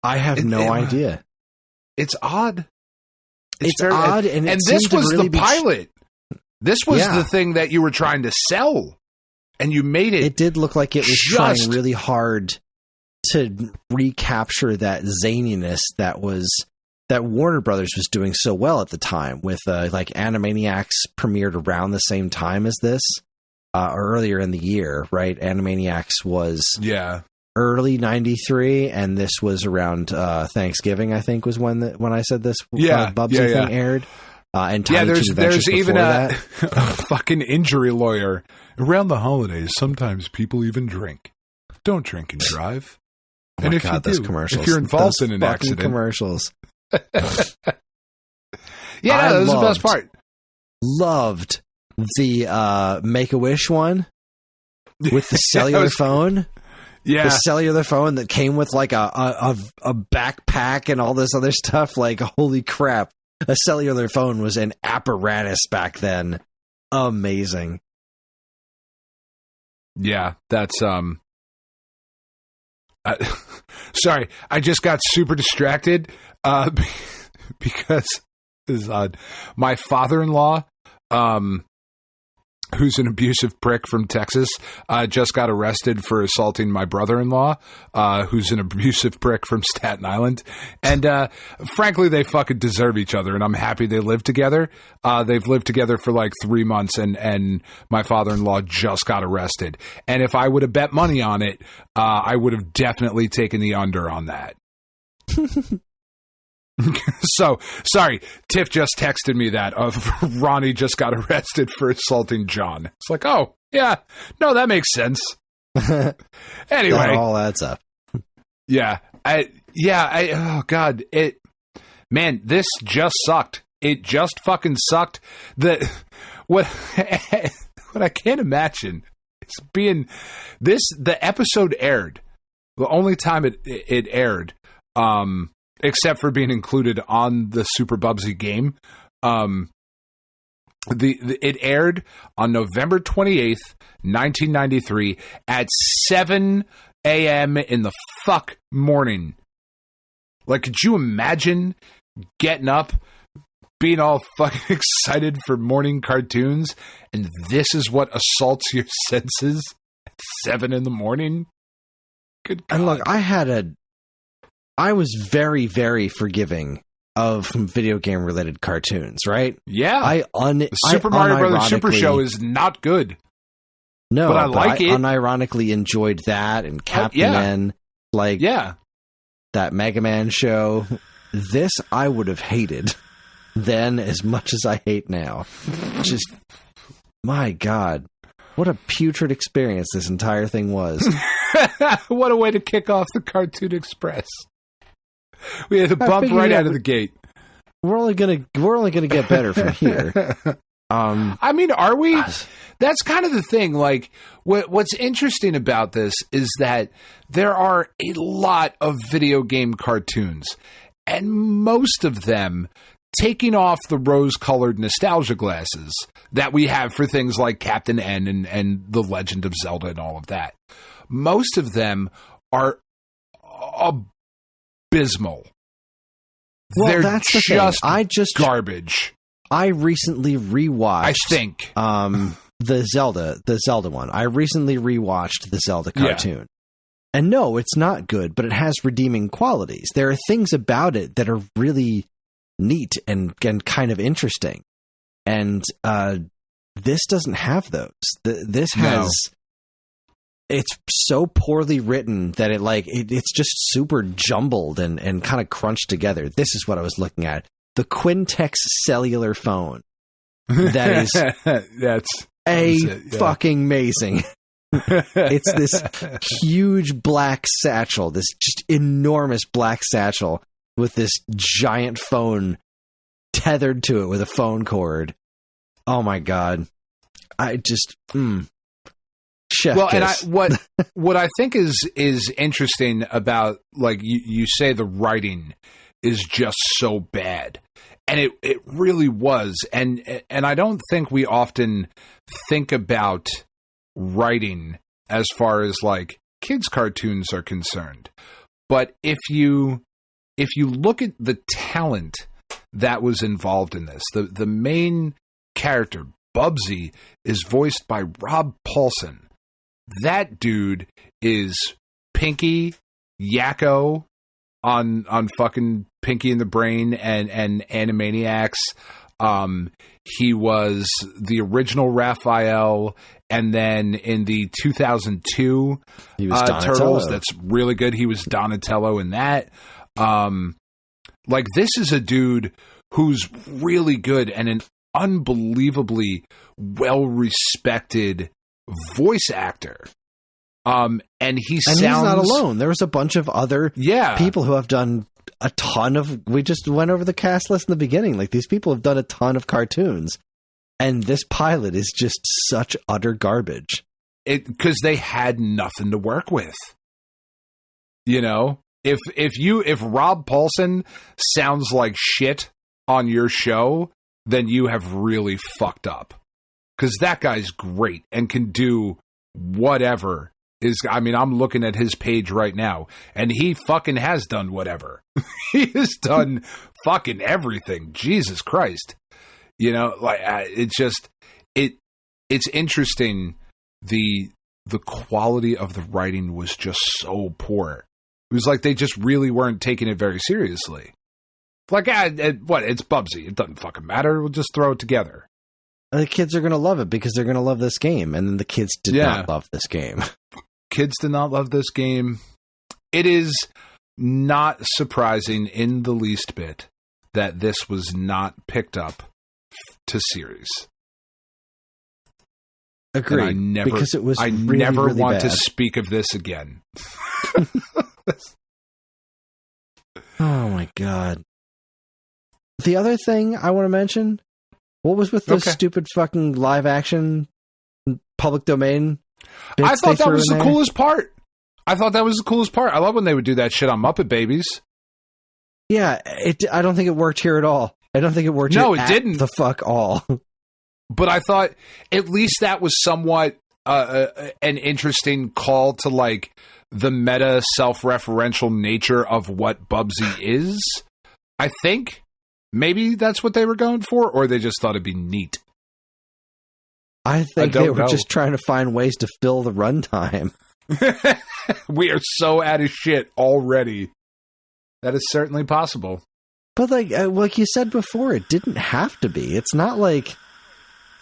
I have no idea. It's odd. It's odd, and this was really the pilot. This was the thing that you were trying to sell, and you made it. It did look like it was trying really hard to recapture that zaniness that Warner Brothers was doing so well at the time. With like Animaniacs premiered around the same time as this, or earlier in the year, right? Animaniacs was early '93, and this was around Thanksgiving. I think was when I said this. Bubsy thing aired. And there's even a fucking injury lawyer. Around the holidays, sometimes people even drink. Don't drink and drive. Oh and if God, you do, if you're involved in an accident, commercials. That was the best part. Loved the Make-A-Wish one with the cellular phone. Yeah, the cellular phone that came with like a backpack and all this other stuff. Like, holy crap. A cellular phone was an apparatus back then. Amazing. Yeah, that's sorry, I just got super distracted because this is odd. My father-in-law, who's an abusive prick from Texas, just got arrested for assaulting my brother-in-law, who's an abusive prick from Staten Island. And frankly, they fucking deserve each other, and I'm happy they live together. They've lived together for like 3 months, and my father-in-law just got arrested. And if I would have bet money on it, I would have definitely taken the under on that. So, sorry, Tiff just texted me that Ronnie just got arrested for assaulting John. It's like, oh, yeah, no, that makes sense. Anyway. That all adds up. Oh, God, this just sucked. It just fucking sucked. What I can't imagine is the episode aired, the only time it aired, except for being included on the Super Bubsy game. It aired on November 28th, 1993 at 7 a.m. in the fuck morning. Like, could you imagine getting up, being all fucking excited for morning cartoons, and this is what assaults your senses at 7 in the morning? Good God. And look, I was very, very forgiving of video game related cartoons, right? Yeah. Super Mario Brothers Super Show is not good. No, but I like it. Unironically enjoyed that and Captain N. That Mega Man show. This I would have hated then as much as I hate now. Just, my God. What a putrid experience this entire thing was. What a way to kick off the Cartoon Express. We had to bump right out of the gate. We're only gonna get better from here. I mean, are we? That's kind of the thing. Like, what's interesting about this is that there are a lot of video game cartoons, And most of them, taking off the rose-colored nostalgia glasses that we have for things like Captain N and The Legend of Zelda and all of that, most of them are abysmal. Well, they're that's the just thing. garbage. I recently rewatched. I think the Zelda one. I recently rewatched the Zelda cartoon, and no, it's not good, but it has redeeming qualities. There are things about it that are really neat and kind of interesting, and this doesn't have those. This has. No. It's so poorly written that it's just super jumbled and kind of crunched together. This is what I was looking at. The Quintex cellular phone. That is fucking amazing. It's this huge black satchel, this just enormous black satchel with this giant phone tethered to it with a phone cord. Oh my God. I just... Chef kiss. And what I think is interesting about, like, you say the writing is just so bad, and it really was, and I don't think we often think about writing as far as like kids cartoons are concerned. But if you look at the talent that was involved in this, the main character Bubsy is voiced by Rob Paulsen. That dude is Pinky, Yakko on fucking Pinky and the Brain and Animaniacs. He was the original Raphael, and then in the 2002 he was Turtles, that's really good. He was Donatello in that. Like, this is a dude who's really good and an unbelievably well-respected voice actor. And he's not alone. There was a bunch of other people who have done a ton of... We just went over the cast list in the beginning. Like, these people have done a ton of cartoons. And this pilot is just such utter garbage. Because they had nothing to work with. You know? If Rob Paulsen sounds like shit on your show, then you have really fucked up. Because that guy's great and can do whatever. I'm looking at his page right now, and he fucking has done whatever. He has done fucking everything. Jesus Christ. You know, like, it's interesting. The quality of the writing was just so poor. It was like they just really weren't taking it very seriously. Like, it's Bubsy. It doesn't fucking matter. We'll just throw it together. The kids are going to love it because they're going to love this game. And then the kids did not love this game. Kids did not love this game. It is not surprising in the least bit that this was not picked up to series. Agreed. Because it was I really, never really want bad. to speak of this again. Oh my God. The other thing I want to mention, what was with the stupid fucking live action public domain? I thought that was the coolest part. I love when they would do that shit on Muppet Babies. Yeah, I don't think it worked here at all. I don't think it worked. No, it didn't. The fuck all. But I thought at least that was somewhat an interesting call to, like, the meta self-referential nature of what Bubsy is. I think maybe that's what they were going for, or they just thought it'd be neat. I think they were just trying to find ways to fill the runtime. We are so out of shit already. That is certainly possible. But like you said before, it didn't have to be. It's not like...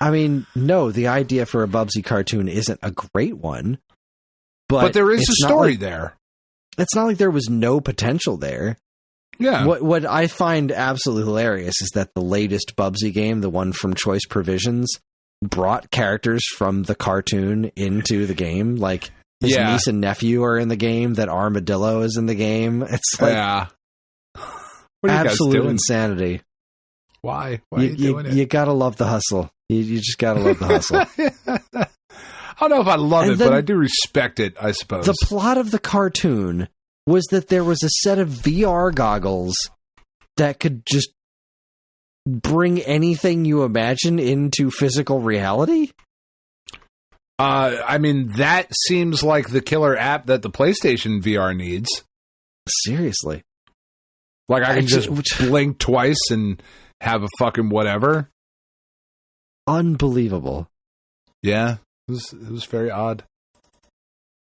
I mean, no, the idea for a Bubsy cartoon isn't a great one. But there is a story there. It's not like there was no potential there. Yeah. What I find absolutely hilarious is that the latest Bubsy game, the one from Choice Provisions, brought characters from the cartoon into the game. Like, his niece and nephew are in the game, that Armadillo is in the game. It's like what are you absolute guys doing? insanity. Why? Why are you doing it? You gotta love the hustle. You just gotta love the hustle. I don't know if I love it, but I do respect it, I suppose. The plot of the cartoon was that there was a set of VR goggles that could just bring anything you imagine into physical reality? I mean, that seems like the killer app that the PlayStation VR needs. Seriously. Like, I can just blink twice and have a fucking whatever. Unbelievable. Yeah, it was very odd.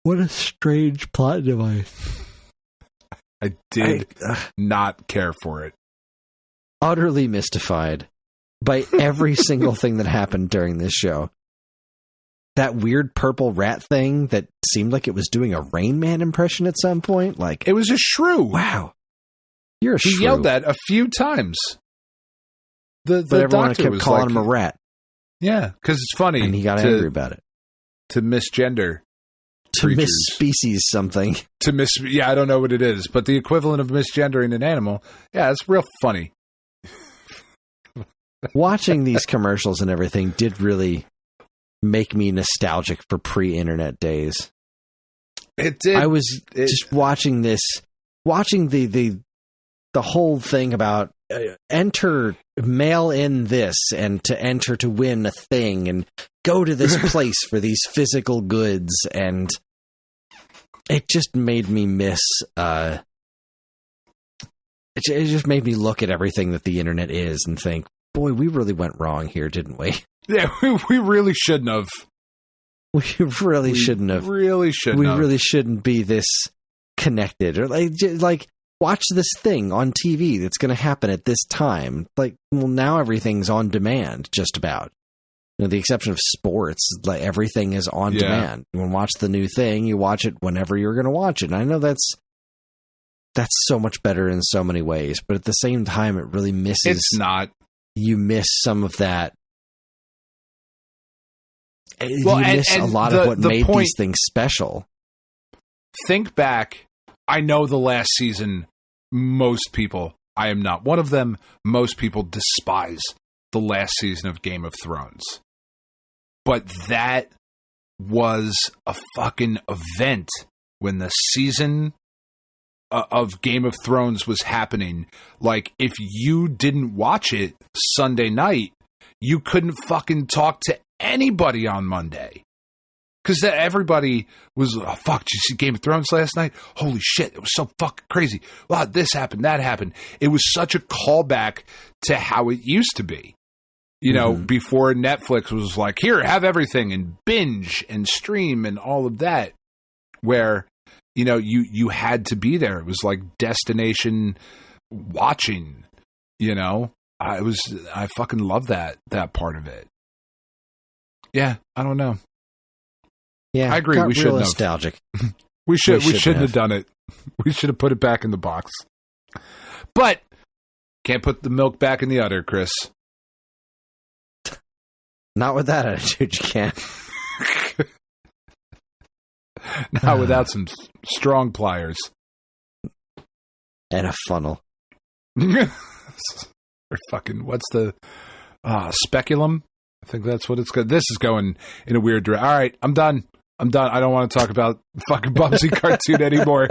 What a strange plot device. I did not care for it. Utterly mystified by every single thing that happened during this show. That weird purple rat thing that seemed like it was doing a Rain Man impression at some point. Like, it was a shrew. Wow. You're a shrew. He yelled that a few times. But everyone kept calling him a rat. Yeah, because it's funny. And he got angry about it. To misgender. To misspecies something. Yeah, I don't know what it is, but the equivalent of misgendering an animal. Yeah, it's real funny. Watching these commercials and everything did really make me nostalgic for pre-internet days. It did. I was just watching the whole thing about mail in this and to enter to win a thing and go to this place for these physical goods, and it just made me miss it just made me look at everything that the internet is and think, boy, we really went wrong here, didn't we? Yeah, we really shouldn't have. We really shouldn't have. Really shouldn't be this connected. Or like watch this thing on TV that's going to happen at this time. Like, well, now everything's on demand, just about. You know, the exception of sports, like everything is on demand. You want to watch the new thing, you watch it whenever you're going to watch it. And I know that's so much better in so many ways, but at the same time, it really misses. It's not. You miss some of that. Well, you miss a lot of what made these things special. Think back. I know the last season, most people, I am not one of them, most people despise the last season of Game of Thrones. But that was a fucking event when the season of Game of Thrones was happening. Like, if you didn't watch it Sunday night, you couldn't fucking talk to anybody on Monday. Because everybody was, oh, fuck, did you see Game of Thrones last night? Holy shit, it was so fucking crazy. Wow, this happened, that happened. It was such a callback to how it used to be. You know, before Netflix was like, here, have everything, and binge and stream and all of that. Where, you know, you had to be there. It was like destination watching, you know. I fucking love that part of it. Yeah, I don't know. Yeah, I agree. We shouldn't have. Nostalgic. we shouldn't have done it. We should have put it back in the box. But can't put the milk back in the udder, Kris. Not with that attitude, you can't. Not without some strong pliers and a funnel. Or fucking, what's the speculum? I think that's what it's good. This is going in a weird direction. All right, I'm done. I don't want to talk about fucking Bubsy cartoon anymore.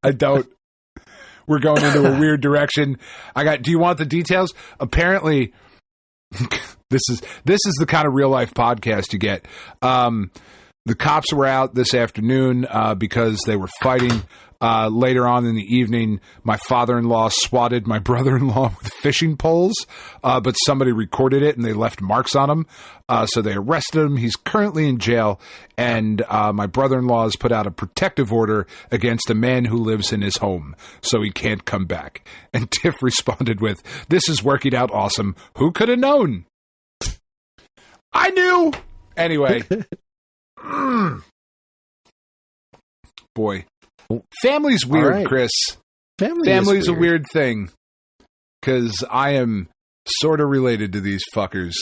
I don't. We're going into a weird direction. Do you want the details? Apparently, this is the kind of real life podcast you get. The cops were out this afternoon because they were fighting. Later on in the evening, my father-in-law swatted my brother-in-law with fishing poles, but somebody recorded it and they left marks on him. So they arrested him. He's currently in jail, and my brother-in-law has put out a protective order against a man who lives in his home, so he can't come back. And Tiff responded with, "This is working out awesome. Who could have known?" I knew! Anyway. Boy. Family's weird, right. Kris. Family's a weird thing. Because I am sort of related to these fuckers.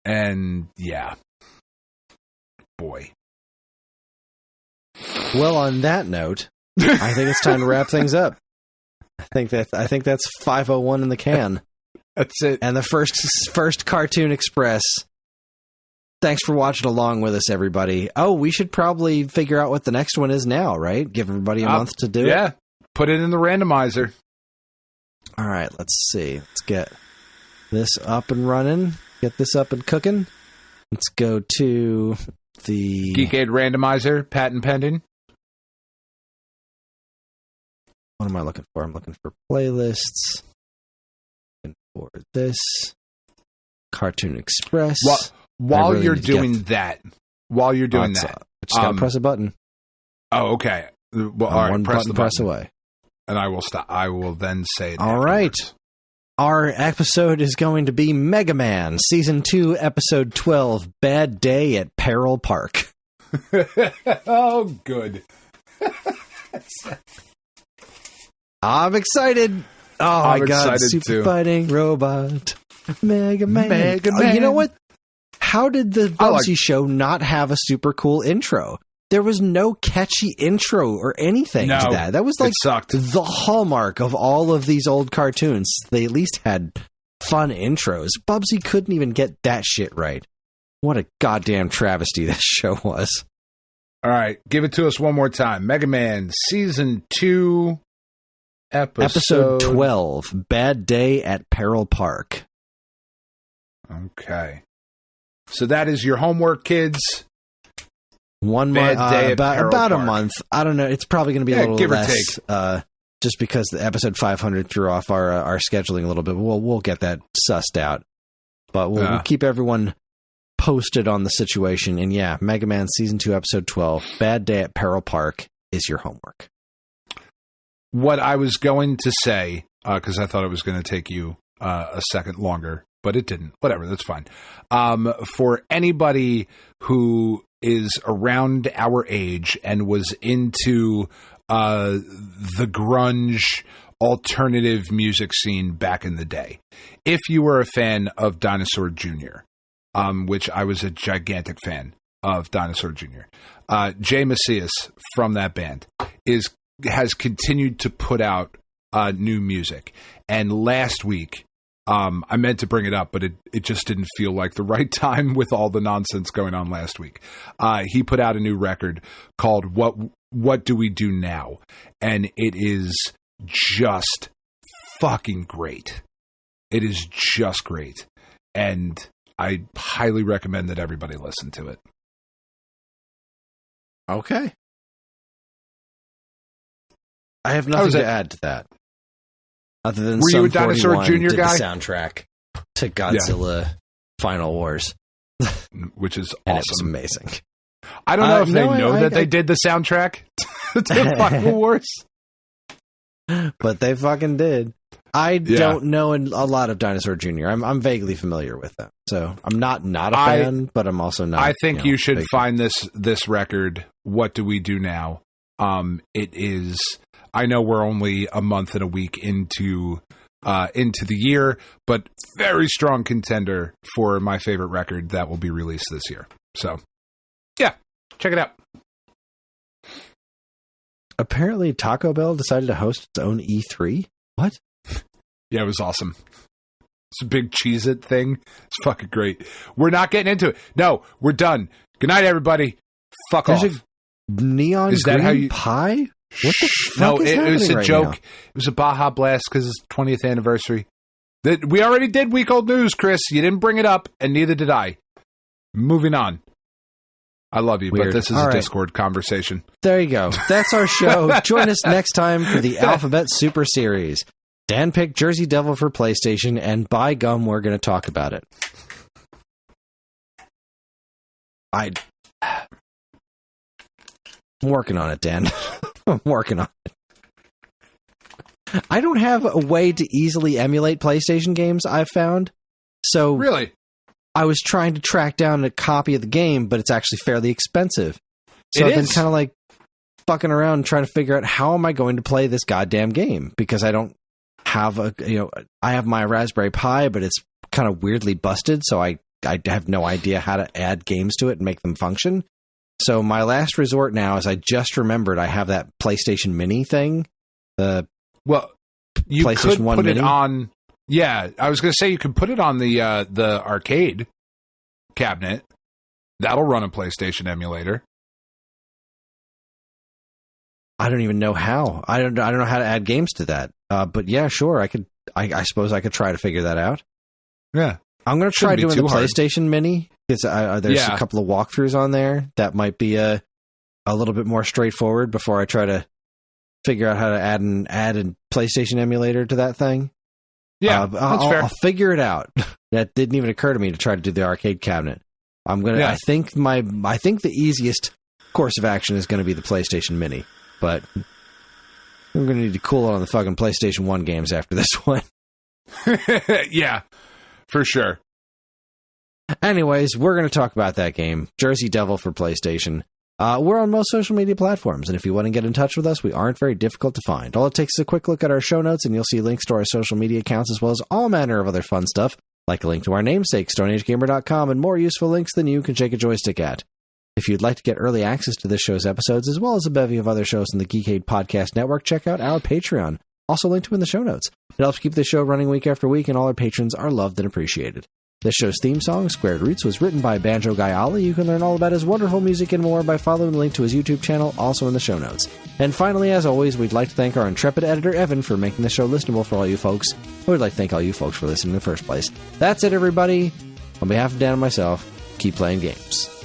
And, yeah. Boy. Well, on that note, I think it's time to wrap things up. I think that's 501 in the can. That's it. And the first Cartoon Express. Thanks for watching along with us, everybody. Oh, we should probably figure out what the next one is now, right? Give everybody a month to do it. Yeah. Put it in the randomizer. All right, let's see. Let's get this up and running. Get this up and cooking. Let's go to the Geekade Randomizer, patent pending. What am I looking for? I'm looking for playlists. Looking for this. Cartoon Express. While you're doing that, I just gotta press a button. Oh, okay. Well, all right, one press button, press away. And I will stop. I will then say it. All right. Our episode is going to be Mega Man, Season 2, Episode 12, Bad Day at Peril Park. Oh, good. I'm excited. Oh, my God. Super too. Fighting Robot. Mega Man. Oh, you know what? How did the Bubsy show not have a super cool intro? There was no catchy intro or anything to that. That was like the hallmark of all of these old cartoons. They at least had fun intros. Bubsy couldn't even get that shit right. What a goddamn travesty that show was. All right, give it to us one more time. Mega Man Season 2, Episode 12, Bad Day at Peril Park. Okay. So that is your homework, kids. 1 month, about a month. I don't know. It's probably going to be a little less, just because the episode 500 threw off our scheduling a little bit. We'll get that sussed out, but we'll keep everyone posted on the situation. And yeah, Mega Man Season 2, Episode 12, Bad Day at Peril Park is your homework. What I was going to say, because I thought it was going to take you a second longer, but it didn't. Whatever, that's fine. For anybody who is around our age and was into the grunge alternative music scene back in the day, if you were a fan of Dinosaur Jr., which I was a gigantic fan of Dinosaur Jr., Jay Macias from that band has continued to put out new music. And last week, I meant to bring it up, but it just didn't feel like the right time with all the nonsense going on last week. He put out a new record called What Do We Do Now? And it is just fucking great. It is just great. And I highly recommend that everybody listen to it. Okay. I have nothing to add to that. Other than Were you a Dinosaur Jr. guy? The soundtrack to Godzilla Final Wars, which is awesome. And it was amazing. I don't know if they know that they did the soundtrack to Final Wars, but they fucking did. I don't know a lot of Dinosaur Jr. I'm vaguely familiar with them, so I'm not a fan, but I'm also not. I think you should find this record. What Do We Do Now? It is. I know we're only a month and a week into the year, but very strong contender for my favorite record that will be released this year. So, yeah, check it out. Apparently, Taco Bell decided to host its own E3. What? Yeah, it was awesome. It's a big Cheez-It thing. It's fucking great. We're not getting into it. No, we're done. Good night, everybody. Fuck off. There's a neon green pie? What the fuck is happening it was a right joke. Now? It was a Baja Blast because it's 20th anniversary. We already did week old news, Chris. You didn't bring it up, and neither did I. Moving on. I love you, but this is a Discord conversation. There you go. That's our show. Join us next time for the Alphabet Super Series. Dan picked Jersey Devil for PlayStation, and by gum, we're going to talk about it. I'm working on it, Dan. I'm working on it. I don't have a way to easily emulate PlayStation games, I've found. So really, I was trying to track down a copy of the game, but it's actually fairly expensive. So I've been kind of like fucking around trying to figure out how am I going to play this goddamn game, because I don't have I have my Raspberry Pi, but it's kind of weirdly busted, so I have no idea how to add games to it and make them function. So my last resort now is I just remembered I have that PlayStation Mini thing. You PlayStation could 1 put Mini. It on. Yeah, I was going to say you could put it on the arcade cabinet. That'll run a PlayStation emulator. I don't even know how. I don't know how to add games to that. But yeah, sure, I could I suppose I could try to figure that out. Yeah. I'm going to try doing the hard. PlayStation Mini, because there's a couple of walkthroughs on there that might be a little bit more straightforward before I try to figure out how to add a PlayStation emulator to that thing. Yeah, that's fair. I'll figure it out. That didn't even occur to me to try to do the arcade cabinet. I'm gonna. Yeah. I think the easiest course of action is going to be the PlayStation Mini, but we're going to need to cool it on the fucking PlayStation 1 games after this one. Yeah, for sure. Anyways, we're going to talk about that game, Jersey Devil for PlayStation. We're on most social media platforms, and if you want to get in touch with us, we aren't very difficult to find. All it takes is a quick look at our show notes, and you'll see links to our social media accounts, as well as all manner of other fun stuff, like a link to our namesake, StoneAgeGamer.com, and more useful links than you can shake a joystick at. If you'd like to get early access to this show's episodes, as well as a bevy of other shows in the Geekade Podcast Network, check out our Patreon, also linked to in the show notes. It helps keep the show running week after week, and all our patrons are loved and appreciated. This show's theme song, Squared Roots, was written by Banjo Guy Ollie. You can learn all about his wonderful music and more by following the link to his YouTube channel, also in the show notes. And finally, as always, we'd like to thank our intrepid editor, Evan, for making the show listenable for all you folks. We'd like to thank all you folks for listening in the first place. That's it, everybody. On behalf of Dan and myself, keep playing games.